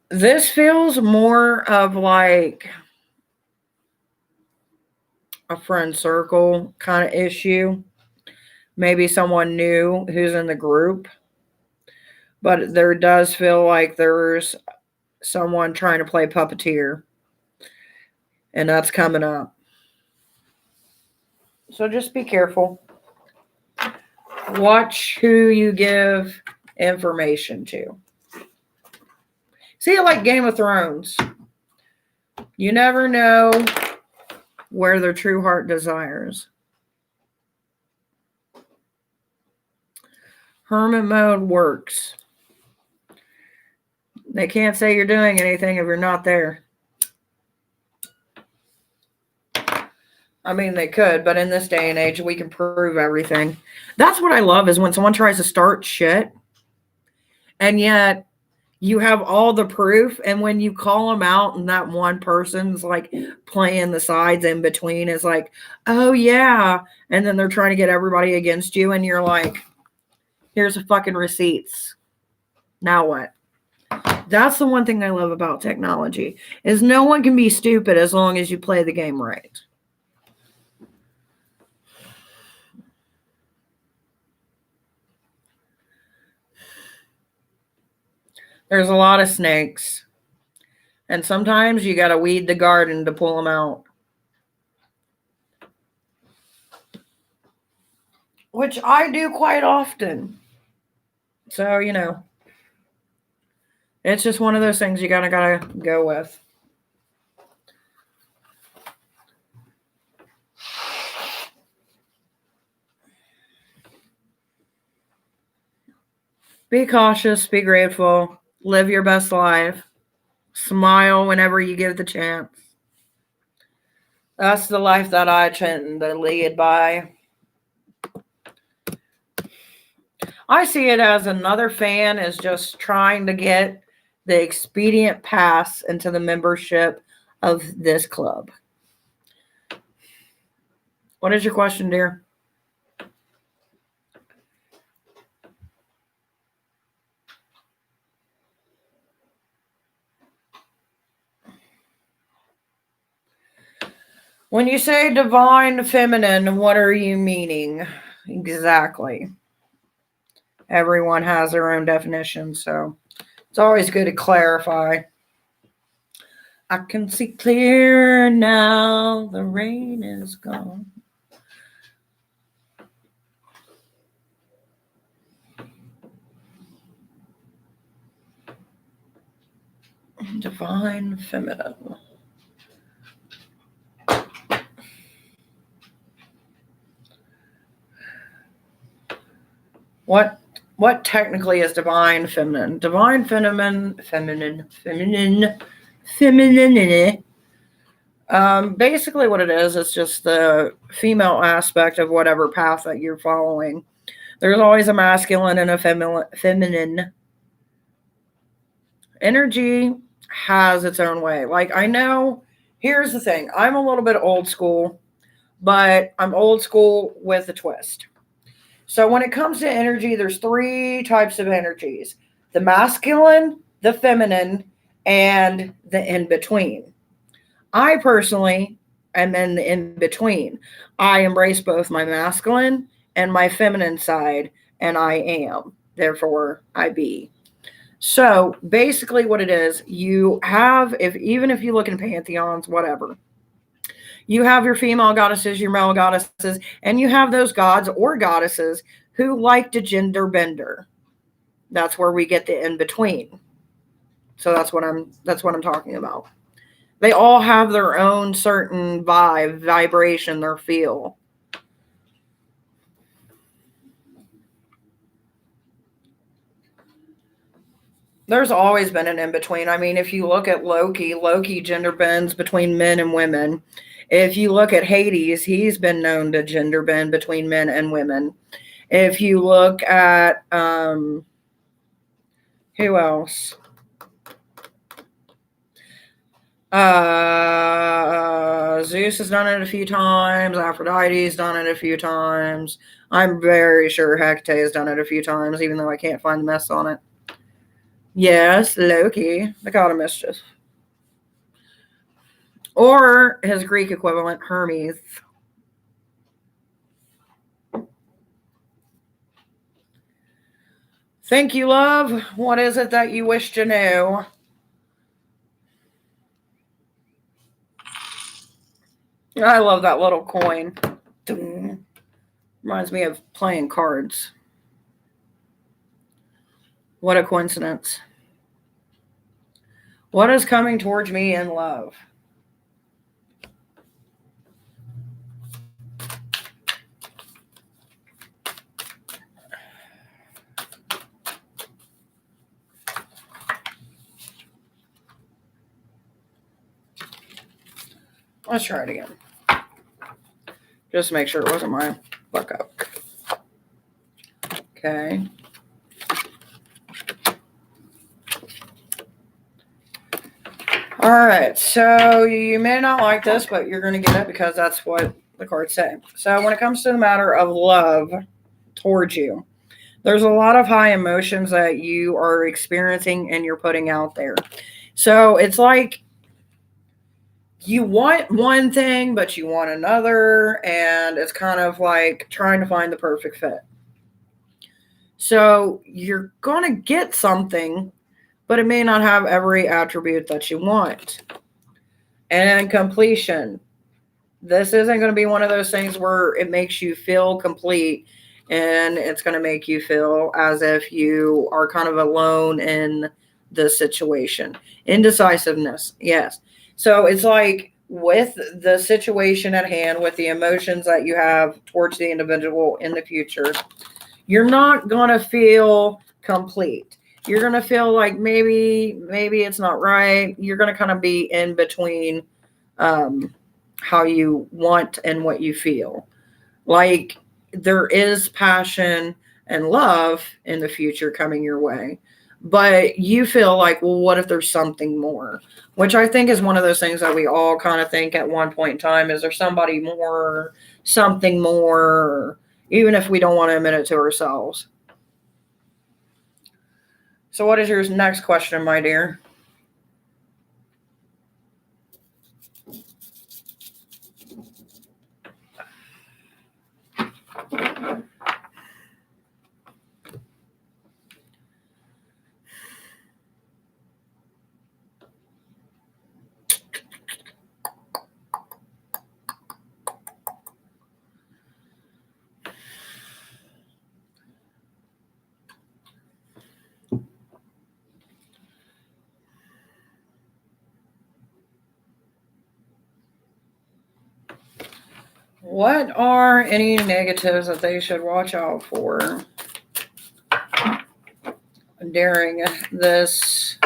This feels more of like a friend circle kind of issue. Maybe someone new who's in the group. But there does feel like there's someone trying to play puppeteer. And that's coming up. So just be careful. Watch who you give information to. See it like Game of Thrones. You never know where their true heart desires. Hermit mode works. They can't say you're doing anything if you're not there. I mean, they could, but in this day and age, we can prove everything. That's what I love is when someone tries to start shit, and yet you have all the proof, and when you call them out and that one person's like playing the sides in between is like, oh yeah, and then they're trying to get everybody against you, and you're like, here's the fucking receipts. Now what? That's the one thing I love about technology is no one can be stupid as long as you play the game right. There's a lot of snakes. And sometimes you got to weed the garden to pull them out. Which I do quite often. So, it's just one of those things you gotta go with. Be cautious, be grateful, live your best life, smile whenever you get the chance. That's the life that I tend to lead by. I see it as another fan is just trying to get the expedient pass into the membership of this club. What is your question, dear? When you say divine feminine, what are you meaning exactly? Everyone has their own definition, so it's always good to clarify. I can see clear now, the rain is gone. Divine feminine. What technically is divine feminine? Divine femininity. Basically what it is, it's just the female aspect of whatever path that you're following. There's always a masculine and a feminine. Energy has its own way. Like, I know, here's the thing. I'm a little bit old school, but I'm old school with a twist. So when it comes to energy, there's 3 types of energies: the masculine, the feminine, and the in-between. I personally am in the in-between. I embrace both my masculine and my feminine side, and I am. Therefore, I be. So basically what it is, you have, even if you look in pantheons, whatever, you have your female goddesses, your male goddesses, and you have those gods or goddesses who like to gender bender. That's where we get the in between. So that's what I'm talking about. They all have their own certain vibration, their feel. There's always been an in between. I mean, if you look at Loki gender bends between men and women. If you look at Hades, he's been known to gender bend between men and women. If you look at who else? Zeus has done it a few times. Aphrodite's done it a few times. I'm very sure Hecate has done it a few times, even though I can't find the mess on it. Yes, Loki, the god of mischief. Or his Greek equivalent, Hermes. Thank you, love. What is it that you wish to know? I love that little coin. Reminds me of playing cards. What a coincidence. What is coming towards me in love? Let's try it again. Just to make sure it wasn't my fuck up. Okay. All right. So you may not like this, but you're going to get it because that's what the cards say. So when it comes to the matter of love towards you, There's a lot of high emotions that you are experiencing and you're putting out there. So it's like you want one thing, but you want another. And it's kind of like trying to find the perfect fit. So you're going to get something, but it may not have every attribute that you want. And completion. This isn't going to be one of those things where it makes you feel complete and it's going to make you feel as if you are kind of alone in the situation. Indecisiveness, yes. So it's like with the situation at hand, with the emotions that you have towards the individual in the future, you're not going to feel complete. You're going to feel like maybe it's not right. You're going to kind of be in between how you want and what you feel. Like there is passion and love in the future coming your way, but you feel like, well, what if there's something more? Which I think is one of those things that we all kind of think at one point in time. Is there somebody more, something more, even if we don't want to admit it to ourselves? So what is your next question, my dear? What are any negatives that they should watch out for during this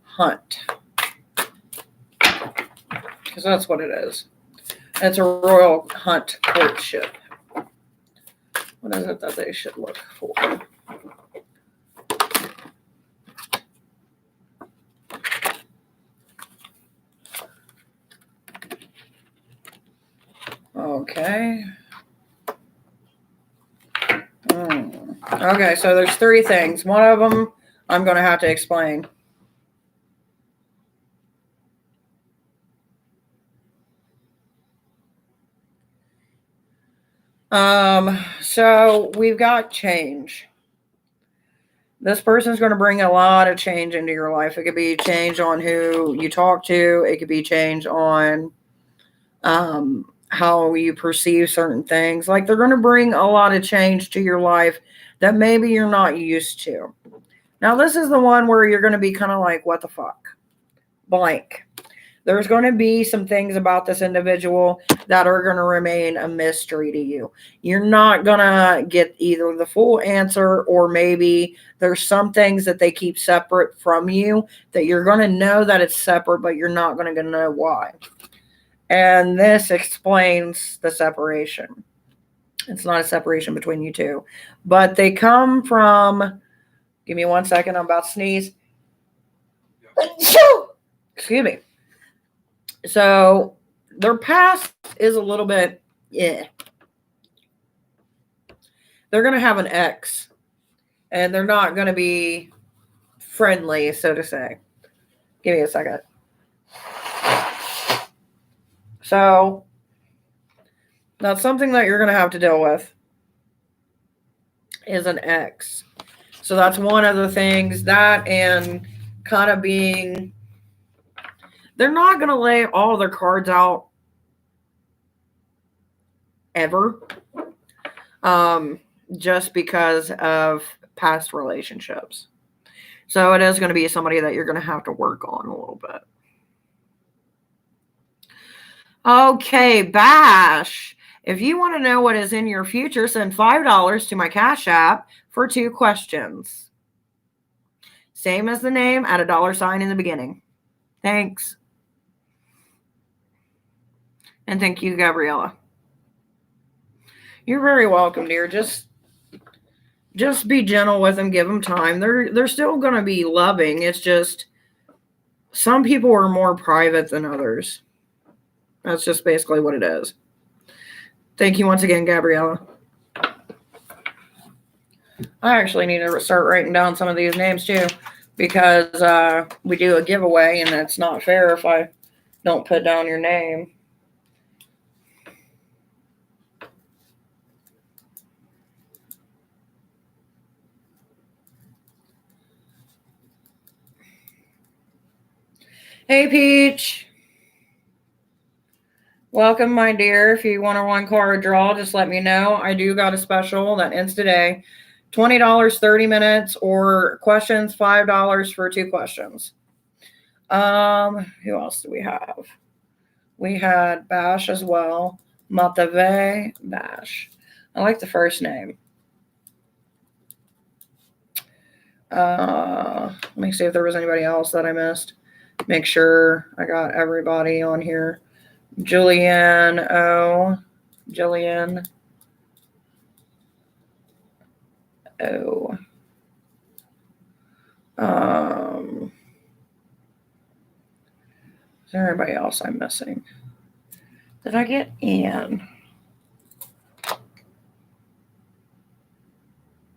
hunt? Because that's what it is. It's a royal hunt courtship. What is it that they should look for? Okay. Okay, so there's three things. One of them I'm going to have to explain. So we've got change. This person's going to bring a lot of change into your life. It could be change on who you talk to. It could be change on how you perceive certain things. Like they're going to bring a lot of change to your life that maybe you're not used to. Now, this is the one where you're going to be kind of like, what the fuck? Blank. There's going to be some things about this individual that are going to remain a mystery to you. You're not going to get either the full answer, or maybe there's some things that they keep separate from you that you're going to know that it's separate, but you're not going to know why. And this explains the separation. It's not a separation between you two, but they come from, give me 1 second, I'm about to sneeze. Excuse me. So their past is a little bit, yeah. They're going to have an ex, and they're not going to be friendly, so to say. Give me a second. So that's something that you're going to have to deal with, is an ex. So that's one of the things, that and kind of being, they're not going to lay all their cards out ever, just because of past relationships. So it is going to be somebody that you're going to have to work on a little bit. Okay, Bash. If you want to know what is in your future, send $5 to my Cash App for 2 questions. Same as the name, add a $sign in the beginning. Thanks. And thank you, Gabriella. You're very welcome, dear. Just be gentle with them. Give them time. They're still going to be loving. It's just some people are more private than others. That's just basically what it is. Thank you once again, Gabriella. I actually need to start writing down some of these names too, because we do a giveaway and it's not fair if I don't put down your name. Hey, Peach. Welcome, my dear. If you want a one card draw, just let me know. I do got a special that ends today. $20, 30 minutes, or questions, $5 for 2 questions. Who else do we have? We had Bash as well. Matave Bash. I like the first name. Let me see if there was anybody else that I missed. Make sure I got everybody on here. Julianne O. Jillian O. Is there anybody else I'm missing? Did I get Ann?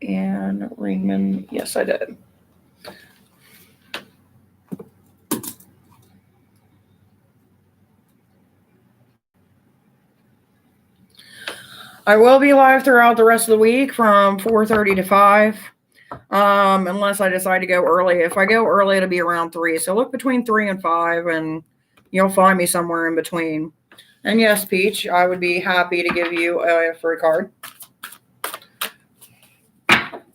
Ann Ringman. Yes, I did. I will be live throughout the rest of the week from 4:30 to 5. Unless I decide to go early. If I go early, it'll be around 3. So look between 3 and 5 and you'll find me somewhere in between. And yes, Peach, I would be happy to give you a free card.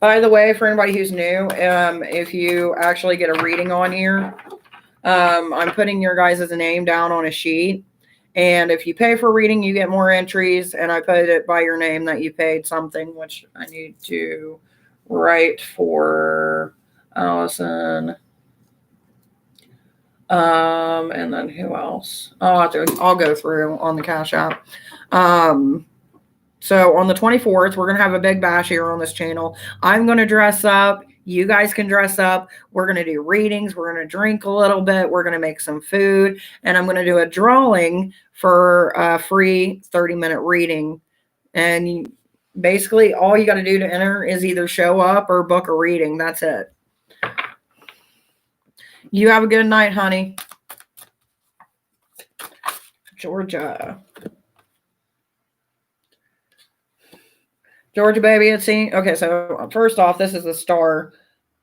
By the way, for anybody who's new, if you actually get a reading on here, I'm putting your guys' name down on a sheet. And if you pay for reading, you get more entries. And I put it by your name that you paid something, which I need to write for Allison. And then who else? I'll go through on the Cash App. So on the 24th, we're going to have a big bash here on this channel. I'm going to dress up. You guys can dress up. We're going to do readings. We're going to drink a little bit. We're going to make some food. And I'm going to do a drawing for a free 30-minute reading. And basically, all you got to do to enter is either show up or book a reading. That's it. You have a good night, honey. Georgia, baby, it's seen. Okay, so first off, this is a star.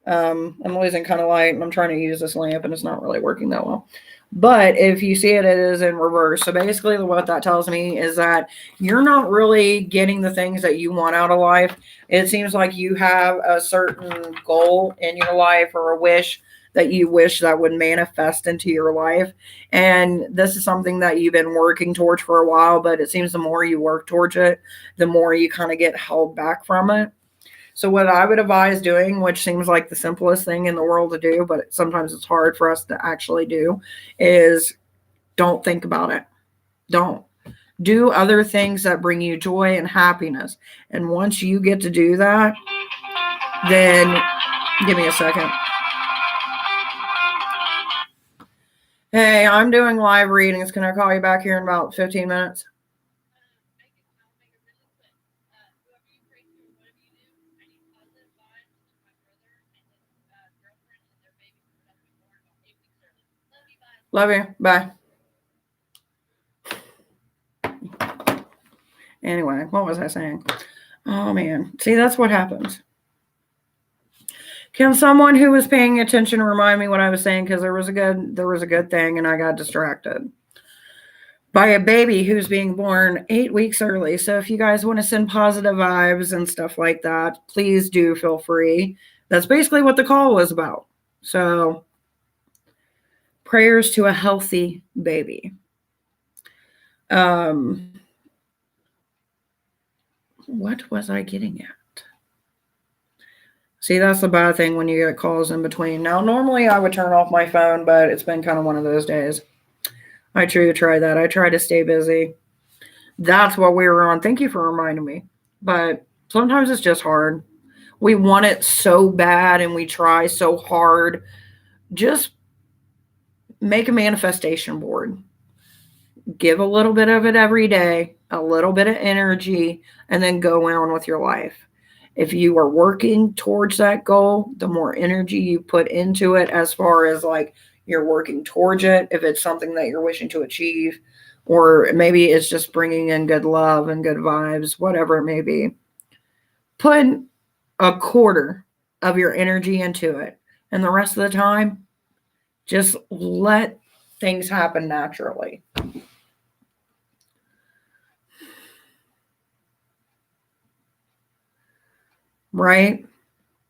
I'm losing kind of light, and I'm trying to use this lamp, and it's not really working that well. But if you see it, it is in reverse. So basically what that tells me is that you're not really getting the things that you want out of life. It seems like you have a certain goal in your life or a wish that you wish that would manifest into your life. And this is something that you've been working towards for a while, but it seems the more you work towards it, the more you kind of get held back from it. So what I would advise doing, which seems like the simplest thing in the world to do, but sometimes it's hard for us to actually do, is don't think about it. Don't. Do other things that bring you joy and happiness. And once you get to do that, then give me a second. Hey, I'm doing live readings. Can I call you back here in about 15 minutes? Love you. Bye. Anyway, what was I saying? Oh, man. See, that's what happens. Can someone who was paying attention remind me what I was saying? Because there was a good thing, and I got distracted by a baby who's being born 8 weeks early. So if you guys want to send positive vibes and stuff like that, please do feel free. That's basically what the call was about. So prayers to a healthy baby. What was I getting at? See, that's the bad thing when you get calls in between. Now, normally I would turn off my phone, but it's been kind of one of those days. I try that. I try to stay busy. That's what we were on. Thank you for reminding me. But sometimes it's just hard. We want it so bad and we try so hard. Just make a manifestation board. Give a little bit of it every day, a little bit of energy, and then go on with your life. if you are working towards that goal, the more energy you put into it, as far as like you're working towards it, if it's something that you're wishing to achieve, or maybe it's just bringing in good love and good vibes, whatever it may be, put a quarter of your energy into it. And the rest of the time, just let things happen naturally. Right?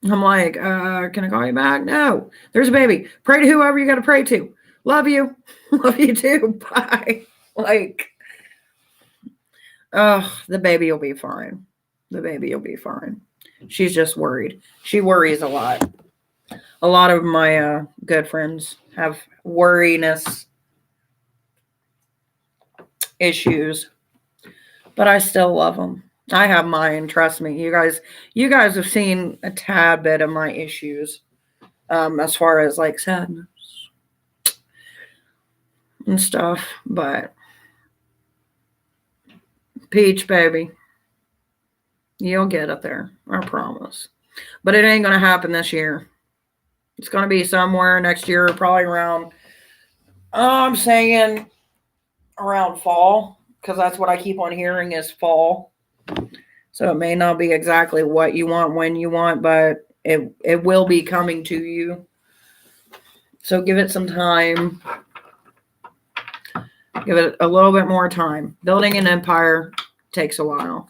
I'm like, can I call you back? No. There's a baby. Pray to whoever you got to pray to. Love you. Love you too. Bye. Like, the baby will be fine. The baby will be fine. She's just worried. She worries a lot. A lot of my good friends have worriness issues, but I still love them. I have mine. Trust me. You guys have seen a tad bit of my issues, as far as like sadness and stuff. But Peach, baby, you'll get it there. I promise. But it ain't gonna happen this year. It's gonna be somewhere next year, probably around. I'm saying around fall, because that's what I keep on hearing is fall. So it may not be exactly what you want when you want, but it will be coming to you. So give it some time. Give it a little bit more time. Building an empire takes a while.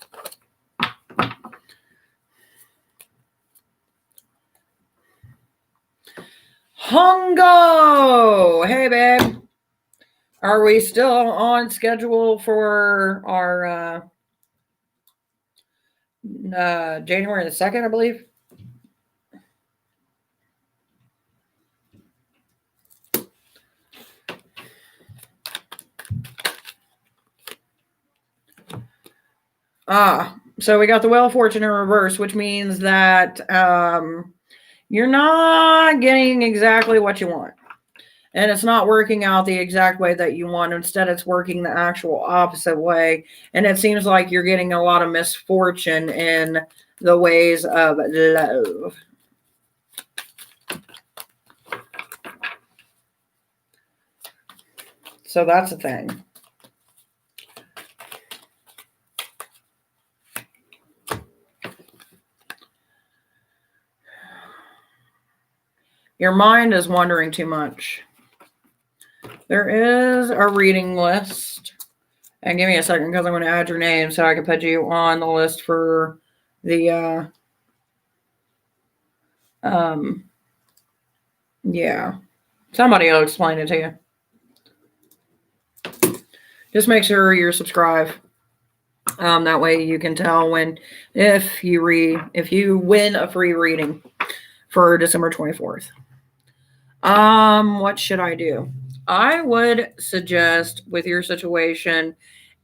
Hongo! Hey, babe. Are we still on schedule for our January the 2nd, I believe? So we got the Wheel of Fortune in reverse, which means that you're not getting exactly what you want. And it's not working out the exact way that you want. Instead, it's working the actual opposite way. And it seems like you're getting a lot of misfortune in the ways of love. So that's the thing. Your mind is wondering too much. There is a reading list. And give me a second because I'm going to add your name so I can put you on the list for the, yeah. Somebody will explain it to you. Just make sure you're subscribed. That way you can tell if you win a free reading for December 24th. What should I do? I would suggest with your situation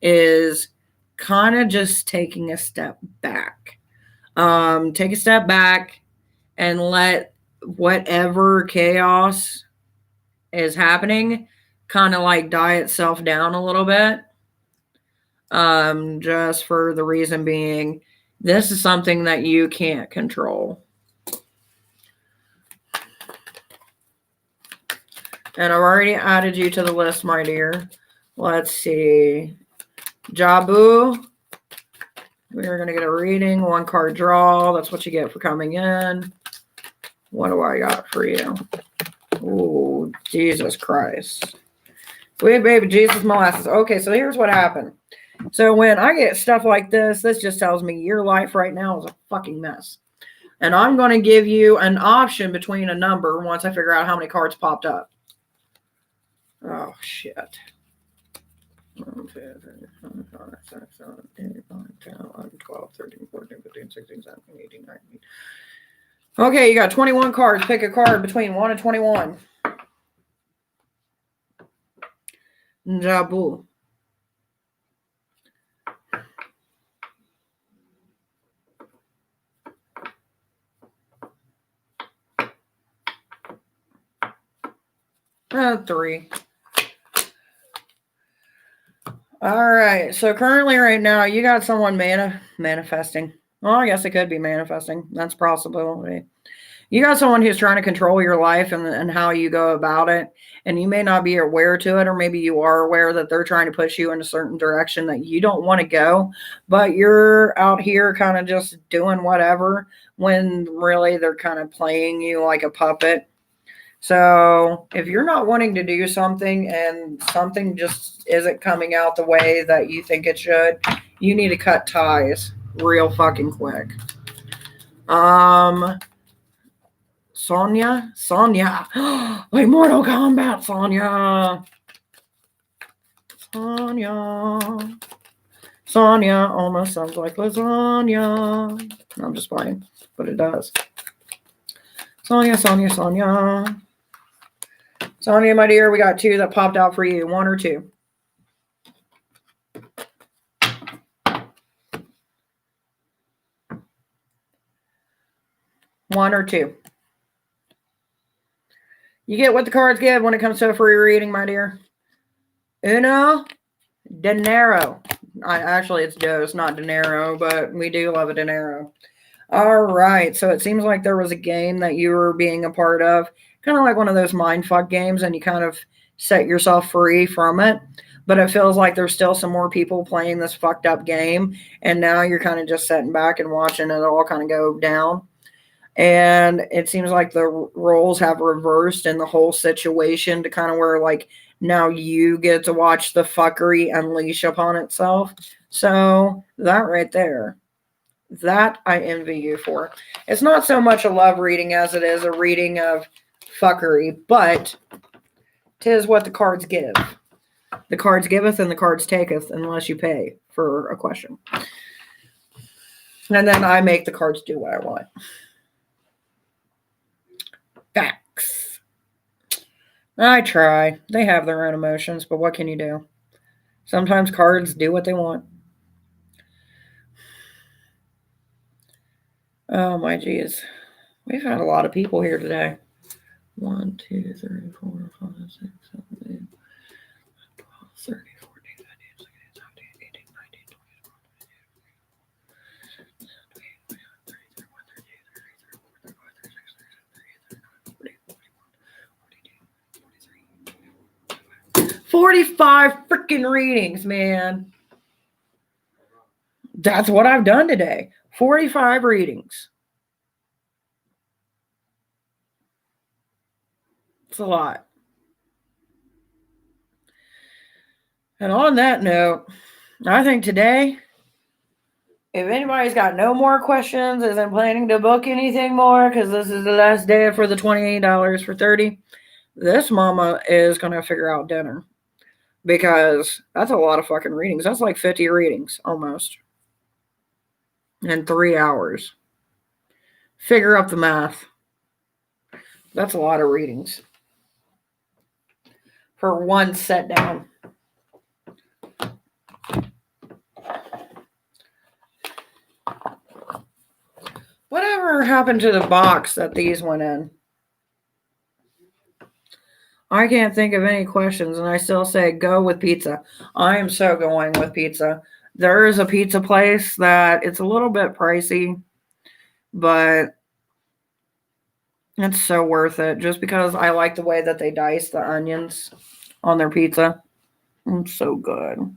is kind of just taking a step back. Take a step back and let whatever chaos is happening kind of like die itself down a little bit. Just for the reason being, this is something that you can't control. And I've already added you to the list, my dear. Let's see. Jabu. We're going to get a reading. 1 card draw. That's what you get for coming in. What do I got for you? Oh, Jesus Christ. Sweet baby Jesus molasses. Okay, so here's what happened. So when I get stuff like this just tells me your life right now is a fucking mess. And I'm going to give you an option between a number once I figure out how many cards popped up. Oh, shit. 1, 2, 3, 4, 5, 6, 7, 8, 9, 10, 11, 12, 13, 14, 15, 16, 17, 18, 19. Okay, you got 21 cards. Pick a card between 1 and 21. Jabu. Three. All right. So currently right now, you got someone manifesting. Well, I guess it could be manifesting. That's a possibility. You got someone who's trying to control your life and how you go about it. And you may not be aware to it, or maybe you are aware that they're trying to push you in a certain direction that you don't want to go, but you're out here kind of just doing whatever when really they're kind of playing you like a puppet. So if you're not wanting to do something and something just isn't coming out the way that you think it should, you need to cut ties real fucking quick. Sonya, like Mortal Kombat, Sonya almost sounds like lasagna. No, I'm just playing, but it does. Sonya, my dear, we got 2 that popped out for you. 1 or 2. 1 or 2. You get what the cards give when it comes to a free reading, my dear. Uno, dinero. It's dos, not dinero, but we do love a dinero. All right, so it seems like there was a game that you were being a part of, kind of like one of those mindfuck games, and you kind of set yourself free from it. But it feels like there's still some more people playing this fucked up game, and now you're kind of just sitting back and watching it all kind of go down. And it seems like the roles have reversed in the whole situation to kind of where, like, now you get to watch the fuckery unleash upon itself. So that right there, that I envy you for. It's not so much a love reading as it is a reading of fuckery, but 'tis what the cards give. The cards giveth and the cards taketh unless you pay for a question. And then I make the cards do what I want. Facts. I try. They have their own emotions, but what can you do? Sometimes cards do what they want. Oh my geez. We've had a lot of people here today. 1, 2, 3, 4, 5, 6, 7, 8, 12, 13, 14, 15, 16, 17, 18, 19, 20, 45 freaking readings, man. That's what I've done today. 45 readings. It's a lot. And on that note, I think today, if anybody's got no more questions, isn't planning to book anything more, because this is the last day for the $28 for 30, this mama is going to figure out dinner. Because that's a lot of fucking readings. That's like 50 readings, almost. In 3 hours. Figure up the math. That's a lot of readings. For one set down. Whatever happened to the box that these went in? I can't think of any questions, and I still say go with pizza. I am so going with pizza. There is a pizza place that it's a little bit pricey, but it's so worth it just because I like the way that they dice the onions on their pizza. It's so good.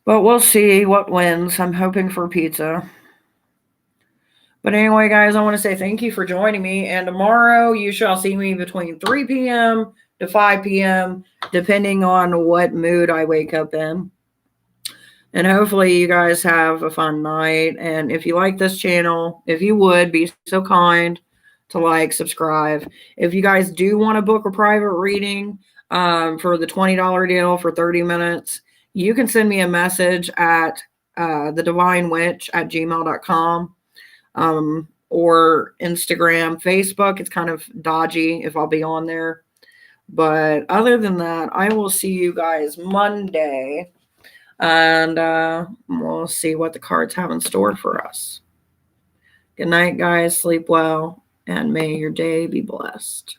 But we'll see what wins. I'm hoping for pizza. But anyway, guys, I want to say thank you for joining me. And tomorrow you shall see me between 3 p.m. to 5 p.m., depending on what mood I wake up in. And hopefully you guys have a fun night. And if you like this channel, if you would be so kind to like, subscribe. If you guys do want to book a private reading for the $20 deal for 30 minutes, you can send me a message at thedivinewitch@gmail.com. Or Instagram, Facebook. It's kind of dodgy if I'll be on there. But other than that, I will see you guys Monday. And we'll see what the cards have in store for us. Good night, guys. Sleep well. And may your day be blessed.